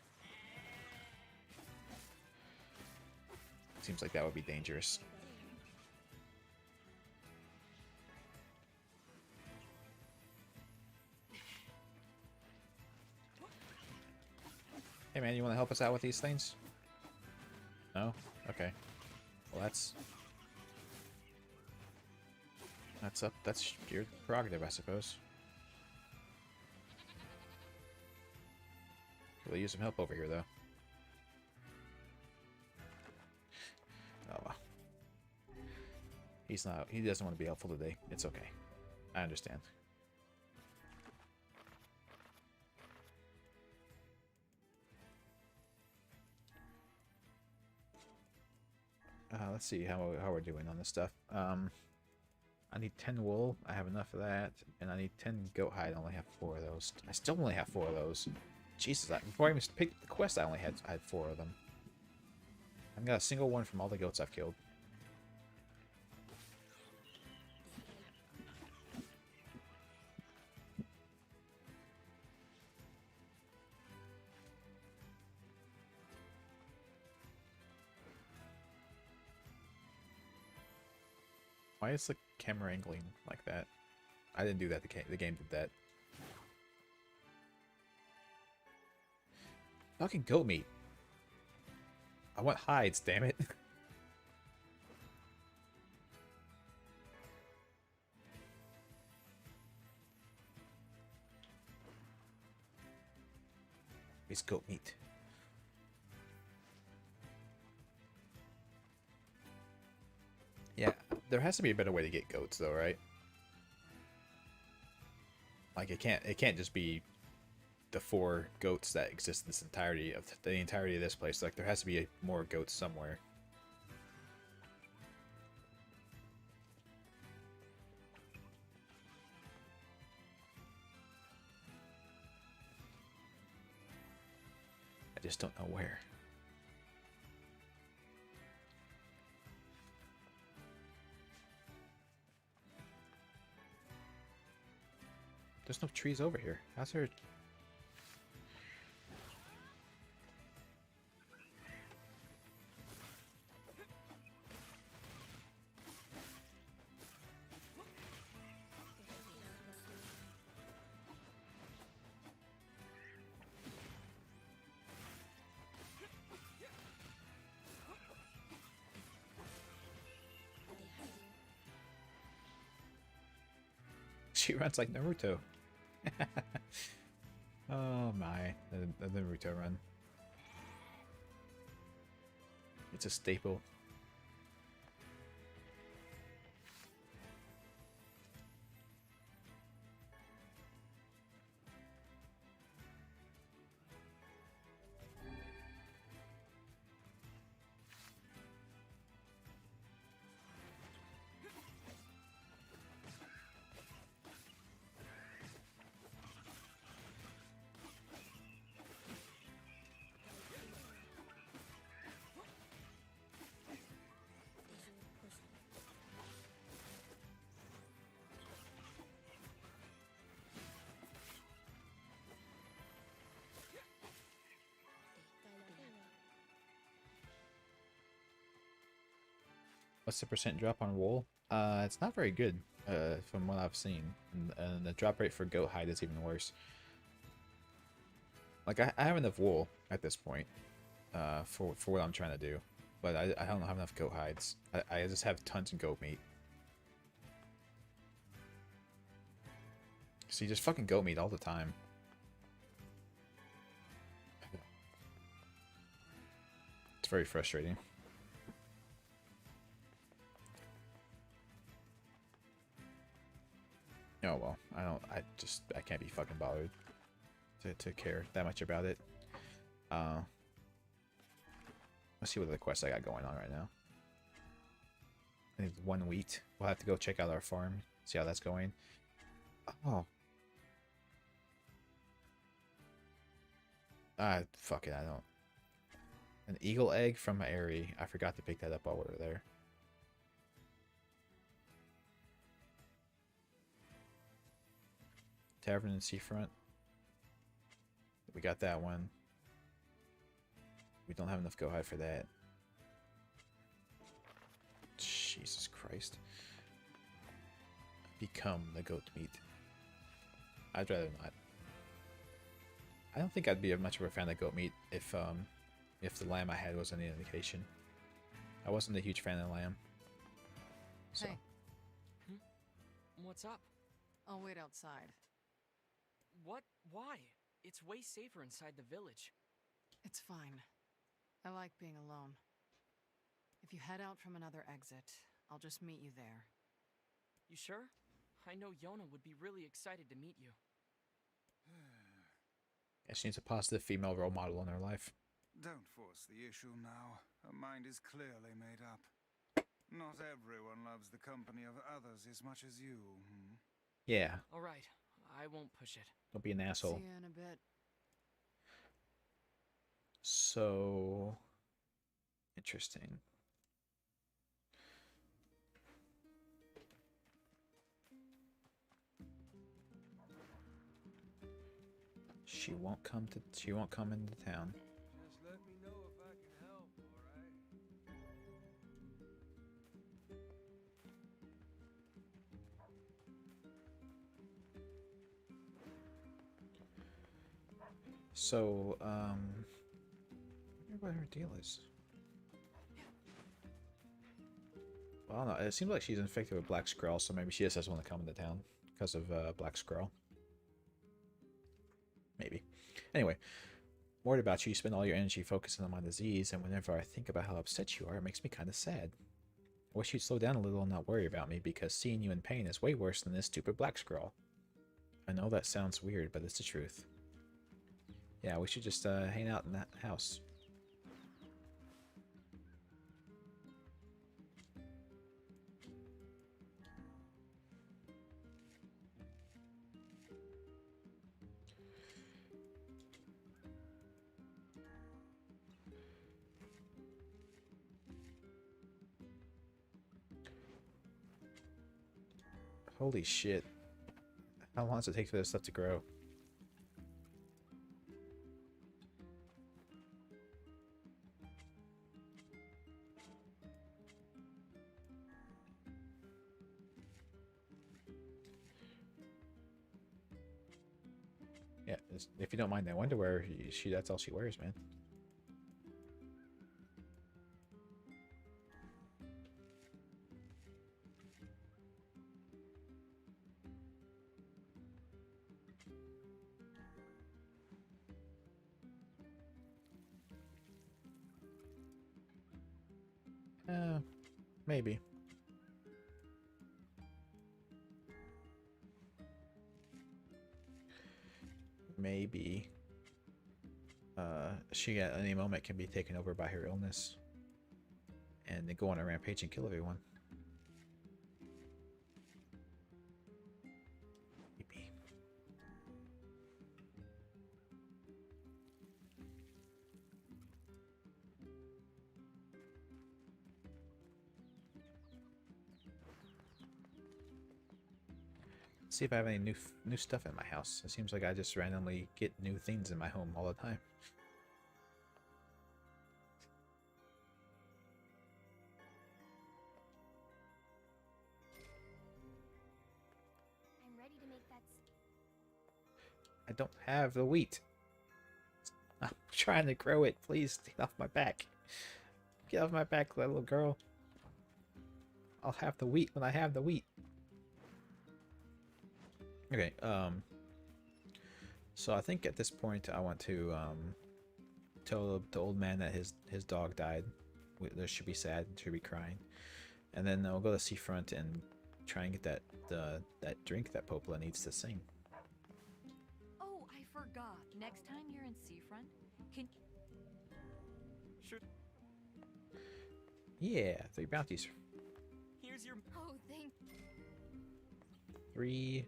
Seems like that would be dangerous. Hey man, you want to help us out with these things? No? Okay. Well, that's your prerogative, I suppose. We'll use some help over here, though. Oh well. He doesn't want to be helpful today. It's okay. I understand. Let's see how we're doing on this stuff. I need 10 wool. I have enough of that. And I need 10 goat hide. I only have 4 of those. I still only have 4 of those. Jesus, before I even picked the quest, I had 4 of them. I haven't got a single one from all the goats I've killed. Why is the camera angling like that? I didn't do that. The game did that. Fucking goat meat. I want hides, damn it. It's goat meat. Yeah, there has to be a better way to get goats, though, right? Like it can't just be the 4 goats that exist in this entirety of this place. Like there has to be more goats somewhere. I just don't know where. There's no trees over here. How's there? She runs like Naruto. Oh my, the Naruto run. It's a staple. What's the percent drop on wool? It's not very good, from what I've seen. And the drop rate for goat hide is even worse. Like, I have enough wool at this point, for what I'm trying to do. But I don't have enough goat hides. I just have tons of goat meat. See, just fucking goat meat all the time. It's very frustrating. Oh well, I can't be fucking bothered to care that much about it. Let's see what other quests I got going on right now. I need 1 wheat. We'll have to go check out our farm, see how that's going. Oh. Fuck it, I don't. An eagle egg from Airy. I forgot to pick that up while we were there. Tavern and Seafront. We got that one. We don't have enough go hide for that. Jesus Christ. Become the goat meat. I'd rather not. I don't think I'd be much of a fan of goat meat if the lamb I had was any indication. I wasn't a huge fan of lamb. So. Hey. What's up? I'll wait outside. What? Why? It's way safer inside the village. It's fine. I like being alone. If you head out from another exit, I'll just meet you there. You sure? I know Yona would be really excited to meet you. Yeah, she needs a positive female role model in her life. Don't force the issue now. Her mind is clearly made up. Not everyone loves the company of others as much as you. Yeah. All right, I won't push it. Don't be an asshole. See you in a bit. So interesting. She won't come into town. Just let me know if I can help, alright? So, I wonder what her deal is. Well, I don't know. It seems like she's infected with Black Skrull, so maybe she just doesn't want to come into town because of Black Skrull. Maybe. Anyway, worried about you. You spend all your energy focusing on my disease, and whenever I think about how upset you are, it makes me kind of sad. I wish you'd slow down a little and not worry about me, because seeing you in pain is way worse than this stupid Black Skrull. I know that sounds weird, but it's the truth. Yeah, we should just hang out in that house. Holy shit. How long does it take for this stuff to grow? Yeah, if you don't mind that underwear, that's all she wears, man. Maybe. Maybe. She at any moment can be taken over by her illness. And then go on a rampage and kill everyone. Maybe. See if I have any new stuff in my house. It seems like I just randomly get new things in my home all the time. I'm ready to make that. I don't have the wheat. I'm trying to grow it. Please get off my back. Get off my back, little girl. I'll have the wheat when I have the wheat. Okay, so I think at this point I want to tell the old man that his dog died. There should be sad, should be crying, and then I'll go to Seafront and try and get that drink that Popola needs to sing. Oh, I forgot. Next time you're in Seafront, can... Sure. Yeah, 3 bounties. Here's your... Oh, thank... 3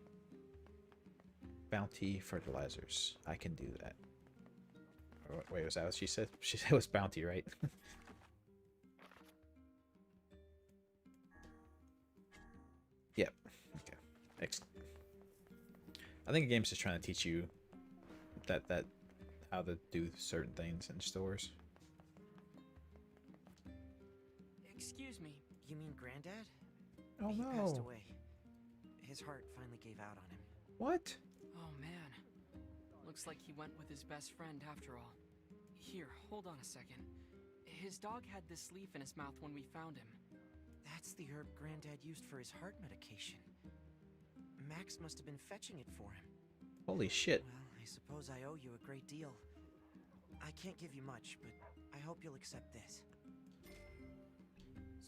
bounty fertilizers. I can do that. Oh, wait, was that what she said? She said it was bounty, right? Yep. Okay. Excellent. I think the game's just trying to teach you that how to do certain things in stores. Excuse me. You mean Granddad? Oh he no. passed away. His heart finally gave out on him. What? Oh man. Looks like he went with his best friend after all. Here, hold on a second. His dog had this leaf in his mouth when we found him. That's the herb Granddad used for his heart medication. Max must have been fetching it for him. Holy shit. Well, I suppose I owe you a great deal. I can't give you much, but I hope you'll accept this.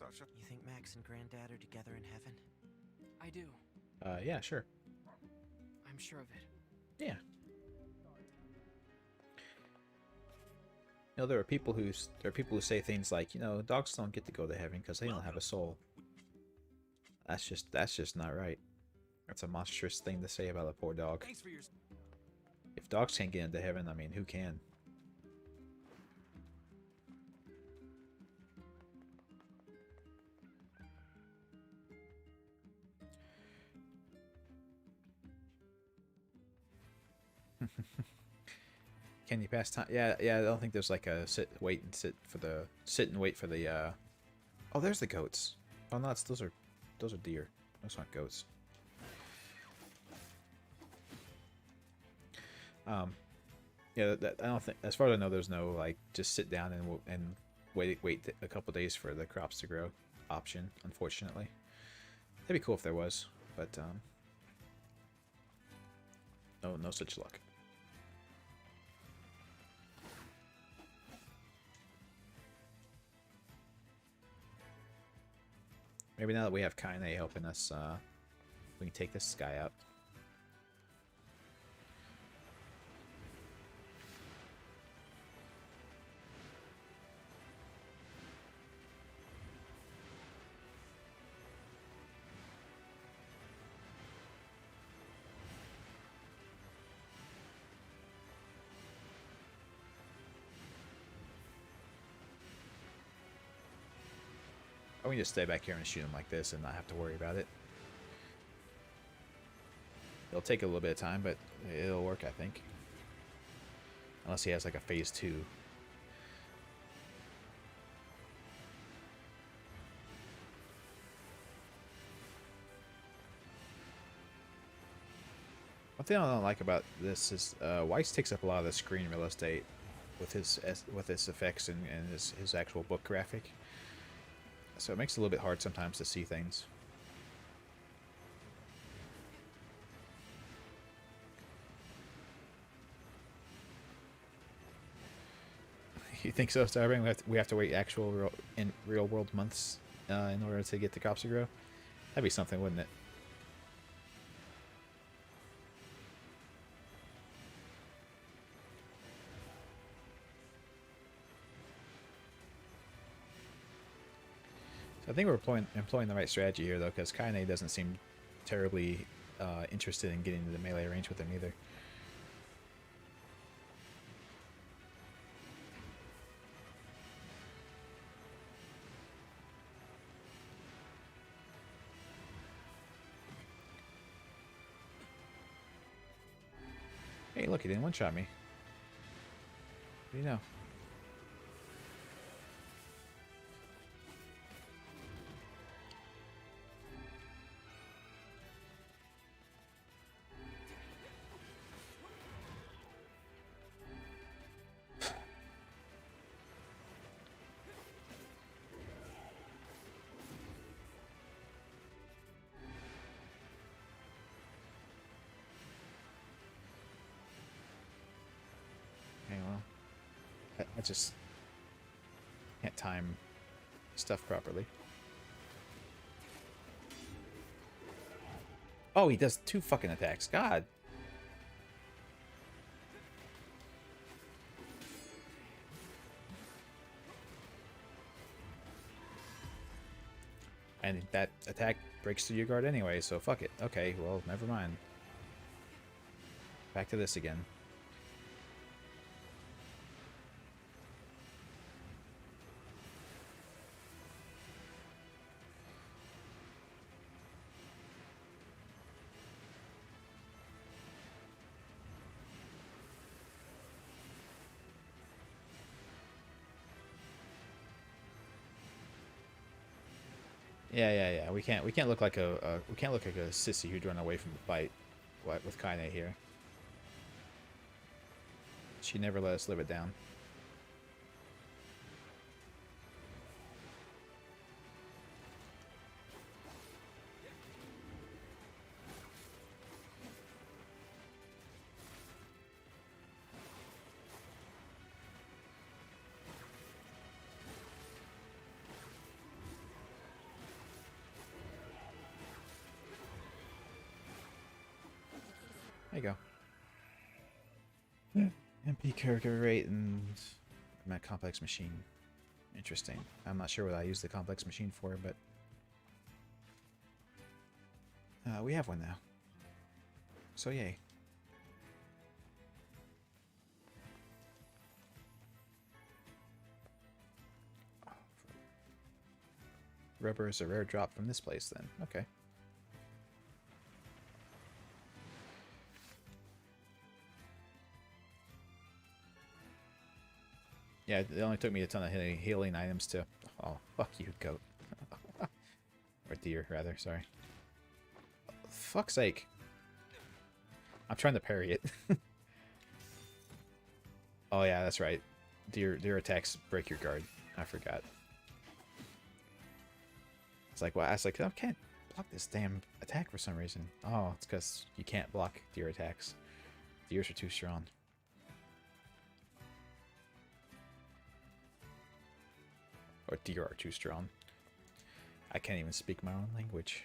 You think Max and Granddad are together in heaven? I do. Yeah, sure. I'm sure of it. Yeah. You know, there are people who say things like, you know, dogs don't get to go to heaven because they don't have a soul. That's just not right. That's a monstrous thing to say about a poor dog. Thanks for your... If dogs can't get into heaven, I mean, who can? Can you pass time? Yeah, I don't think there's like a sit and wait for the. Oh, there's the goats. Oh no, those are deer. Those aren't goats. Yeah, I don't think, as far as I know, there's no like just sit down and wait a couple days for the crops to grow option. Unfortunately, that'd be cool if there was, but no such luck. Maybe now that we have Kaine helping us, we can take this guy out. We can just stay back here and shoot him like this and not have to worry about it. It'll take a little bit of time, but it'll work, I think. Unless he has like a phase 2. One thing I don't like about this is Weiss takes up a lot of the screen real estate with his effects and his actual book graphic. So it makes it a little bit hard sometimes to see things. You think so, Starbring? We have to wait actual real world months in order to get the crops to grow? That'd be something, wouldn't it? I think we're employing the right strategy here, though, because Kaine doesn't seem terribly interested in getting into the melee range with him either. Hey, look, he didn't one-shot me. What do you know? I just can't time stuff properly. Oh, he does 2 fucking attacks. God. And that attack breaks through your guard anyway, so fuck it. Okay, well, never mind. Back to this again. Yeah. We can't look like a sissy who'd run away from the fight with Kaine here. She never let us live it down. There you go. MP character rate and complex machine. Interesting. I'm not sure what I use the complex machine for, but we have one now. So yay. Rubber is a rare drop from this place then. Okay. Yeah, it only took me a ton of healing items to... Oh, fuck you, goat. Or deer, rather, sorry. Fuck's sake. I'm trying to parry it. Oh yeah, that's right. Deer attacks break your guard. I forgot. It's like, well, I was like, I can't block this damn attack for some reason. Oh, it's because you can't block deer attacks. Deers are too strong. Or deer are too strong. I can't even speak my own language.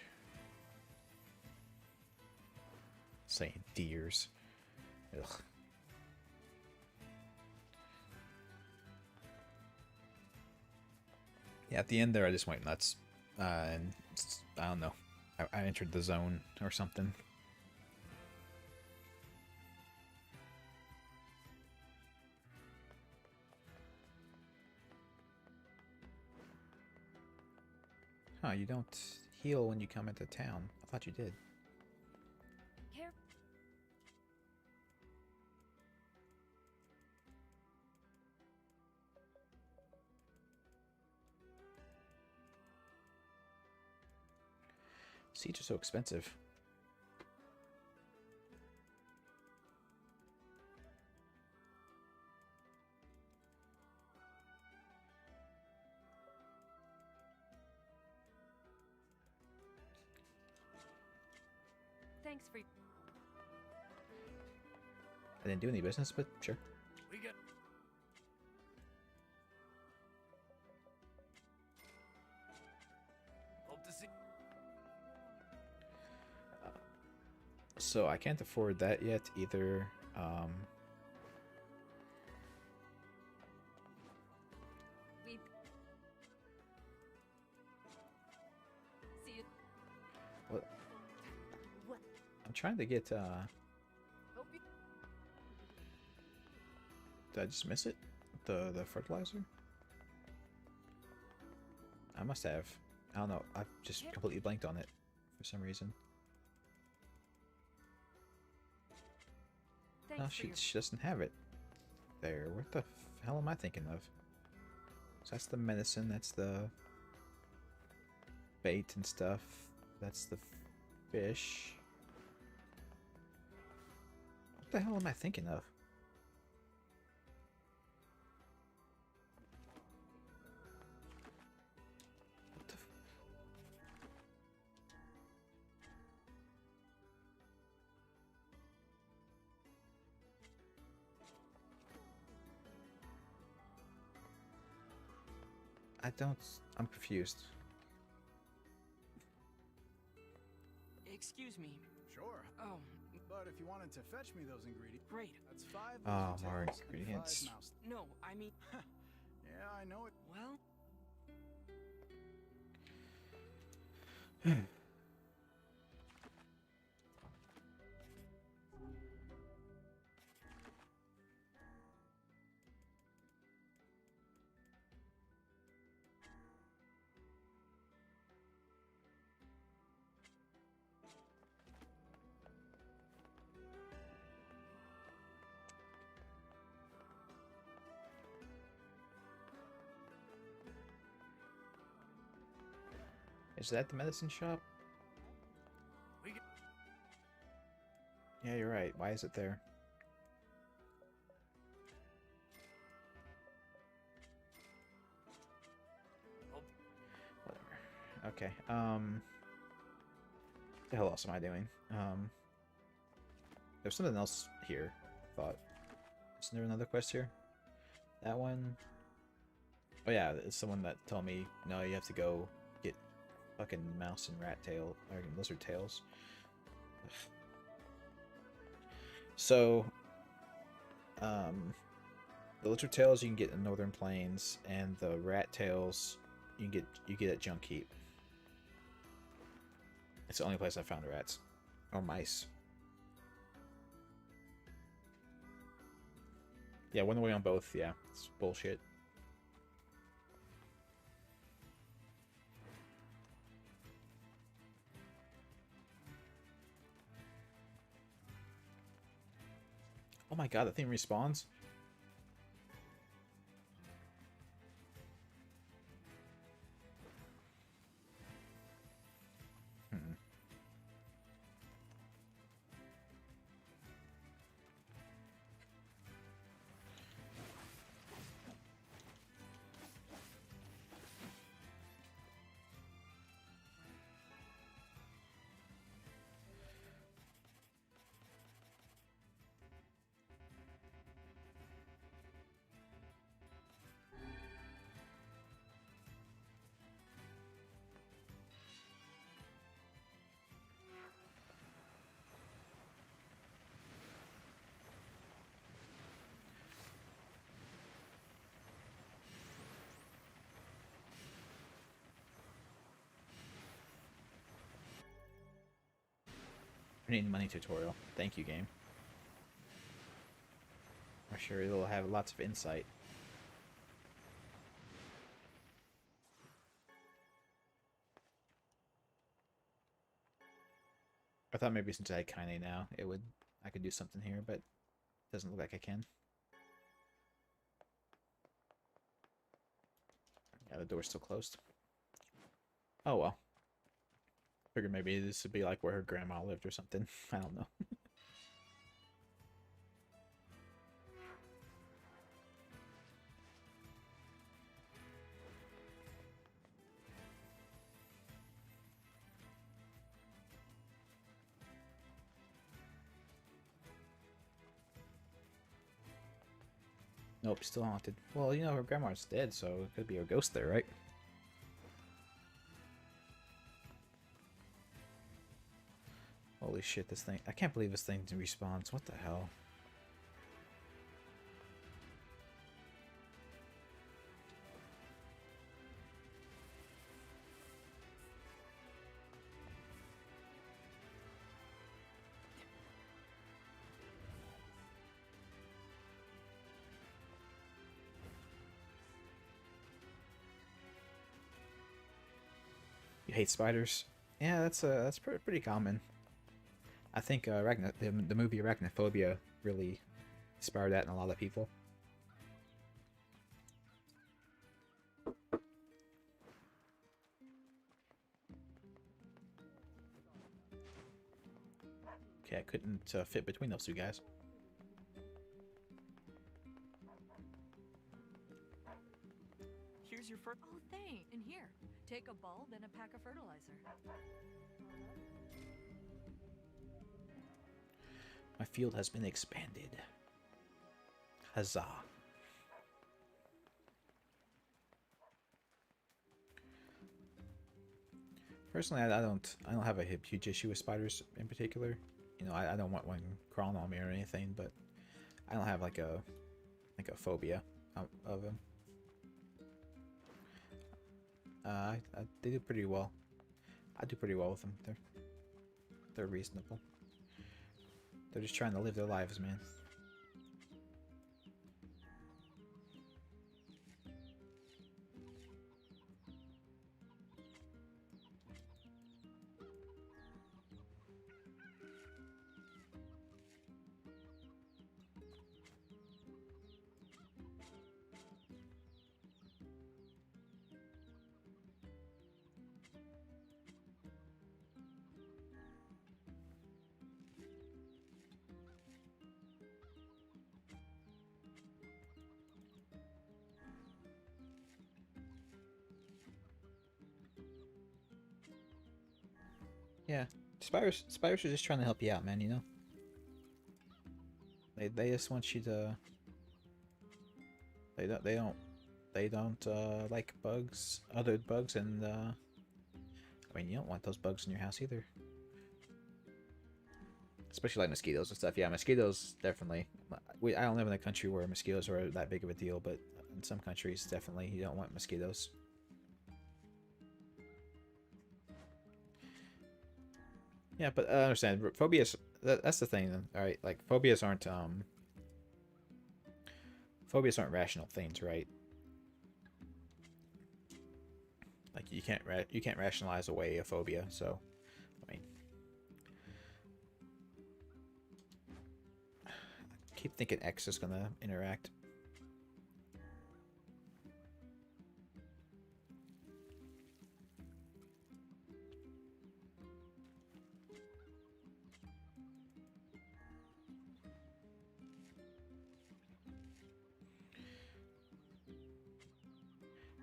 Saying deers. Ugh. Yeah, at the end there I just went nuts. And I don't know. I entered the zone or something. Huh, you don't heal when you come into town. I thought you did. Care. Seeds are so expensive. Thanks for. I didn't do any business, but sure. We got. Hope to see. So I can't afford that yet either. We. See you. What? I'm trying to get. Hope you. Did I just miss it? The fertilizer? I must have. I don't know. I've just completely blanked on it for some reason. Thanks No, for she doesn't have it. There. What the hell am I thinking of? So that's the medicine. That's the bait and stuff. That's the fish. What the hell am I thinking of? What the I don't... I'm confused. Excuse me. Sure. Oh, But if you wanted to fetch me those ingredients, great. that's 5 Oh, lizard more tails and 5 ingredients. mouse. No, I mean, Yeah, I know it. well, Is that the medicine shop? Yeah, you're right. Why is it there? Whatever. Okay. What the hell else am I doing? There's something else here. I thought. Isn't there another quest here? That one? Oh yeah, it's someone that told me, no, you have to go get fucking mouse and rat tail, or lizard tails. Ugh. So, the lizard tails you can get in Northern Plains, and the rat tails you get at Junk Heap. It's the only place I found rats or mice. Yeah, went away on both. Yeah, it's bullshit. Oh my god, that thing respawns? Hmm. I need a money tutorial. Thank you, game. I'm sure it'll have lots of insight. I thought maybe since I had Kaine now, I could do something here, but it doesn't look like I can. Yeah, the door's still closed. Oh well. Figured maybe this would be like where her grandma lived or something. I don't know. Nope, still haunted. Well, you know, her grandma's dead, so it could be a ghost there, right? Holy shit, this thing. I can't believe this thing respawns. What the hell? You hate spiders? Yeah, that's pretty common. I think the movie Arachnophobia really inspired that in a lot of people. Okay, I couldn't fit between those two guys. Here's your first. Oh, thanks. And here, take a bulb and a pack of fertilizer. My field has been expanded. Huzzah. Personally, I don't have a huge issue with spiders in particular. You know, I don't want one crawling on me or anything, but I don't have like a phobia of them. They do pretty well. I do pretty well with them. They're reasonable. They're just trying to live their lives, man. Yeah, spiders are just trying to help you out, man. You know, they just want you to. They don't like bugs, other bugs, and I mean, you don't want those bugs in your house either. especially like mosquitoes and stuff. Yeah, mosquitoes definitely. I don't live in a country where mosquitoes are that big of a deal, but in some countries, definitely you don't want mosquitoes. Yeah, but I understand phobias. That's the thing. All right, like phobias aren't rational things, right? Like you can't rationalize away a phobia. So, I mean, I keep thinking X is gonna interact.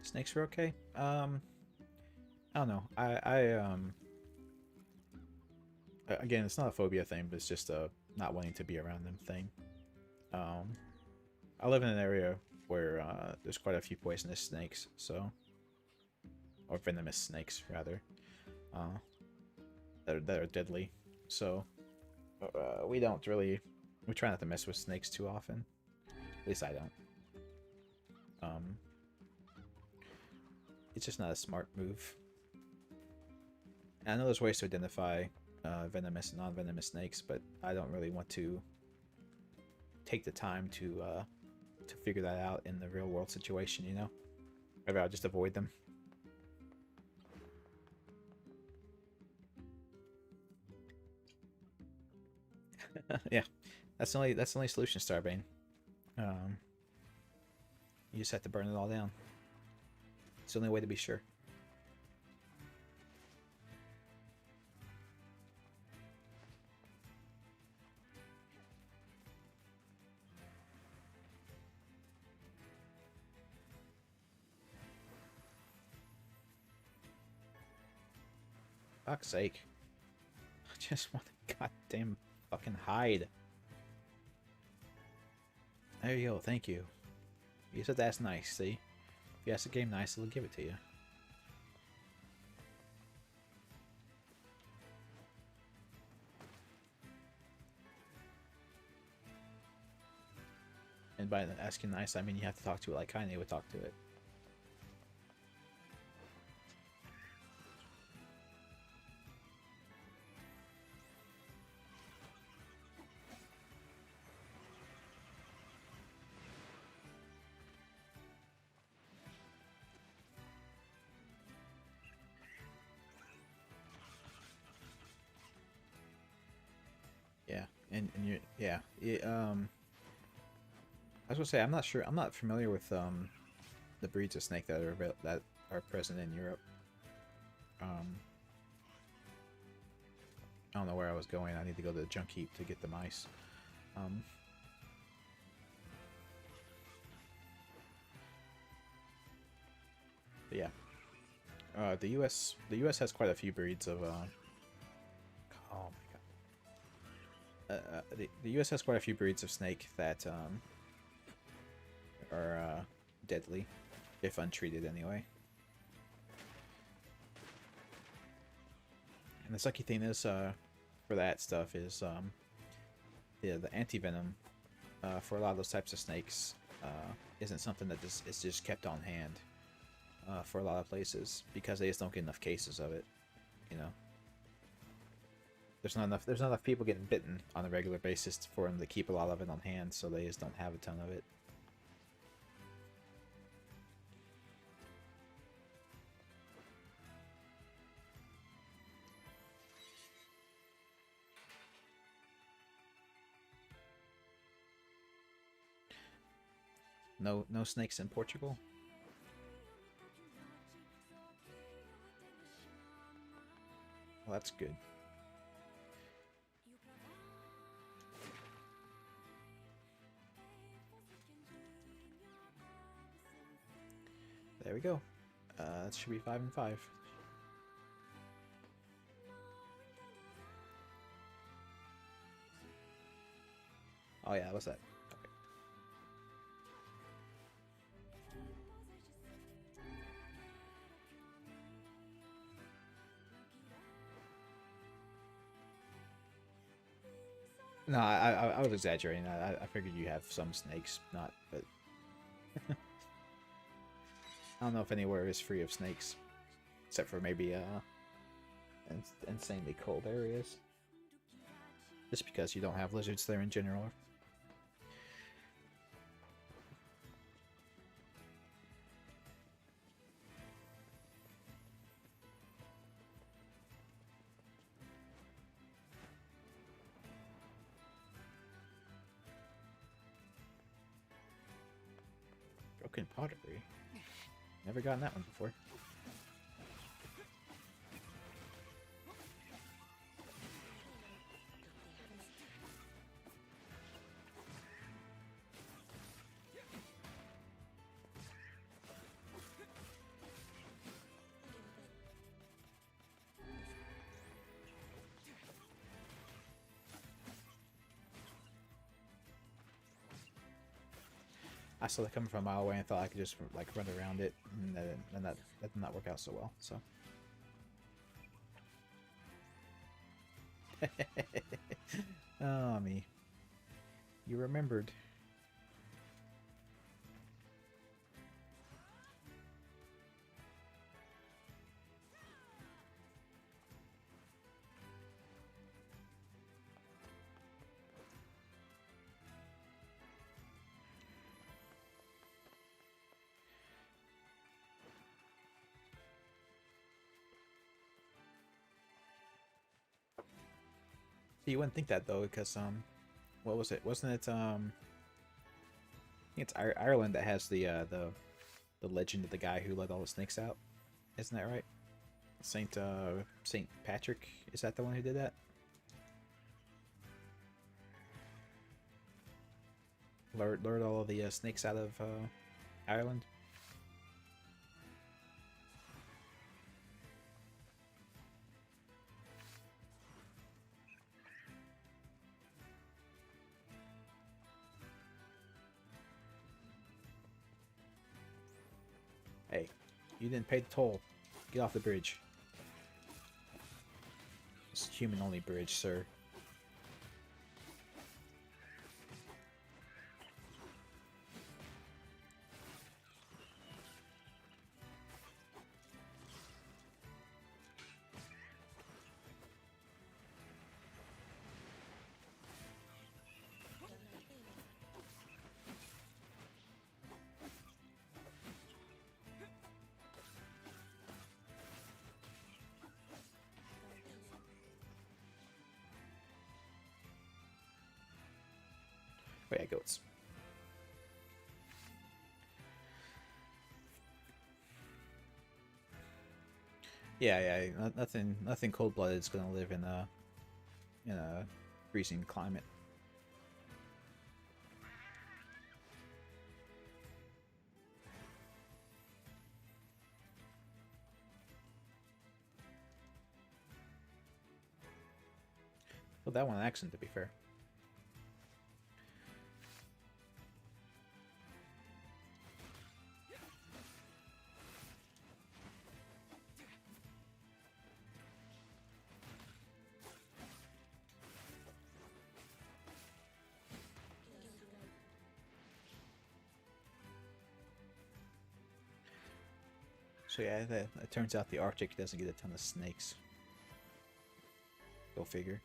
Snakes are okay. I don't know. Again, it's not a phobia thing, but it's just a not wanting to be around them thing. I live in an area where there's quite a few poisonous snakes, so, or venomous snakes rather, that are deadly. So we try not to mess with snakes too often. At least I don't. It's just not a smart move. And I know there's ways to identify venomous and non-venomous snakes, but I don't really want to take the time to figure that out in the real world situation, you know? Maybe I'll just avoid them. Yeah, that's the only solution, Starbane. You just have to burn it all down. It's the only way to be sure. Fuck's sake. I just want to goddamn fucking hide. There you go, thank you. You said that's nice, see? If you ask the game nice, it'll give it to you. And by asking nice, I mean you have to talk to it like Kaine would talk to it. Yeah, and you yeah, I was gonna say I'm not familiar with the breeds of snake that are present in Europe. I don't know where I was going. I need to go to the junk heap to get the mice. But yeah, the U.S. has quite a few breeds of. Oh my god. The U.S. has quite a few breeds of snake that are deadly, if untreated anyway. And the sucky thing is, for that stuff is, yeah, the anti-venom for a lot of those types of snakes isn't something that is just kept on hand for a lot of places because they just don't get enough cases of it, you know. There's not enough people getting bitten on a regular basis for them to keep a lot of it on hand, so they just don't have a ton of it. No snakes in Portugal? Well, that's good. There we go. That should be 5 and 5. Oh yeah, what's that? Okay. No, I was exaggerating. I figured you have some snakes, not, but I don't know if anywhere is free of snakes, except for maybe insanely cold areas. Just because you don't have lizards there in general. Broken pottery. Never gotten that one before. I saw that coming from a mile away and thought I could just like run around it, and that did not work out so well. So. Oh, me. You remembered. You wouldn't think that though, because what was it? Wasn't it I think it's Ireland that has the legend of the guy who let all the snakes out. Isn't that right? Saint Patrick, is that the one who did that? Lured all of the snakes out of Ireland. Hey, you didn't pay the toll. Get off the bridge. It's a human-only bridge, sir. Oh yeah, goats. Yeah. Nothing cold-blooded is gonna live in a freezing climate. Well, that one accent, to be fair. So yeah, it turns out the Arctic doesn't get a ton of snakes. Go figure.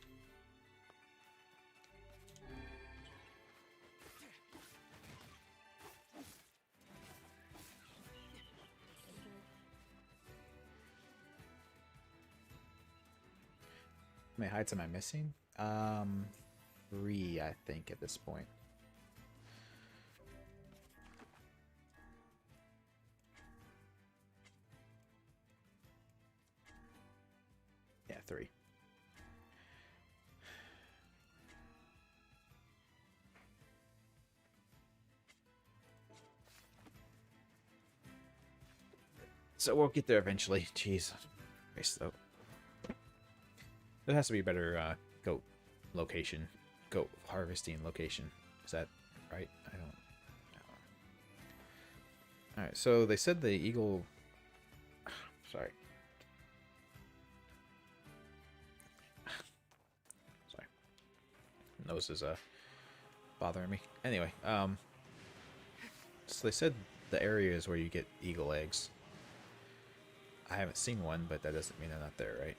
How many heights am I missing? 3, I think, at this point. Yeah, 3. So we'll get there eventually. Jeez. Though. There has to be a better goat location. Goat harvesting location. Is that right? I don't know. Alright, so they said the eagle... Sorry. nose is bothering me. Anyway, so they said the area is where you get eagle eggs. I haven't seen one, but that doesn't mean they're not there, right?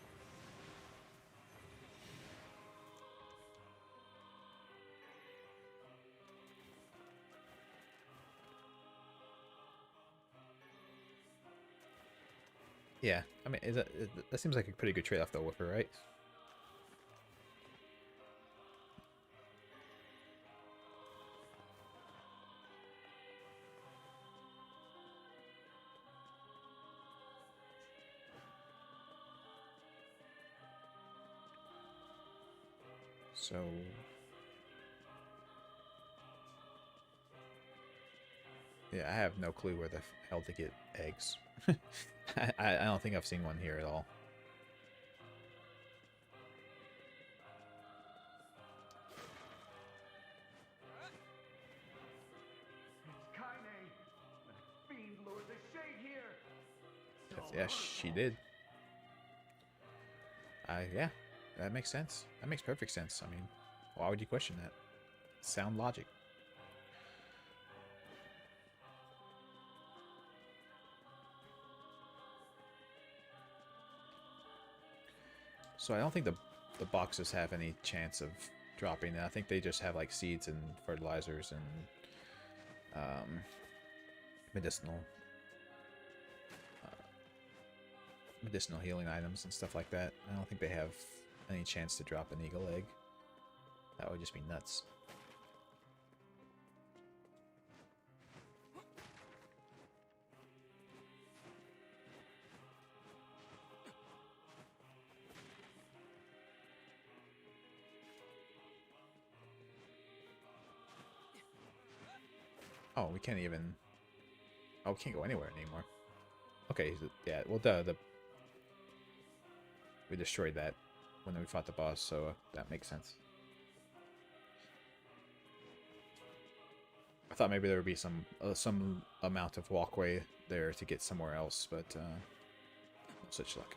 Yeah, I mean, that seems like a pretty good trade-off though with her, right? So yeah, I have no clue where the hell to get eggs. I don't think I've seen one here at all. It's Kaine. The fiend lured the shade here. Yeah, she did. Yeah, that makes sense. That makes perfect sense. I mean, why would you question that? Sound logic. So I don't think the boxes have any chance of dropping. I think they just have like seeds and fertilizers and medicinal healing items and stuff like that. I don't think they have any chance to drop an eagle egg. That would just be nuts. Oh, we can't even... Oh, we can't go anywhere anymore. Okay, yeah, well, we destroyed that when we fought the boss, so that makes sense. I thought maybe there would be some amount of walkway there to get somewhere else, but no such luck.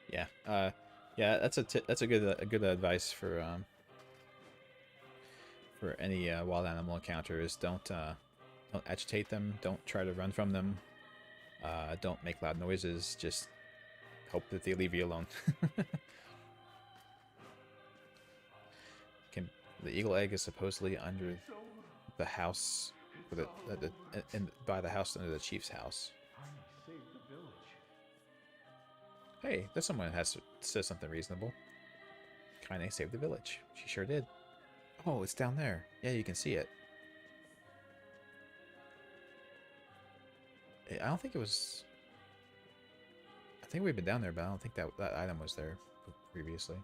Yeah, yeah, that's a good advice for any wild animal encounter is don't agitate them, don't try to run from them, don't make loud noises, just hope that they leave you alone. The eagle egg is supposedly under the house, by the house under the chief's house. Hey, there's someone who says something reasonable. Kaine saved the village. She sure did. Oh, it's down there. Yeah, you can see it. I don't think it was... I think we've been down there, but I don't think that item was there previously.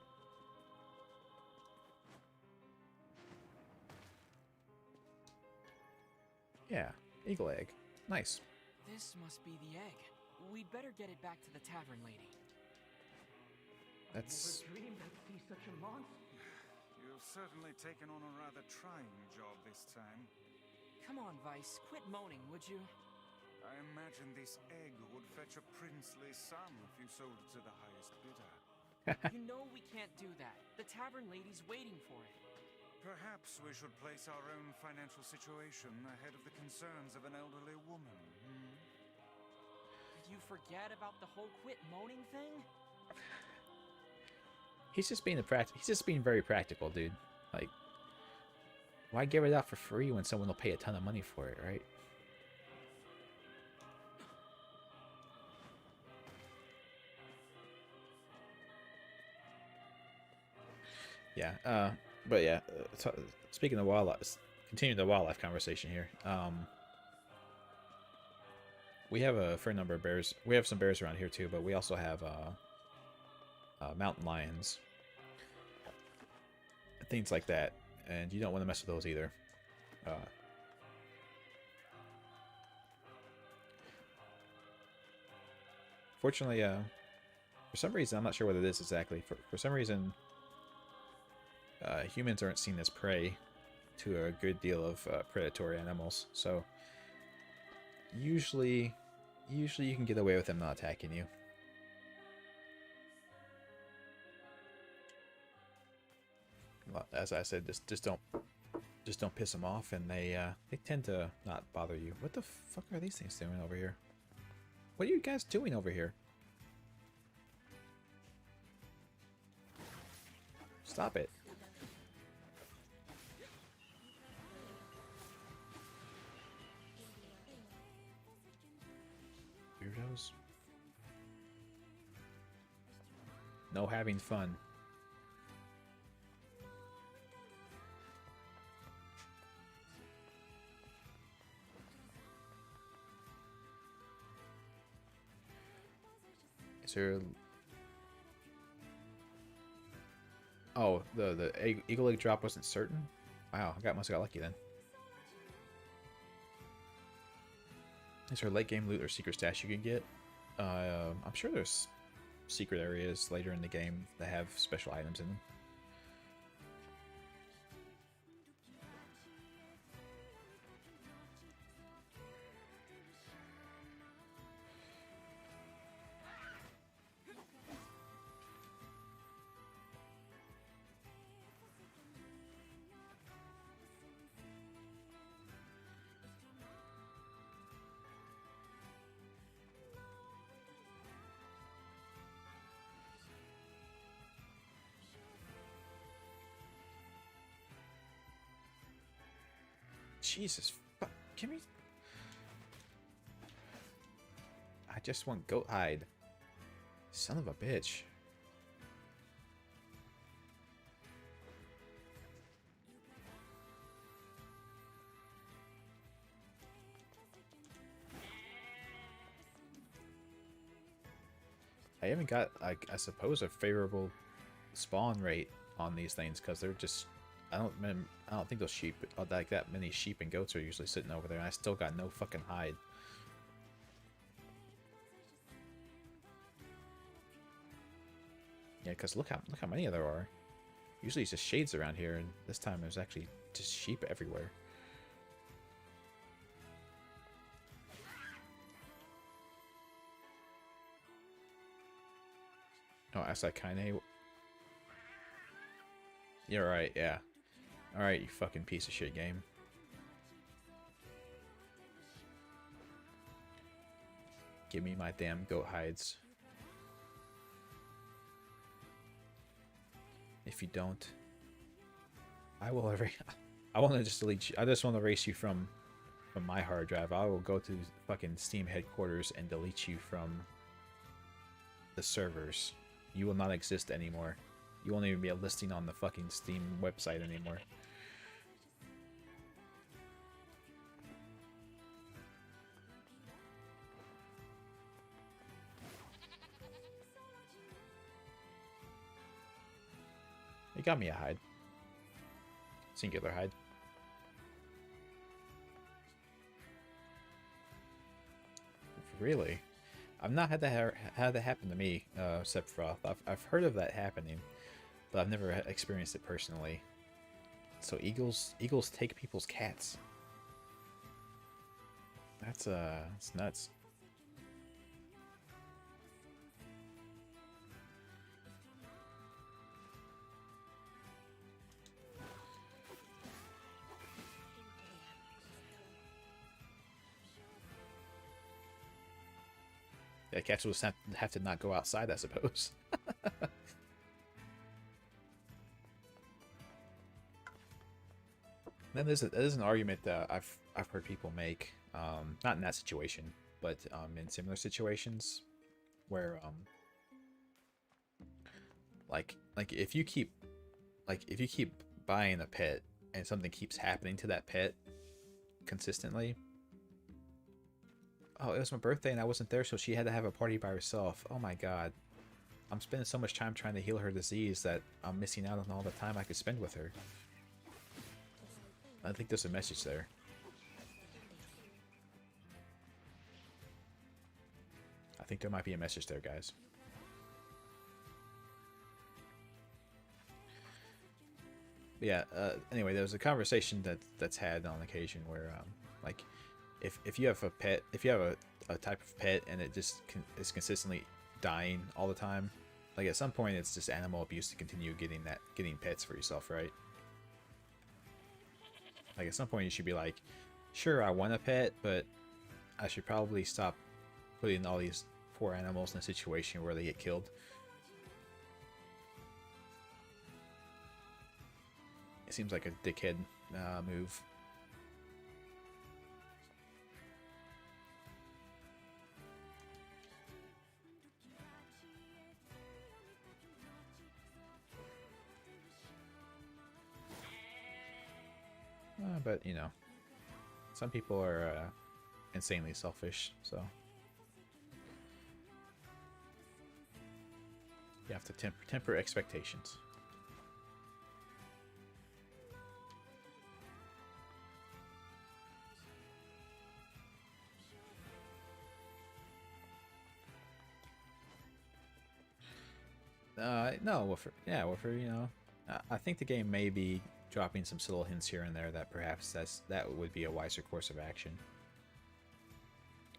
Yeah, eagle egg. Nice. This must be the egg. We'd better get it back to the tavern lady. That's... Never dreamed I'd see such a monster. You've certainly taken on a rather trying job this time. Come on, Vice. Quit moaning, would you? I imagine this egg would fetch a princely sum if you sold it to the highest bidder. You know we can't do that. The tavern lady's waiting for it. Perhaps we should place our own financial situation ahead of the concerns of an elderly woman. Did you forget about the whole quit moaning thing? He's just being he's just being very practical, dude. Like, why give it out for free when someone will pay a ton of money for it, right? Yeah, but yeah, speaking of wildlife, continuing the wildlife conversation here. We have a fair number of bears. We have some bears around here too, but we also have mountain lions, things like that, and you don't want to mess with those either. Fortunately, for some reason, I'm not sure what it is exactly. For some reason, humans aren't seen as prey to a good deal of predatory animals. So usually you can get away with them not attacking you. Well, as I said, just don't piss them off, and they tend to not bother you. What the fuck are these things doing over here? What are you guys doing over here? Stop it. Weirdos. No having fun. Is there... Oh, the eagle egg drop wasn't certain? Wow, must have got lucky then. Is there late game loot or secret stash you can get? I'm sure there's secret areas later in the game that have special items in them. Jesus, fuck, give me... I just want goat hide. Son of a bitch. I haven't got, like, I suppose, a favorable spawn rate on these things because they're just... I don't think those sheep, like that many sheep and goats are usually sitting over there, and I still got no fucking hide. Yeah, because look how many there are. Usually it's just shades around here, and this time there's actually just sheep everywhere. Oh, Asakine. You're right, yeah. Alright, you fucking piece of shit game. Give me my damn goat hides. If you don't, I will I want to just delete you. I just want to erase you from my hard drive. I will go to fucking Steam headquarters and delete you from the servers. You will not exist anymore. You won't even be a listing on the fucking Steam website anymore. You got me a hide. Singular hide. Really? I've not had that happen to me, Sephiroth. I've heard of that happening, but I've never experienced it personally. So eagles take people's cats. That's nuts. Yeah, cats will just have to not go outside, I suppose. Then there's an argument that I've heard people make, not in that situation, but in similar situations, where like if you keep buying a pet and something keeps happening to that pet consistently. Oh, it was my birthday and I wasn't there, so she had to have a party by herself. Oh my god. I'm spending so much time trying to heal her disease that I'm missing out on all the time I could spend with her. I think there's a message there. think there might be a message there, guys. But yeah. Anyway, there was a conversation that's had on occasion where like if you have a pet, if you have a type of pet and it just is consistently dying all the time, like at some point it's just animal abuse to continue getting pets for yourself, right? Like at some point you should be like, sure, I want a pet, but I should probably stop putting all these poor animals in a situation where they get killed. It seems like a dickhead move. But, you know, some people are insanely selfish, so you have to temper expectations. No, Woofer, you know, I think the game may be dropping some subtle hints here and there that perhaps that would be a wiser course of action.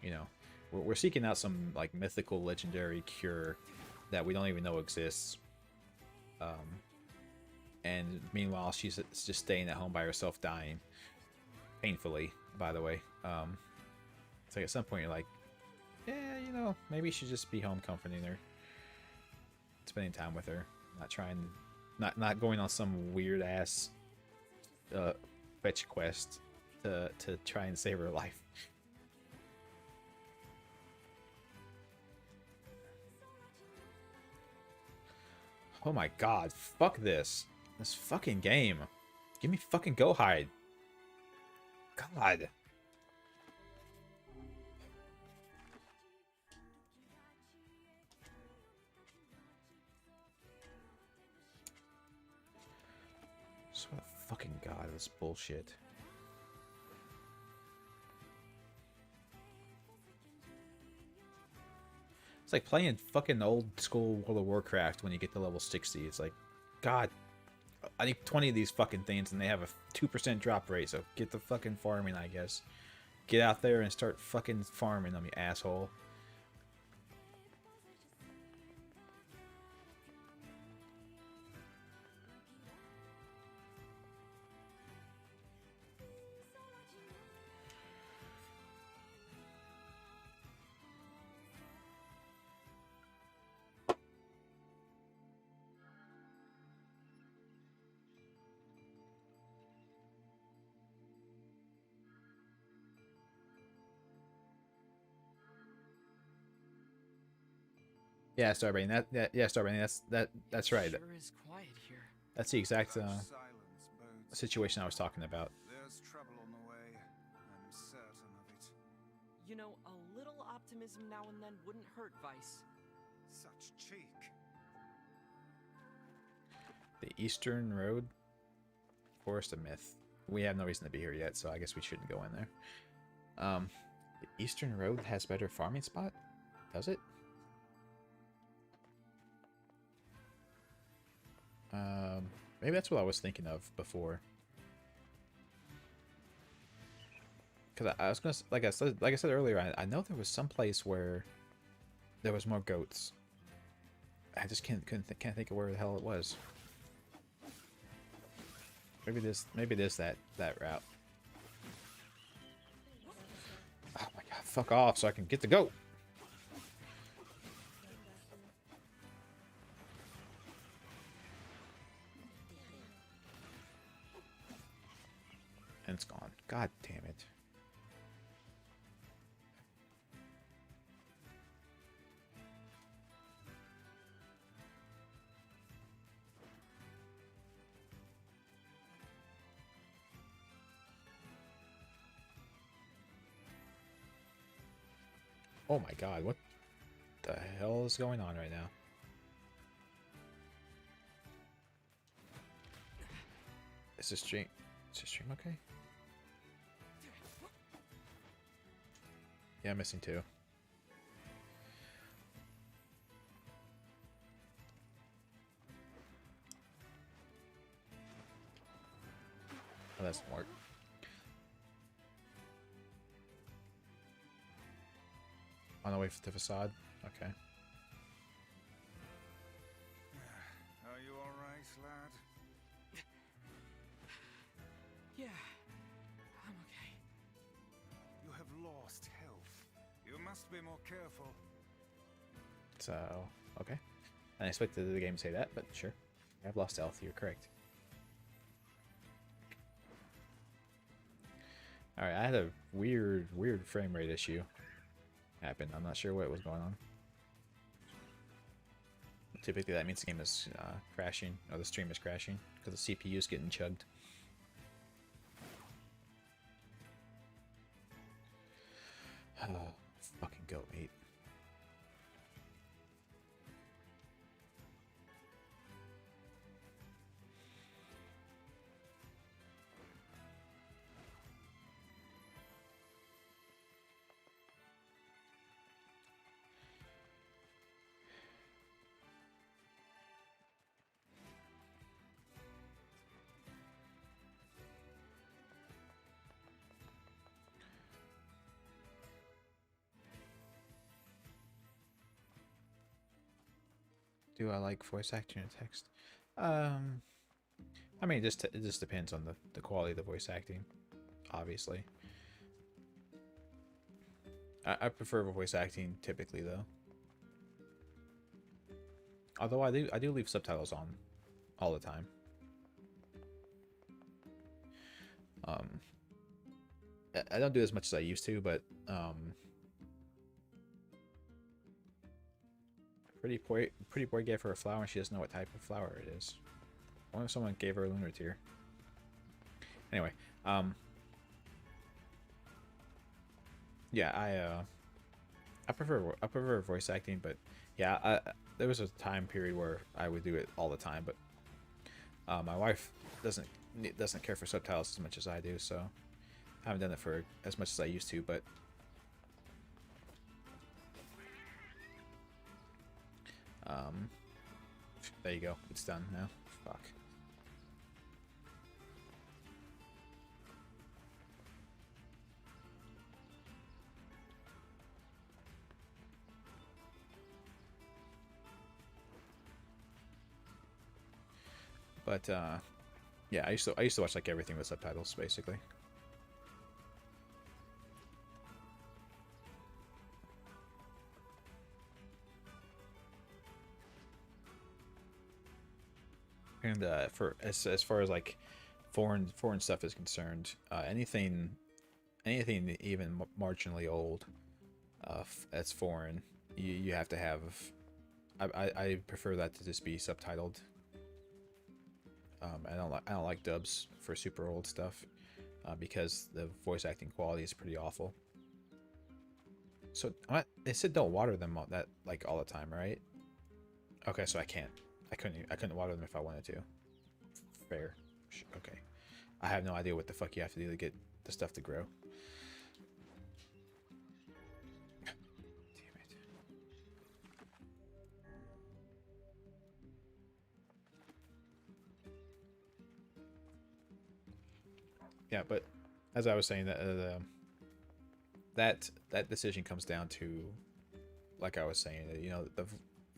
You know, we're seeking out some like mythical, legendary cure that we don't even know exists. And meanwhile, she's just staying at home by herself, dying painfully. By the way, it's like at some point you're like, yeah, you know, maybe you should just be home comforting her, spending time with her, not going on some weird ass fetch quest to try and save her life. Oh my god, fuck this fucking game. Give me fucking Go Hide. God. Swear to fucking god, this bullshit. It's like playing fucking old school World of Warcraft when you get to level 60. It's like, god, I need 20 of these fucking things and they have a 2% drop rate, so get the fucking farming, I guess. Get out there and start fucking farming them, you asshole. Yeah, Starbrain. Yeah, Starbrain. That's right. Sure is quiet here. That's the exact situation I was talking about. There's trouble on the way. I'm certain of it. You know, a little optimism now and then wouldn't hurt, Vice. Such cheek. The Eastern Road, Forest of Myth. We have no reason to be here yet, so I guess we shouldn't go in there. The Eastern Road has better farming spot? Does it? Maybe that's what I was thinking of before. Because I was gonna, like I said earlier, I know there was some place where there was more goats. I just can't think of where the hell it was. Maybe this that route. Oh my god, fuck off so I can get the goat. And it's gone. God damn it. Oh my god, what the hell is going on right now? Is the stream okay? Yeah, I'm missing two. doesn't work. On the way to the facade? Okay. Are you alright, lad? Yeah, I'm okay. You have lost health. You must be more careful. So, okay. I expected the game to say that, but sure. I've lost health, you're correct. Alright, I had a weird frame rate issue happen. I'm not sure what was going on. Typically that means the game is crashing, or the stream is crashing, because the CPU is getting chugged. Fucking go, mate. Do I like voice acting and text? I mean, it just depends on the quality of the voice acting, obviously. I prefer voice acting typically, though. Although I do leave subtitles on all the time. I don't do as much as I used to, but pretty boy gave her a flower and she doesn't know what type of flower it is. What if someone gave her a lunar tear? Anyway, yeah, I prefer voice acting, but yeah, there was a time period where I would do it all the time, but my wife doesn't care for subtitles as much as I do, so I haven't done it for as much as I used to, but there you go. It's done now. Fuck. But yeah, I used to watch like everything with subtitles basically. And for as far as like foreign stuff is concerned, anything even marginally old, that's foreign, you have to have. I prefer that to just be subtitled. I don't like dubs for super old stuff because the voice acting quality is pretty awful. So it said don't water them all the time, right? Okay, so I couldn't water them if I wanted to. Fair. Okay. I have no idea what the fuck you have to do to get the stuff to grow. Damn it. Yeah, but as I was saying, that decision comes down to, like I was saying, you know,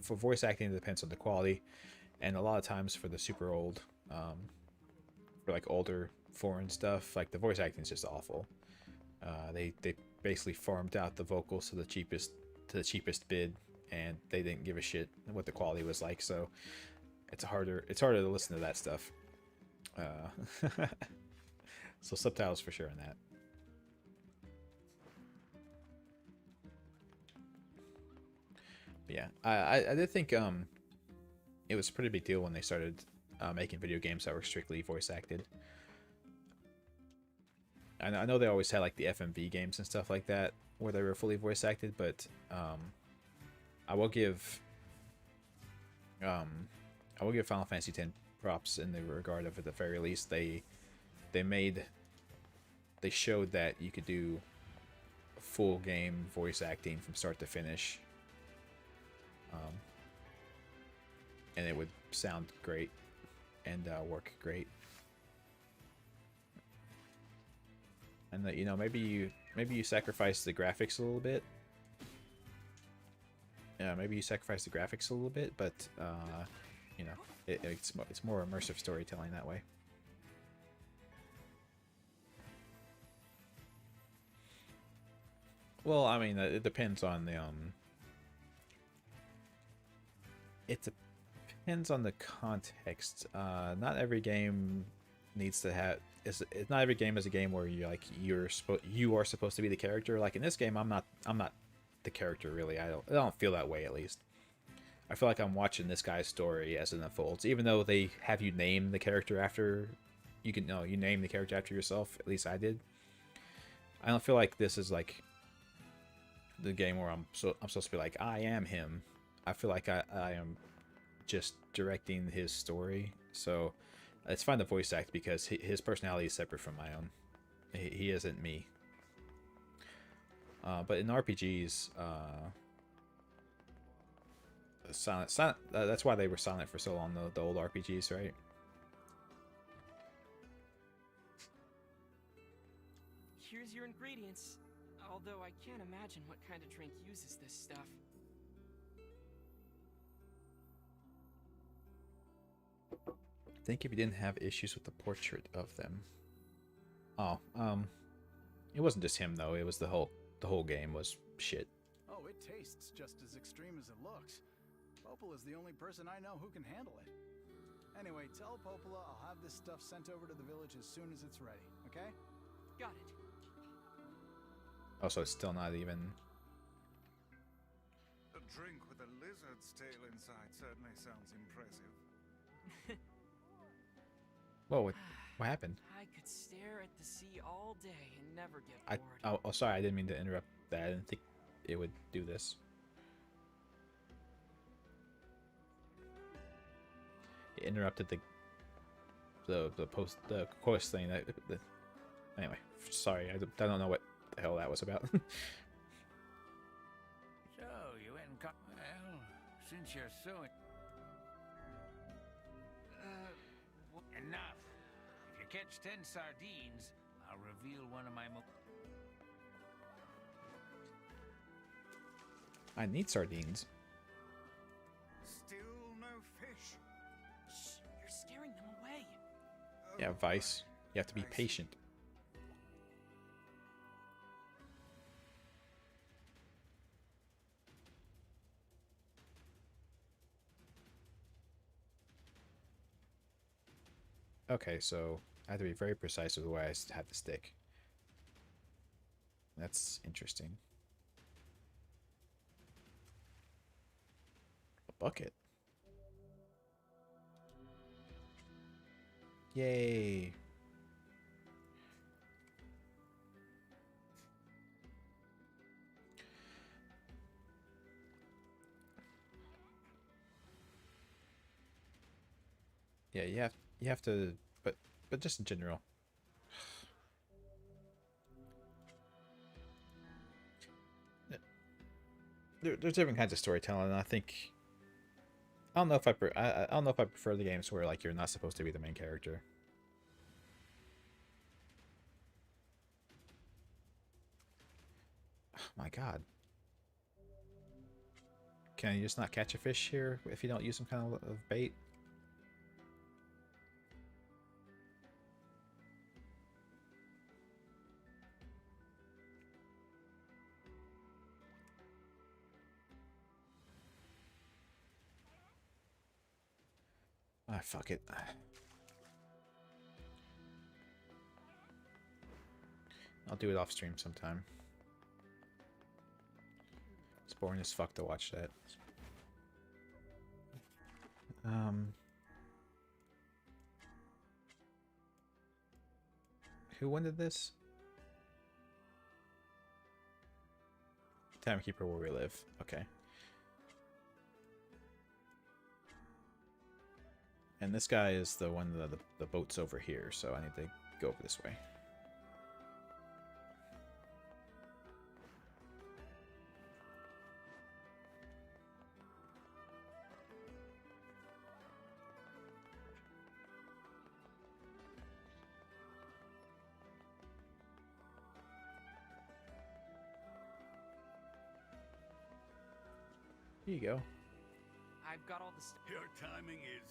for voice acting, it depends on the quality, and a lot of times for the super old, for like older foreign stuff, like the voice acting is just awful. They basically farmed out the vocals to the cheapest bid, and they didn't give a shit what the quality was like. So it's harder to listen to that stuff. So subtitles for sure on that. But yeah, I did think it was a pretty big deal when they started making video games that were strictly voice acted. I know they always had like the FMV games and stuff like that where they were fully voice acted, but I will give Final Fantasy X props in the regard of, at the very least, they showed that you could do full game voice acting from start to finish, and it would sound great and work great. and that, you know, maybe you sacrifice the graphics a little bit. Yeah, maybe you sacrifice the graphics a little bit, but you know, it's more immersive storytelling that way. Well, I mean, it depends on the it depends on the context. Not every game needs to have not every game is a game where you are supposed to be the character. Like in this game, I'm not the character really. I don't feel that way, at least. I feel like I'm watching this guy's story as it unfolds, even though they have you name the character after you name the character after yourself. At least I did. I don't feel like this is like the game where I'm supposed to be like, I am him. I feel like I am just directing his story. So it's fine to voice act because his personality is separate from my own. He isn't me. But in RPGs, silent. That's why they were silent for so long. The old RPGs, right? Here's your ingredients. Although I can't imagine what kind of drink uses this stuff. Think if you didn't have issues with the portrait of them. Oh, it wasn't just him though. It was the whole game was shit. Oh, it tastes just as extreme as it looks. Popola is the only person I know who can handle it. Anyway, tell Popola I'll have this stuff sent over to the village as soon as it's ready, okay? Got it. Oh, so it's still not even... A drink with a lizard's tail inside certainly sounds impressive. Whoa, what happened? I could stare at the sea all day and never get bored. Oh, sorry, I didn't mean to interrupt that. I didn't think it would do this. It interrupted the quest thing. Anyway, sorry, I don't know what the hell that was about. So, you went and well, since you're so... Enough. If you catch 10 sardines, I'll reveal one of my I need sardines. Still no fish. Shh, you're scaring them away. Yeah, Vice. You have to be patient. Okay, so I have to be very precise with the way I have the stick. That's interesting. A bucket. Yay. Yeah, you have to, but just in general. There's different kinds of storytelling, and I think I don't know if I don't know if I prefer the games where like you're not supposed to be the main character. Oh my god. Can you just not catch a fish here if you don't use some kind of bait? Ah, fuck it. I'll do it off stream sometime. It's boring as fuck to watch that. Who winded this? Timekeeper where we live. Okay. And this guy is the one that the boat's over here, so I need to go over this way. Here you go. I've got all the stuff. Your timing is,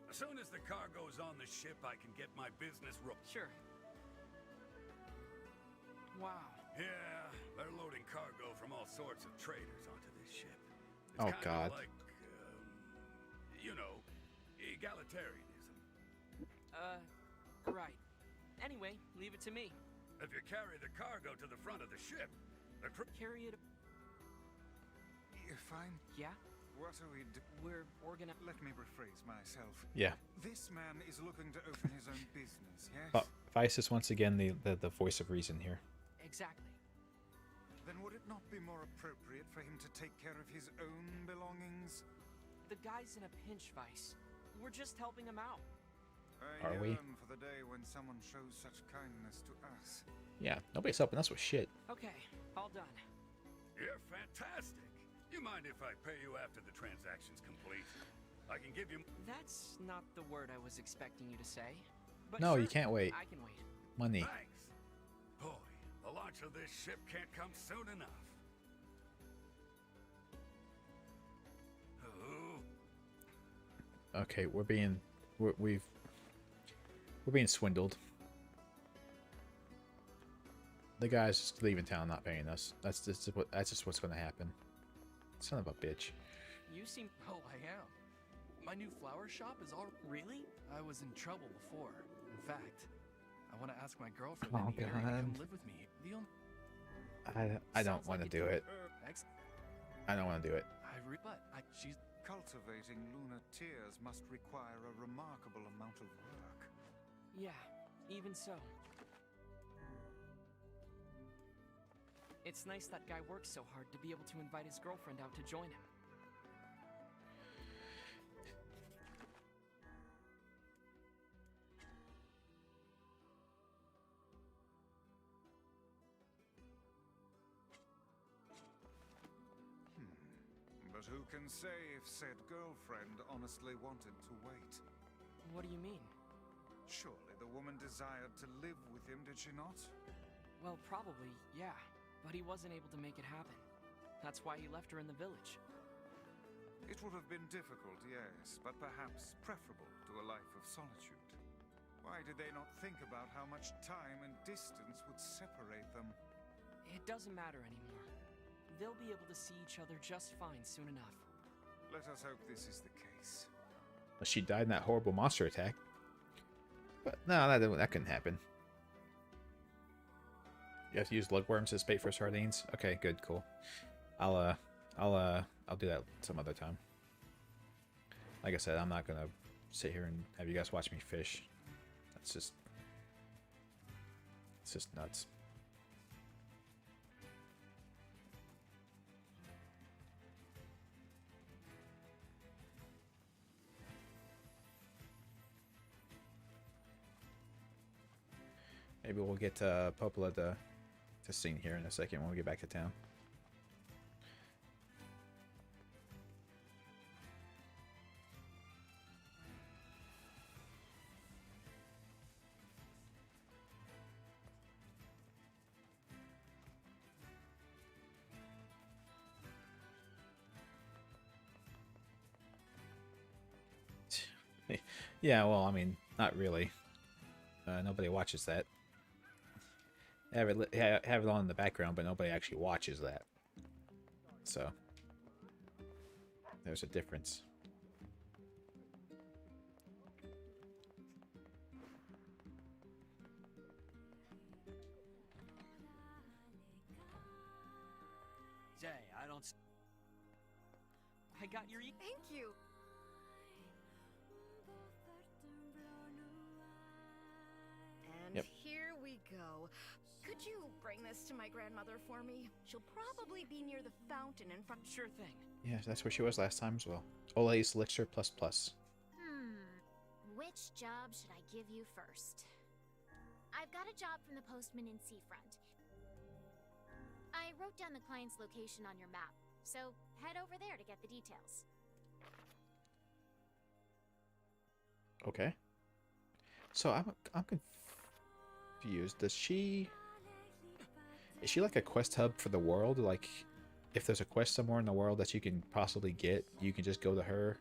as soon as the cargo's on the ship, I can get my business Sure. Wow. Yeah, they're loading cargo from all sorts of traders onto this ship. It's Oh, kinda God. like, you know, egalitarianism. Right. Anyway, leave it to me. If you carry the cargo to the front of the ship, the Carry it. Fine. Yeah? What are we We're organized. Let me rephrase myself. Yeah. This man is looking to open his own business, yes? Oh, Vice is once again the voice of reason here. Exactly. Then would it not be more appropriate for him to take care of his own belongings? The guy's in a pinch, Vice. We're just helping him out. I Are we? yearn for the day when someone shows such kindness to us. Yeah, nobody's helping us with shit. Okay, all done. You're fantastic. You mind if I pay you after the transaction's complete? I can give you... That's not the word I was expecting you to say. But No, sure, you can't wait. I can wait. Money. Thanks. Boy, the launch of this ship can't come soon enough. Oh. Okay, we're being swindled. The guy's just leaving town, not paying us. That's just what's going to happen. Son of a bitch. You seem... Oh, I am. My new flower shop is all... Really? I was in trouble before. In fact, I want to ask my girlfriend Oh, Annie to come God. live with me. The only... I don't want to do it. I don't want to do it. But she's... Cultivating lunar tears must require a remarkable amount of work. Yeah, even so. It's nice that guy works so hard to be able to invite his girlfriend out to join him. But who can say if said girlfriend honestly wanted to wait? What do you mean? Surely the woman desired to live with him, did she not? Well, probably, yeah. But he wasn't able to make it happen. That's why he left her in the village. It would have been difficult, yes, but perhaps preferable to a life of solitude. Why did they not think about how much time and distance would separate them? It doesn't matter anymore. They'll be able to see each other just fine soon enough. Let us hope this is the case. Well, she died in that horrible monster attack. But no, that couldn't happen. You have to use bloodworms as bait for sardines. Okay, good, cool. I'll do that some other time. Like I said, I'm not gonna sit here and have you guys watch me fish. It's just nuts. Maybe we'll get Popola to sing here in a second when we get back to town. Yeah, well, I mean, not really. Nobody watches that. Have it on in the background, but nobody actually watches that. So, there's a difference. Say, I don't... I got your... Thank you. And Yep. here we go. Could you bring this to my grandmother for me? She'll probably be near the fountain in front. Sure thing. Yeah, that's where she was last time as well. Ole's Elixir ++. Which job should I give you first? I've got a job from the postman in Seafront. I wrote down the client's location on your map, so head over there to get the details. Okay. So I'm confused. Is she like a quest hub for the world? Like, if there's a quest somewhere in the world that you can possibly get, you can just go to her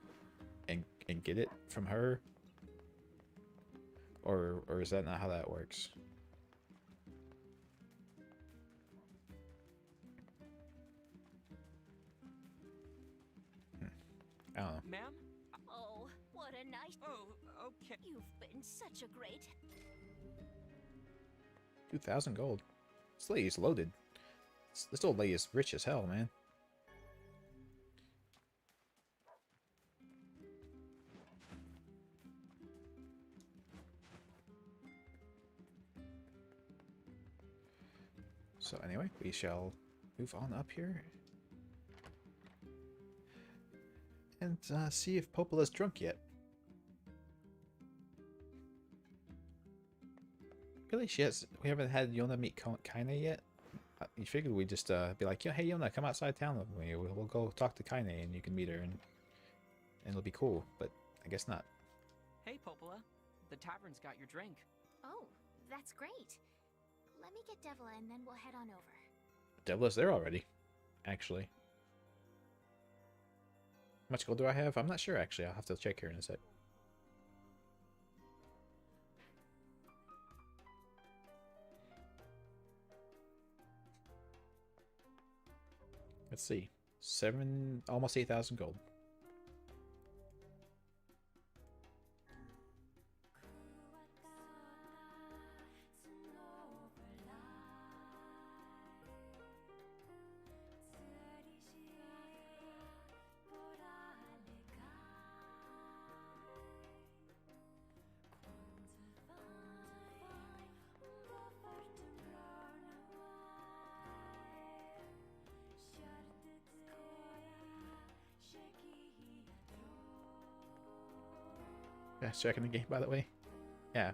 and get it from her? Or is that not how that works? I don't know. Ma'am? Oh, what a nice... Oh, okay. You've been such a great... 2,000 gold. This lady's loaded. This old lady is rich as hell, man. So anyway, we shall move on up here. And see if Popola's drunk yet. Really? We haven't had Yona meet Kaine yet? You figured we'd just be like, yeah, hey Yona, come outside town with me. We'll go talk to Kaine and you can meet her and it'll be cool. But I guess not. Hey, Popola. The tavern's got your drink. Oh, that's great. Let me get Devla and then we'll head on over. Devla's there already, actually. How much gold do I have? I'm not sure, actually. I'll have to check here in a sec. Let's see. Almost 8,000 gold. Yeah, checking the game, by the way. Yeah.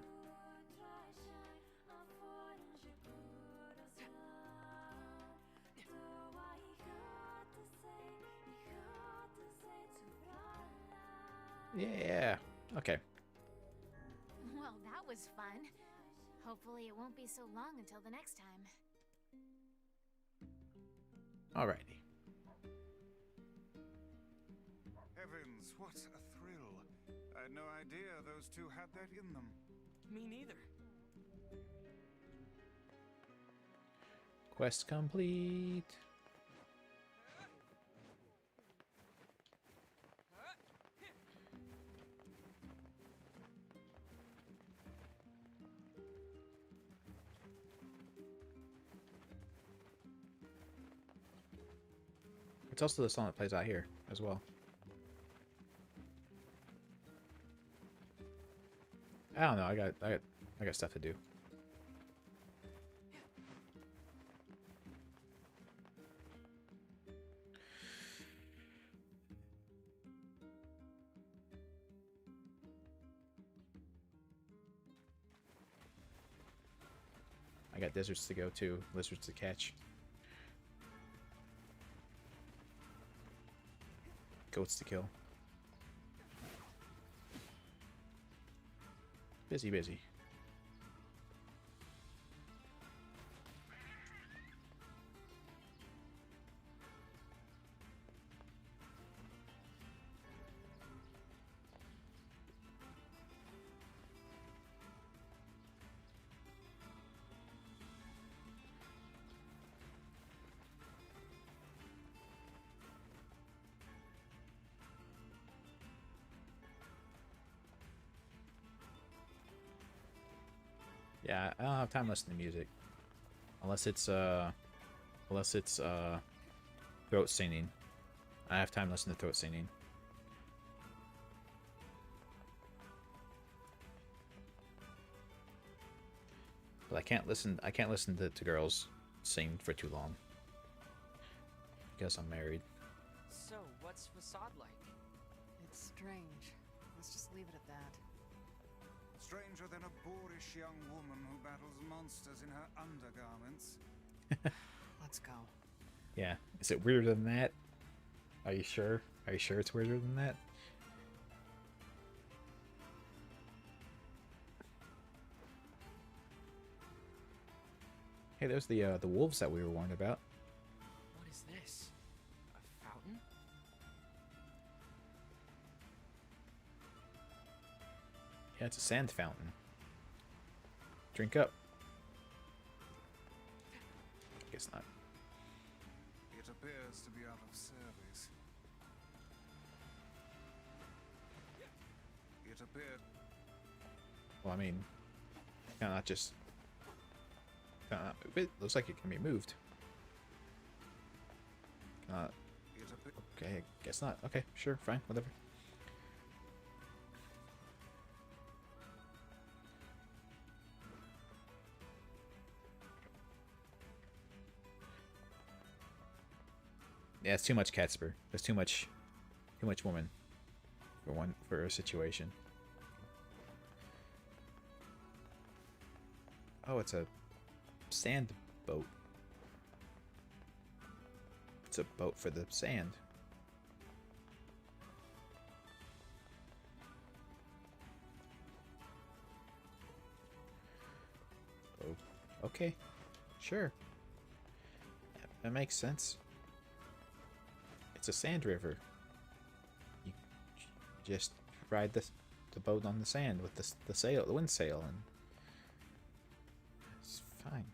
Yeah. Okay. Well, that was fun. Hopefully it won't be so long until the next time. Alrighty. Heavens, what a thrill. I had no idea those two had that in them. Me neither. Quest complete. It's also the song that plays out here as well. I don't know. I got stuff to do. I got deserts to go to, lizards to catch. Goats to kill. Busy, busy. Yeah, I don't have time to listen to music. Unless it's throat singing. I have time to listen to throat singing. But I can't listen to girls sing for too long. Because I'm married. So, what's Facade like? It's strange. Let's just leave it at that. Stranger than a boorish young woman who battles monsters in her undergarments. Let's go. Yeah. Is it weirder than that? Are you sure? Are you sure it's weirder than that? Hey, there's the wolves that we were warned about. What is this? Yeah, it's a sand fountain. Drink up. Guess not. It appears to be out of service. It appeared. Well, I mean, can I not just... Can I not move it? Looks like it can be moved. Can I... Okay, I guess not. Okay, sure, fine, whatever. Yeah, it's too much Catspur. There's too much woman for a situation. Oh, it's a sand boat. It's a boat for the sand. Oh, okay, sure. That makes sense. It's a sand river. You just ride the boat on the sand with the sail, the wind sail, and it's fine.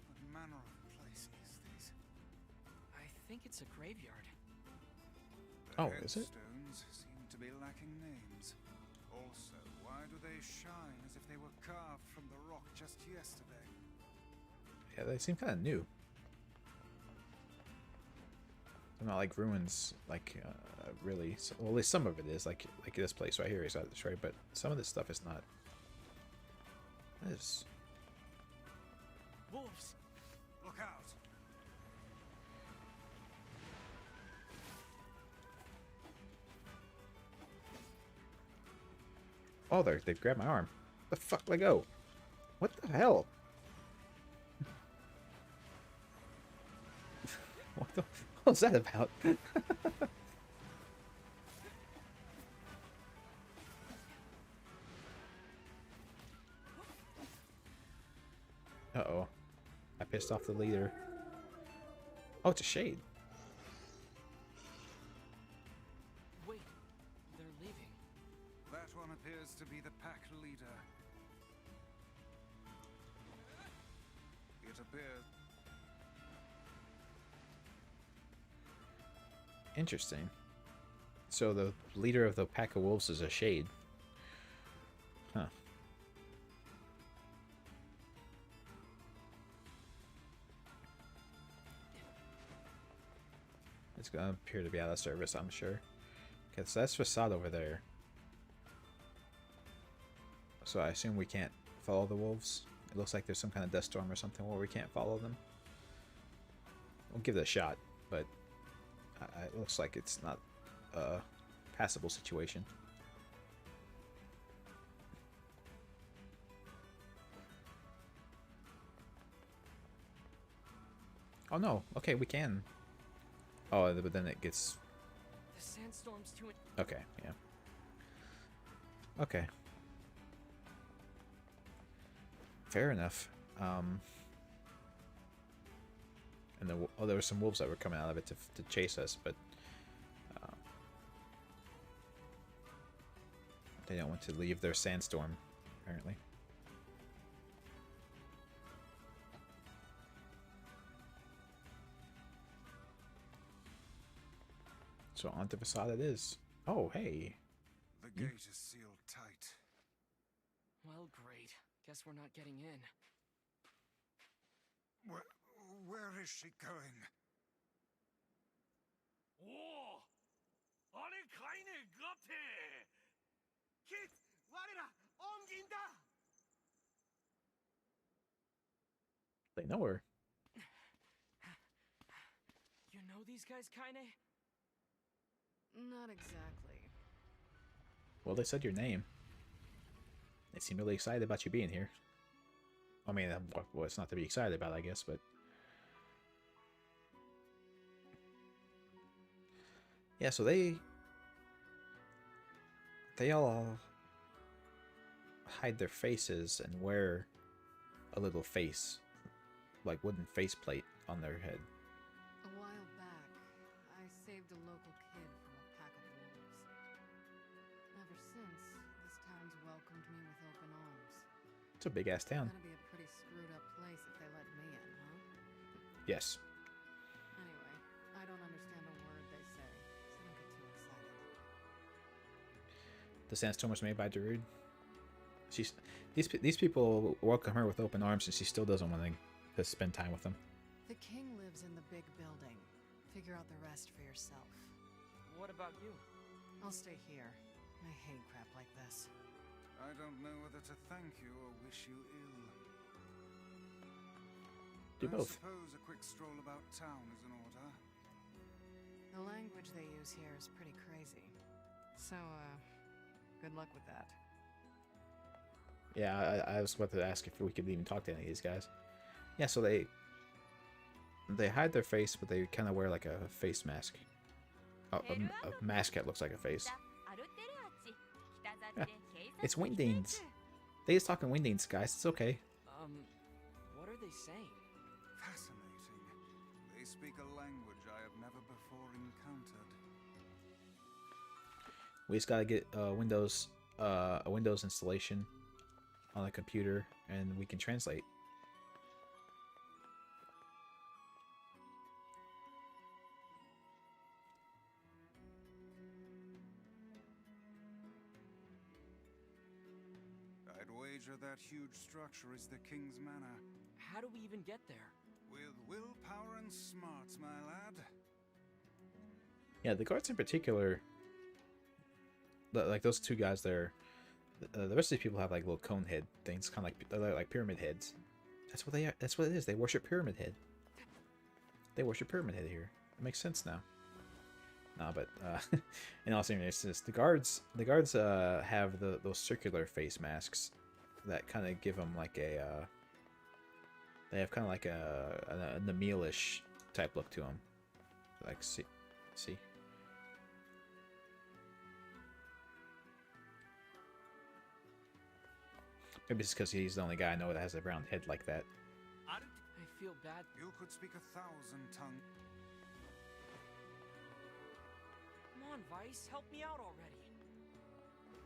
What manner of place is this? I think it's a graveyard. Oh, is it? Headstones seem to be lacking names. Also, why do they shine as if they were carved from the rock just yesterday? Yeah, they seem kind of new. They're not like ruins, like really. Well, at least some of it is. Like this place right here is out destroyed, but some of this stuff is not. This. Wolves! Look out! Oh, they've grabbed my arm. The fuck, let go! What the hell? What was that about? Uh-oh. I pissed off the leader. Oh, it's a shade. Wait, they're leaving. That one appears to be the pack leader. It appears. Interesting. So the leader of the pack of wolves is a shade. Huh. It's gonna appear to be out of service, I'm sure. Okay, so that's facade over there. So I assume we can't follow the wolves. It looks like there's some kind of dust storm or something where we can't follow them. We'll give it a shot, but it looks like it's not a passable situation. Oh no, okay, we can. Oh, but then it gets... The sandstorm's too... Okay, yeah. Okay. Fair enough. And there were some wolves that were coming out of it to chase us, but they don't want to leave their sandstorm, apparently. So onto facade it is. Oh, hey. The gate is sealed tight. Well, great. Guess we're not getting in. Where is she going? 오! 아니 가인의 같아! 킷! 와르라! 옮긴다! They know her. You know these guys, Kaine? Not exactly. Well, they said your name. They seem really excited about you being here. I mean, well, it's not to be excited about, I guess, but... Yeah, so they all hide their faces and wear a little face, like wooden faceplate on their head. A while back, I saved a local kid from a pack of wolves. Ever since, this town's welcomed me with open arms. It's a big ass town. It's gonna be a pretty screwed up place if they let me in, huh? Yes. Anyway, I don't understand a word they say, so don't get too excited. The sandstorm was made by Darude. These people welcome her with open arms, and she still doesn't want to spend time with them. The king lives in the big building. Figure out the rest for yourself. What about you? I'll stay here. I hate crap like this. I don't know whether to thank you or wish you ill. Do both. I suppose a quick stroll about town is in order. The language they use here is pretty crazy. So, good luck with that. Yeah, I was about to ask if we could even talk to any of these guys. Yeah, so they hide their face, but they kind of wear like a face mask. A mask that looks like a face. Yeah. It's Wingdings. They just talking Wingdings, guys. It's okay. What are they saying? Fascinating. They speak a language I have never before encountered. We just gotta get a Windows installation on the computer, and we can translate. I'd wager that huge structure is the King's Manor. How do we even get there? With willpower and smarts, my lad. Yeah, the guards in particular, like those two guys there, the rest of these people have like little cone head things, kind of like pyramid heads. That's what they are. That's what it is. They worship Pyramid Head. They worship Pyramid Head here. It makes sense now. Nah, but in all seriousness, the guards have those circular face masks that kind of give them like a they have kind of like a Namilish type look to them. Like see. Maybe it's because he's the only guy I know that has a brown head like that. I feel bad. You could speak 1,000 tongues. Come on, Vice, help me out already.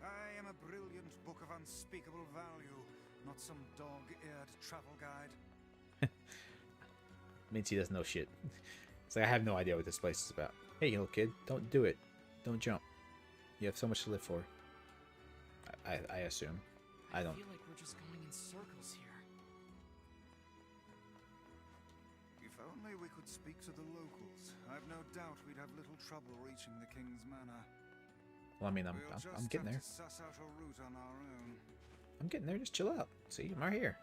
I am a brilliant book of unspeakable value, not some dog-eared travel guide. Means he doesn't know shit. It's like, I have no idea what this place is about. Hey, little kid, don't do it. Don't jump. You have so much to live for. I assume. I don't. I feel like we're just going in circles here. If only we could speak to the locals. I've no doubt we'd have little trouble reaching the King's Manor. Well, I mean, I'm getting there. Suss out a route on our own. I'm getting there. Just chill out. See, I'm right here.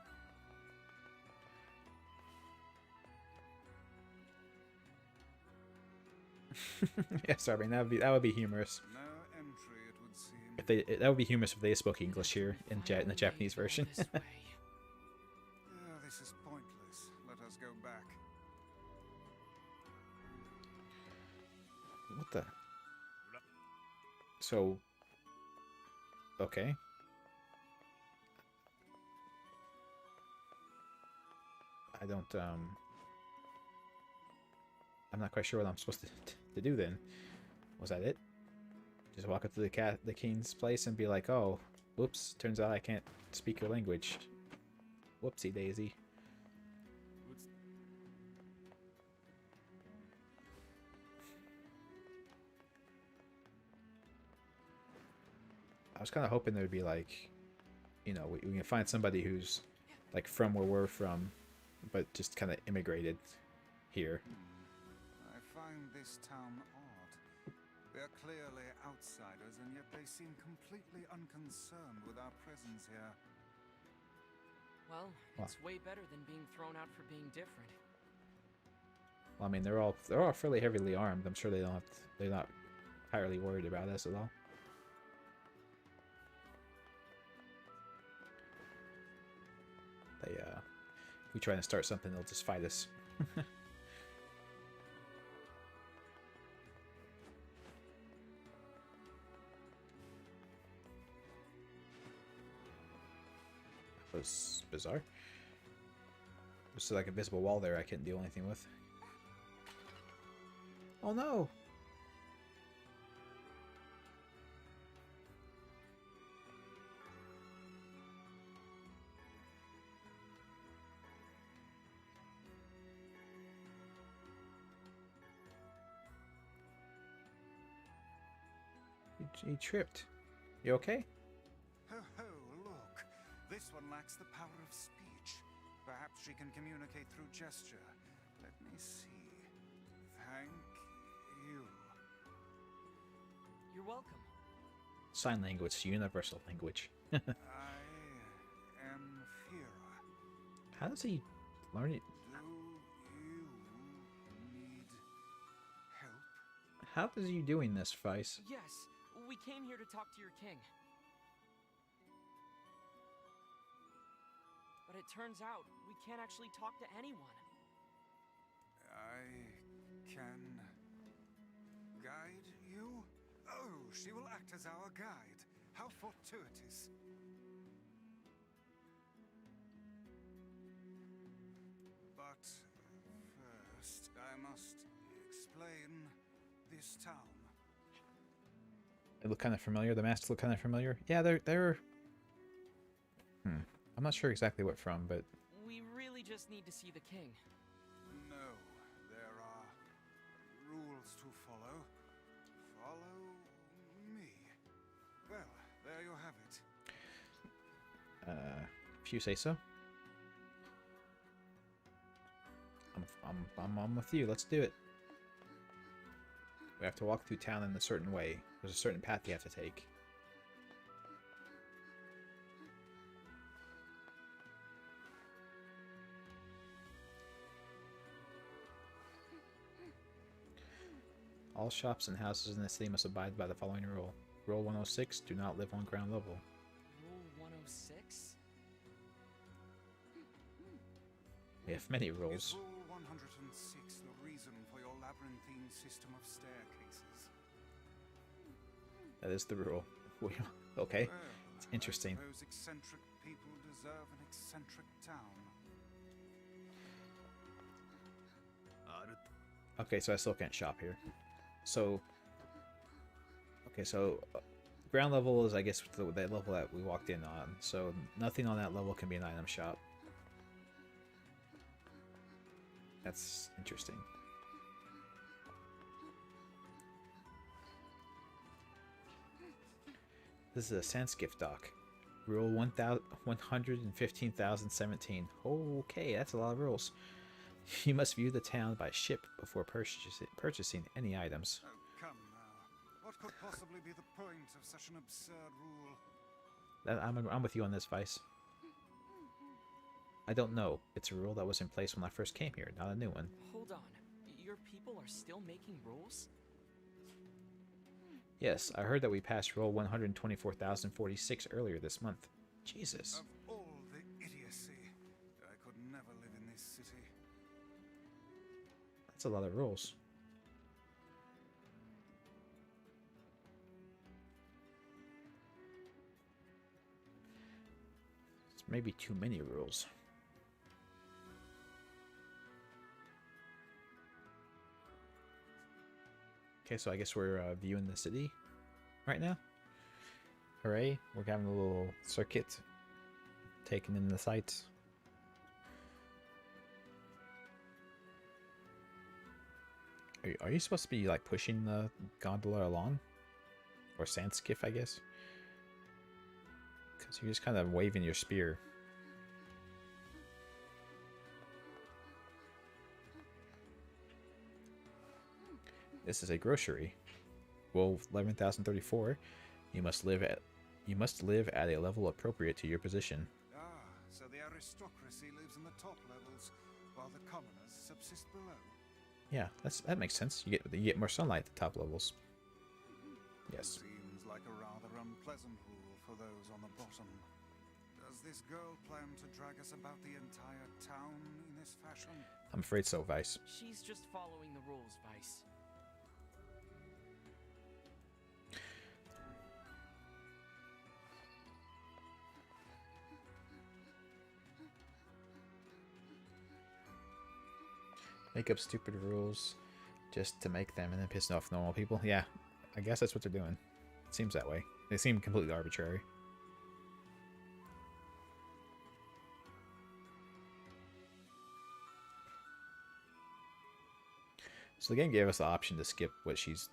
Yeah, sorry, man. That would be humorous. No entry, it would seem. If they that would be humorous if they spoke English here in the Japanese version. This is pointless. Let us go back. What the? So. Okay. I don't I'm not quite sure what I'm supposed to do then. Was that it? Just walk up to the king's place and be like, oh, whoops, turns out I can't speak your language. Whoopsie daisy. I was kind of hoping there'd be like, you know, we can find somebody who's like from where we're from, but just kind of immigrated here. I find this town odd. We are clearly outsiders, and yet they seem completely unconcerned with our presence here. Well, it's way better than being thrown out for being different. Well, I mean, they're all fairly heavily armed. I'm sure they're not entirely worried about us at all. If we try to start something, they'll just fight us. was bizarre. There's like a visible wall there I couldn't do anything with. Oh no! He tripped. You okay? Ho ho, look. This one lacks the power of speech. Perhaps she can communicate through gesture. Let me see. Thank you. You're welcome. Sign language, universal language. I am Fira. How does he learn it? Do you need help? How is he doing this, Vice? Yes, we came here to talk to your king. But it turns out we can't actually talk to anyone. I can guide you? Oh, she will act as our guide. How fortuitous. But first, I must explain this town. They look kind of familiar. The masks look kind of familiar. Yeah, they're. I'm not sure exactly what from, but We really just need to see the king. No, there are rules to follow. Follow me. Well, there you have it. if you say so. I'm with you. Let's do it. We have to walk through town in a certain way. There's a certain path you have to take. All shops and houses in the city must abide by the following rule. Rule 106, do not live on ground level. Rule 106? We have many Is rules. Rule 106 the reason for your labyrinthine system of staircases? That is the rule. Okay, Well, it's interesting. I suppose eccentric people deserve an eccentric town. Okay, so I still can't shop here. So, okay, so ground level is, I guess, the level that we walked in on. So nothing on that level can be an item shop. That's interesting. This is a Sanskif dock. Rule 115,017. Okay, that's a lot of rules. You must view the town by ship before purchasing any items. Oh, come now. What could possibly be the point of such an absurd rule? I'm with you on this, Vice. I don't know. It's a rule that was in place when I first came here, not a new one. Hold on. Your people are still making rules? Yes, I heard that we passed Rule 124,046 earlier this month. Jesus. Of all the idiocy, I could never live in this city. That's a lot of rules. It's maybe too many rules. Okay, so I guess we're viewing the city right now. Hooray, we're having a little circuit, taking in the sights. Are you supposed to be like pushing the gondola along? Or Sandskiff, I guess? Because you're just kind of waving your spear. This is a grocery. Well, 11,034. You must live at a level appropriate to your position. Ah, so the aristocracy lives in the top levels, while the commoners subsist below. Yeah, that makes sense. You get more sunlight at the top levels. Yes. Seems like a rather unpleasant rule for those on the bottom. Does this girl plan to drag us about the entire town in this fashion? I'm afraid so, Vice. She's just following the rules, Vice. Make up stupid rules just to make them and then piss off normal people. Yeah, I guess that's what they're doing. It seems that way. They seem completely arbitrary. So the game gave us the option to skip what she's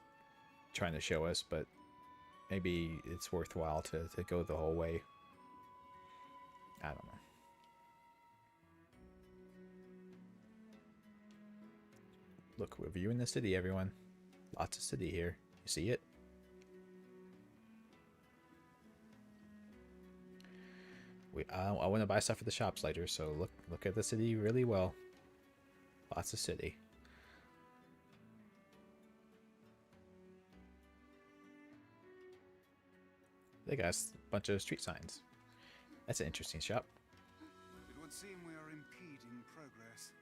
trying to show us, but maybe it's worthwhile to go the whole way. I don't know. Look, we're viewing the city, everyone. Lots of city here. You see it? I want to buy stuff at the shops later, so look at the city really well. Lots of city. They got a bunch of street signs. That's an interesting shop. It would seem we are impeding progress.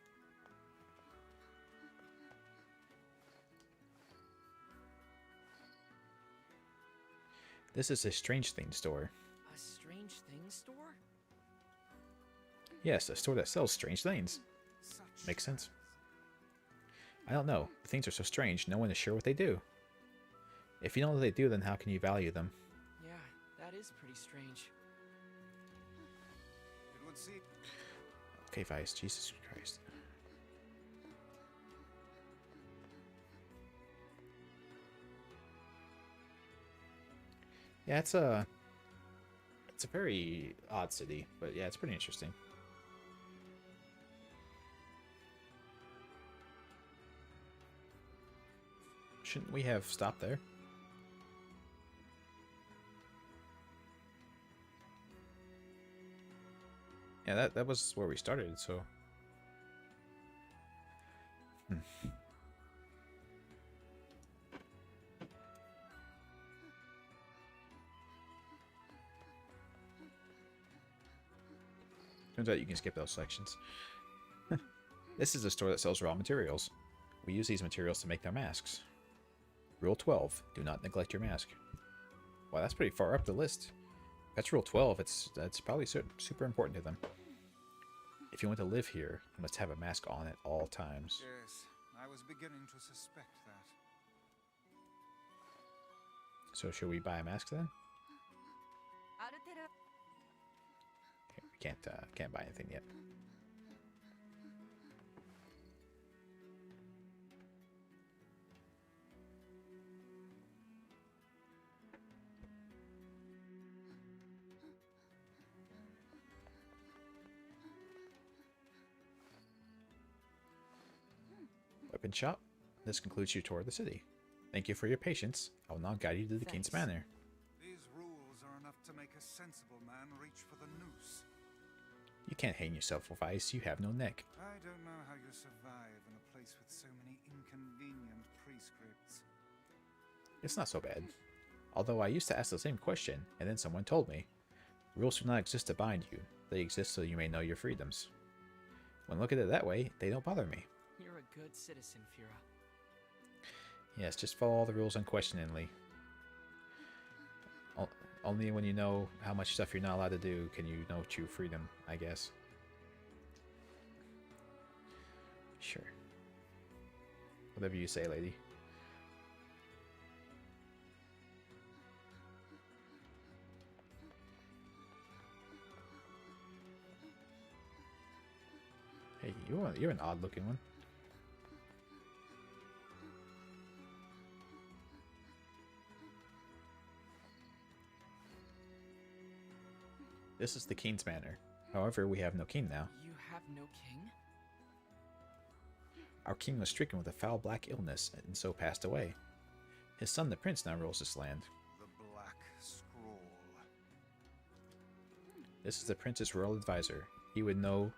This is a Strange Things store. A Strange Things store? Yes, a store that sells strange things. Makes sense. I don't know. The things are so strange, no one is sure what they do. If you know what they do, then how can you value them? Yeah, that is pretty strange. It would seem... Okay, Vice, Jesus Christ. Yeah, it's a very odd city, but yeah, it's pretty interesting. Shouldn't we have stopped there? Yeah, that was where we started, so... Turns out you can skip those sections. This is a store that sells raw materials. We use these materials to make their masks. Rule 12, do not neglect your mask. Wow, that's pretty far up the list. That's Rule 12, that's probably super important to them. If you want to live here, you must have a mask on at all times. Yes, I was beginning to suspect that. So should we buy a mask then? Okay, we can't buy anything yet. Weapon shop. This concludes your tour of the city. Thank you for your patience. I will now guide you to the King's Manor. These rules are enough to make a sensible man reach for the noose. You can't hang yourself with ice. You have no neck. I don't know how you survive in a place with so many inconvenient prescripts. It's not so bad. Although I used to ask the same question, and then someone told me. Rules do not exist to bind you. They exist so you may know your freedoms. When I look at it that way, they don't bother me. You're a good citizen, Fira. Yes, just follow all the rules unquestioningly. Only when you know how much stuff you're not allowed to do can you know true freedom, I guess. Sure. Whatever you say, lady. Hey, you're an odd-looking one. This is the King's Manor. However, we have no king now. You have no king? Our king was stricken with a foul black illness and so passed away. His son, the prince, now rules this land. The Black Scroll. This is the prince's royal advisor. He would know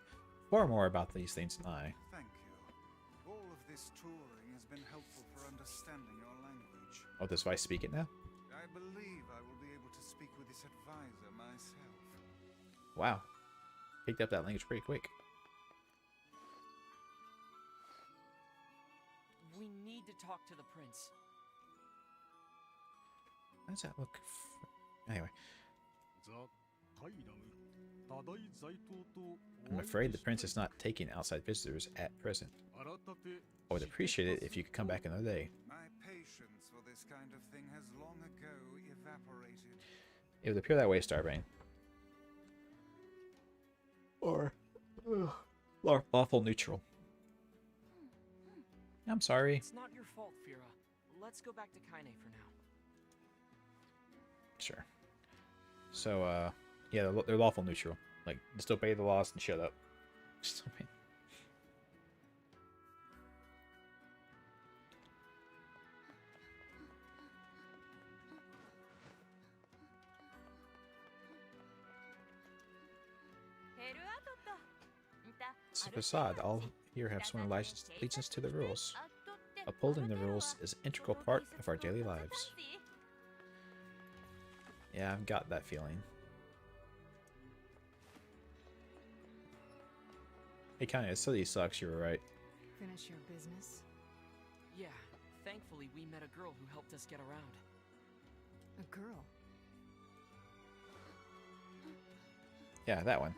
far more about these things than I. Thank you. All of this touring has been helpful for understanding your language. Oh, does Vice speak it now? I believe I will be able to speak with this advisor myself. Wow. Picked up that language pretty quick. We need to talk to the prince. How does that look? Anyway. I'm afraid the prince is not taking outside visitors at present. I would appreciate it if you could come back another day. My patience for this kind of thing has long ago evaporated. It would appear that way, Starbane. Or lawful neutral. I'm sorry. It's not your fault, Fira. Let's go back to Kaine for now. Sure. So, yeah, they're lawful neutral. Like, just obey the laws and shut up. Just obey. It's a facade. All here have sworn allegiance to the rules. Upholding the rules is an integral part of our daily lives. Yeah, I've got that feeling. Hey, Kanye, the city sucks, you were right. Finish your business? Yeah, thankfully we met a girl who helped us get around. A girl? Yeah, that one.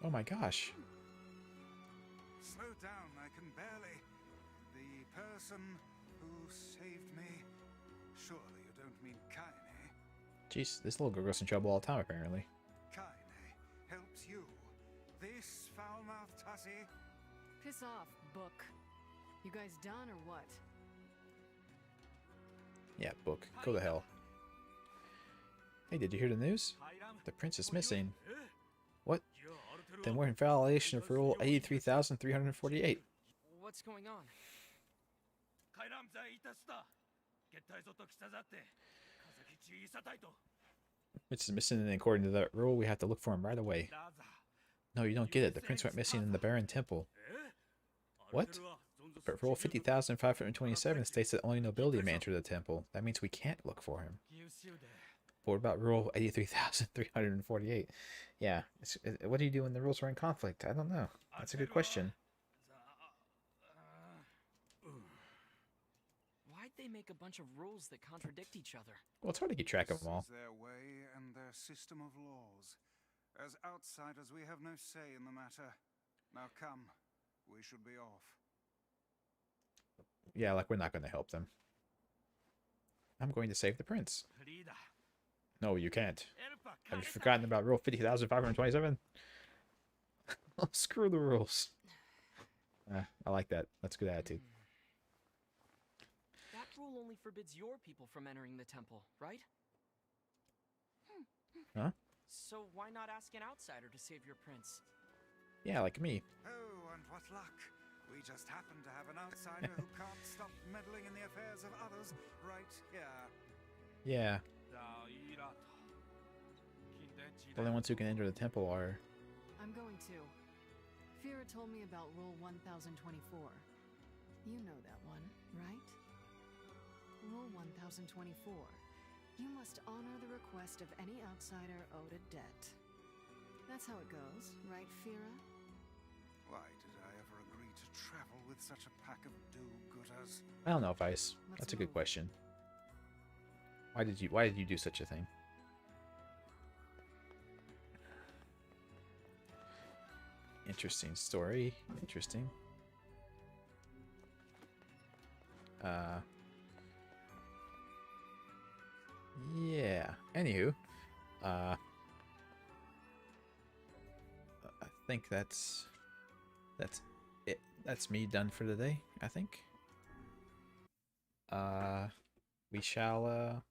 Oh my gosh. Slow down, I can barely. The person who saved me. Surely you don't mean Kaine. Jeez, this little girl gets in trouble all the time, apparently. Kaine helps you. This foul-mouthed hussy. Piss off, Book. You guys done or what? Yeah, Book. Go to hell. Hey, did you hear the news? The prince is missing. What? Then we're in violation of Rule 83,348. What's going on? Prince is missing, and according to that rule, we have to look for him right away. No, you don't get it. The prince went missing in the Baron Temple. What? But Rule 50,527 states that only nobility may enter the temple. That means we can't look for him. But what about Rule 83,348? Yeah, what do you do when the rules are in conflict? I don't know. That's a good question. Why'd they make a bunch of rules that contradict each other? Well, it's hard to keep track of them all. This is their way and their system of laws. As outsiders, we have no say in the matter. Now come, we should be off. Yeah, like we're not going to help them. I'm going to save the prince. No, you can't. Have you forgotten about Rule 50,527? Screw the rules. I like that. That's a good attitude. That rule only forbids your people from entering the temple, right? Huh? So why not ask an outsider to save your prince? Yeah, like me. Oh, and what luck. We just happen to have an outsider who can't stop meddling in the affairs of others right here. Yeah. The only ones who can enter the temple are... I'm going to. Fira told me about Rule 1024. You know that one, right? Rule 1024. You must honor the request of any outsider owed a debt. That's how it goes, right, Fira? Why did I ever agree to travel with such a pack of do-gooders? I don't know, Vice. That's a good question. Why did you do such a thing? Interesting story. Interesting. Yeah. Anywho, I think that's it. That's me done for the day, I think. We shall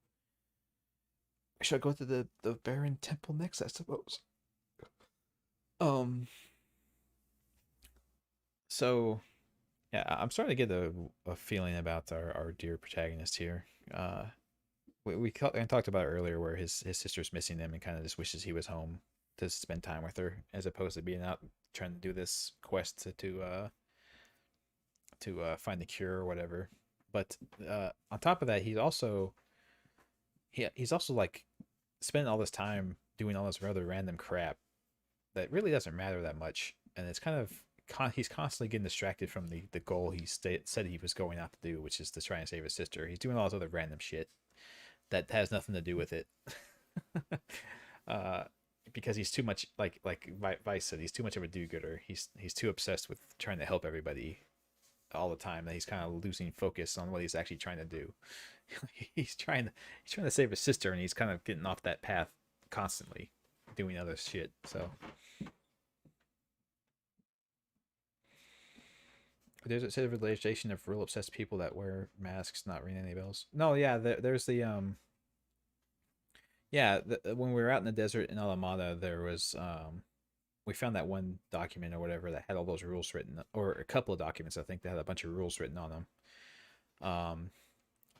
go to the Baron Temple next, I suppose. So, yeah, I'm starting to get a feeling about our dear protagonist here. We talked about it earlier, where his sister's missing him and kind of just wishes he was home to spend time with her, as opposed to being out trying to do this quest to find the cure or whatever. But on top of that, he's also like spending all this time doing all this rather random crap that really doesn't matter that much, and it's kind of he's constantly getting distracted from the goal he said he was going out to do, which is to try and save his sister. He's doing all this other random shit that has nothing to do with it. uh, because he's too much like Vice said, he's too much of a do-gooder. He's too obsessed with trying to help everybody all the time that he's kind of losing focus on what he's actually trying to do. he's trying to save his sister, and he's kind of getting off that path constantly, doing other shit. So there's a civilization of real obsessed people that wear masks, not ringing any bells. No, yeah, there's the yeah, when we were out in the desert in Alamada, there was we found that one document or whatever that had all those rules written, or a couple of documents I think that had a bunch of rules written on them.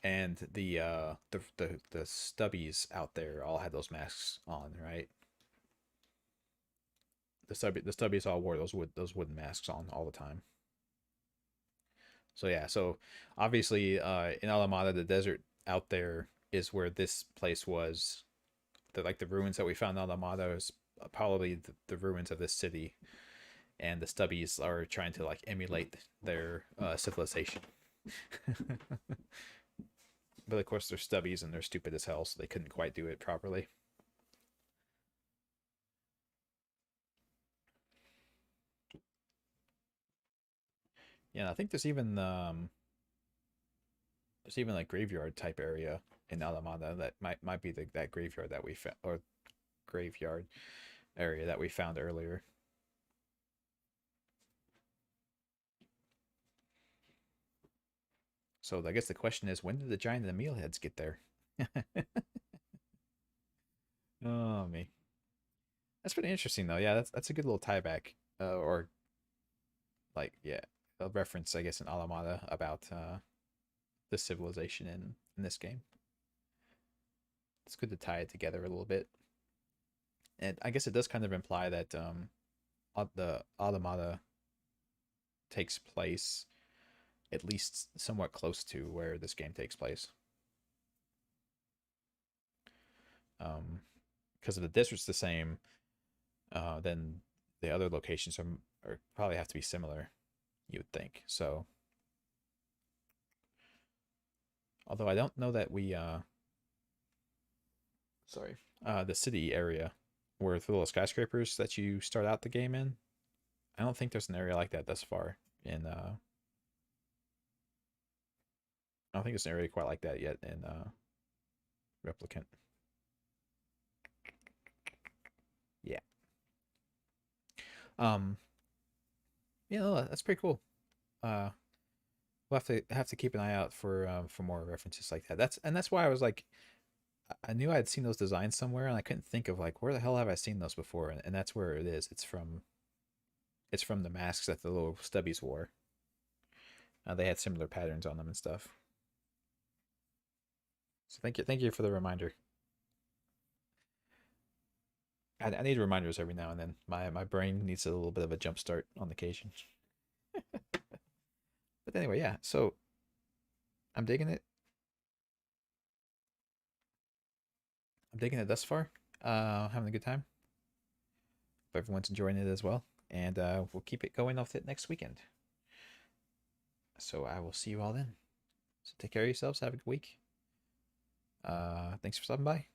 And the stubbies out there all had those masks on, right? The stubbies all wore those wooden masks on all the time. So yeah, so obviously in Alamada, the desert out there is where this place was. The ruins that we found in Alamada is probably the ruins of this city, and the stubbies are trying to like emulate their civilization. But of course they're stubbies and they're stupid as hell, so they couldn't quite do it properly. Yeah, I think there's even like graveyard type area in Alamada that might be that graveyard that we found, or graveyard area that we found earlier. So I guess the question is, when did the giant and the mealheads get there? Oh me, that's pretty interesting though. Yeah, that's a good little tie back, or like yeah, a reference I guess in Alamada about the civilization in this game. It's good to tie it together a little bit, and I guess it does kind of imply that the Alamada takes place at least somewhat close to where this game takes place. Because if the district's the same, then the other locations are probably have to be similar, you would think. So, although I don't know that we, the city area where the little skyscrapers that you start out the game in, I don't think there's an area like that thus far in, I don't think there's an area quite like that yet in Replicant. Yeah. Yeah, no, that's pretty cool. We'll have to keep an eye out for more references like that. That's why I was like, I knew I had seen those designs somewhere, and I couldn't think of like where the hell have I seen those before, and that's where it is. It's from the masks that the little stubbies wore. They had similar patterns on them and stuff. So thank you for the reminder. I need reminders every now and then. My brain needs a little bit of a jump start on occasion. But anyway, yeah. So I'm digging it. I'm digging it thus far. Having a good time. Hope everyone's enjoying it as well. And we'll keep it going off it next weekend. So I will see you all then. So take care of yourselves. Have a good week. Thanks for stopping by.